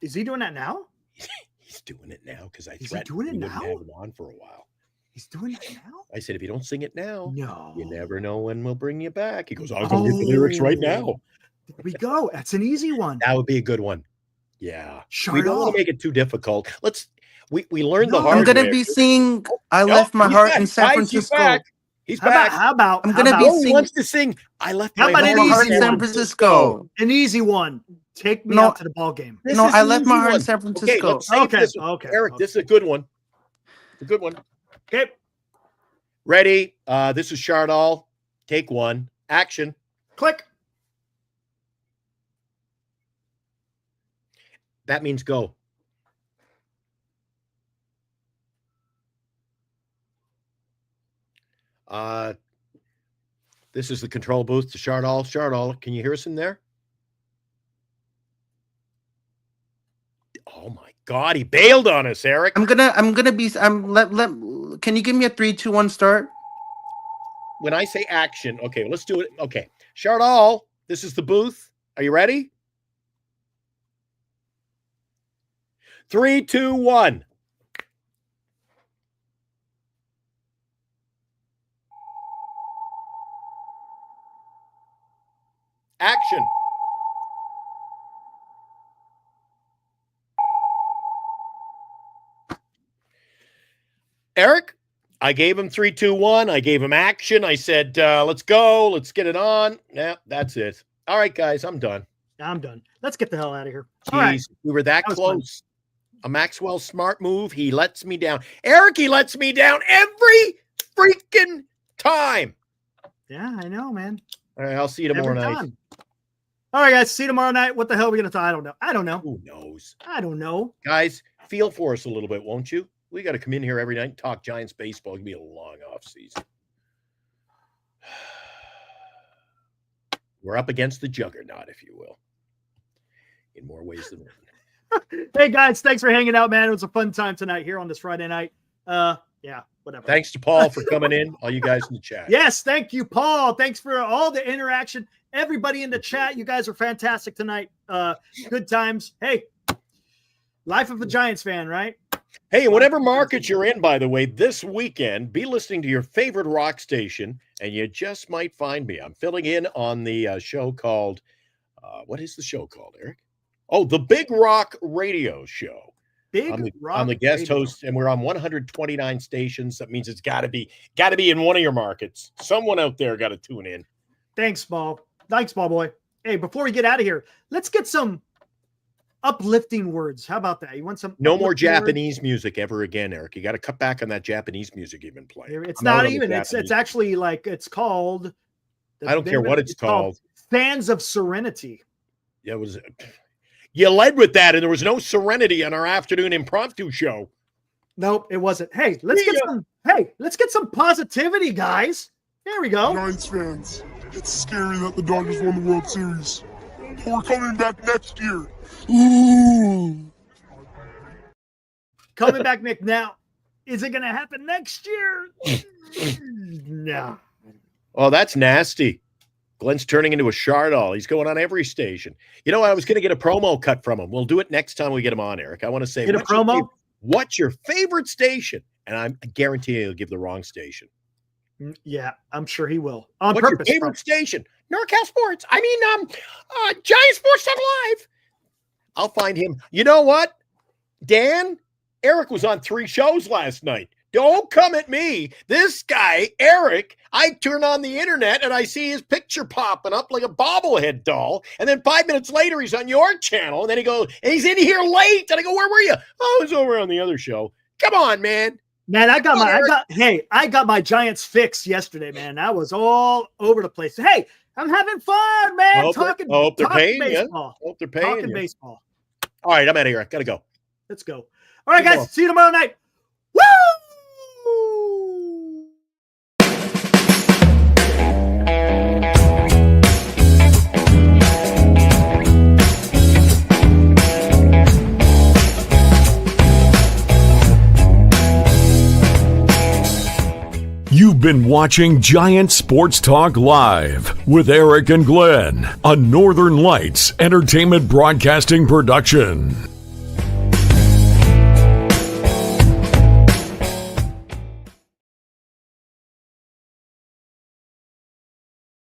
Is he doing that now? He's doing it now because I threatened we wouldn't have him on for a while. He's doing it now? I said, if you don't sing it now, no, you never know when we'll bring you back. He goes, I'll go get the lyrics right now. There we go. That's an easy one. That would be a good one. Yeah. Sure. We don't want to make it too difficult. We learned the hard I'm gonna way. be singing I Left My Heart in San Francisco. He's back. How about I'm gonna be singing. Wants to sing I Left My Heart in San Francisco. An easy one. Take me out to the ball game. No, I Left My Heart in San Francisco. Okay, Eric, this is a good one. It's a good one. Okay. Ready? This is Chardall. Take one. Action. Click. That means go. This is the control booth to Chardall. Chardall, can you hear us in there? Oh my God, he bailed on us, Eric. Can you give me a 3, 2, 1 start? When I say action, okay, let's do it. Okay. Chardall, this is the booth. Are you ready? 3, 2, 1. Action. Eric, I gave him 3, 2, 1. I gave him action. I said, let's go. Let's get it on. Yeah, that's it. All right, guys, I'm done. I'm done. Let's get the hell out of here. Jeez, all right. We were that close. A Maxwell Smart move. He lets me down. Eric, he lets me down every freaking time. Yeah, I know, man. All right, I'll see you tomorrow night. All right, guys. See you tomorrow night. What the hell are we going to talk? I don't know. Who knows? I don't know. Guys, feel for us a little bit, won't you? We got to come in here every night and talk Giants baseball. It'll be a long off season. We're up against the Juggernaut, if you will, in more ways than one. Hey guys, thanks for hanging out, man. It was a fun time tonight here on this Friday night. Yeah, whatever. Thanks to Paul for coming in. All you guys in the chat. Yes, thank you, Paul. Thanks for all the interaction. Everybody in the chat, you guys are fantastic tonight. Good times. Hey, life of a Giants fan, right? Hey, whatever market you're in, by the way, this weekend, be listening to your favorite rock station, and you just might find me. I'm filling in on the show called, what is the show called, Eric? Oh, the Big Rock Radio Show. I'm the guest host, and we're on 129 stations. That means it's got to be in one of your markets. Someone out there got to tune in. Thanks, Paul. Thanks, Paul boy. Hey, before we get out of here, let's get some uplifting words. How about that? You want some? No more Japanese music ever again, Eric. You got to cut back on that Japanese music you've been playing. It's not even. It's actually like it's called. I don't care what it's called. Fans of Serenity. Yeah, it was. You led with that, and there was no serenity on our afternoon impromptu show. Nope, it wasn't. Hey, let's get some positivity, guys. There we go. Giants fans, it's scary that the Dodgers won the World Series. We're coming back next year. Ooh. Coming back, Nick. Now, is it going to happen next year? No. Oh, that's nasty. Glenn's turning into a Chardol. He's going on every station. You know, I was going to get a promo cut from him. We'll do it next time we get him on, Eric. I want to say, get a promo? What's your favorite station? And I guarantee he'll give the wrong station. Yeah, I'm sure he will. On What's purpose. Your favorite station? NorCal Sports. I mean, Giant Sports Live. I'll find him. You know what, Dan? Eric was on 3 shows last night. Don't come at me. This guy, Eric, I turn on the internet and I see his picture popping up like a bobblehead doll. And then 5 minutes later, he's on your channel. And then he goes, and he's in here late. And I go, where were you? Oh, I was over on the other show. Come on, man. Man, I got my Giants fix yesterday, man. I was all over the place. Hey, I'm having fun, man. Talking baseball. Hope they're paying Talking you. baseball. All right, I'm out of here. I gotta go. Let's go. All right, guys. See you tomorrow night. Woo! You've been watching Giant Sports Talk Live with Eric and Glenn, a Northern Lights Entertainment Broadcasting production.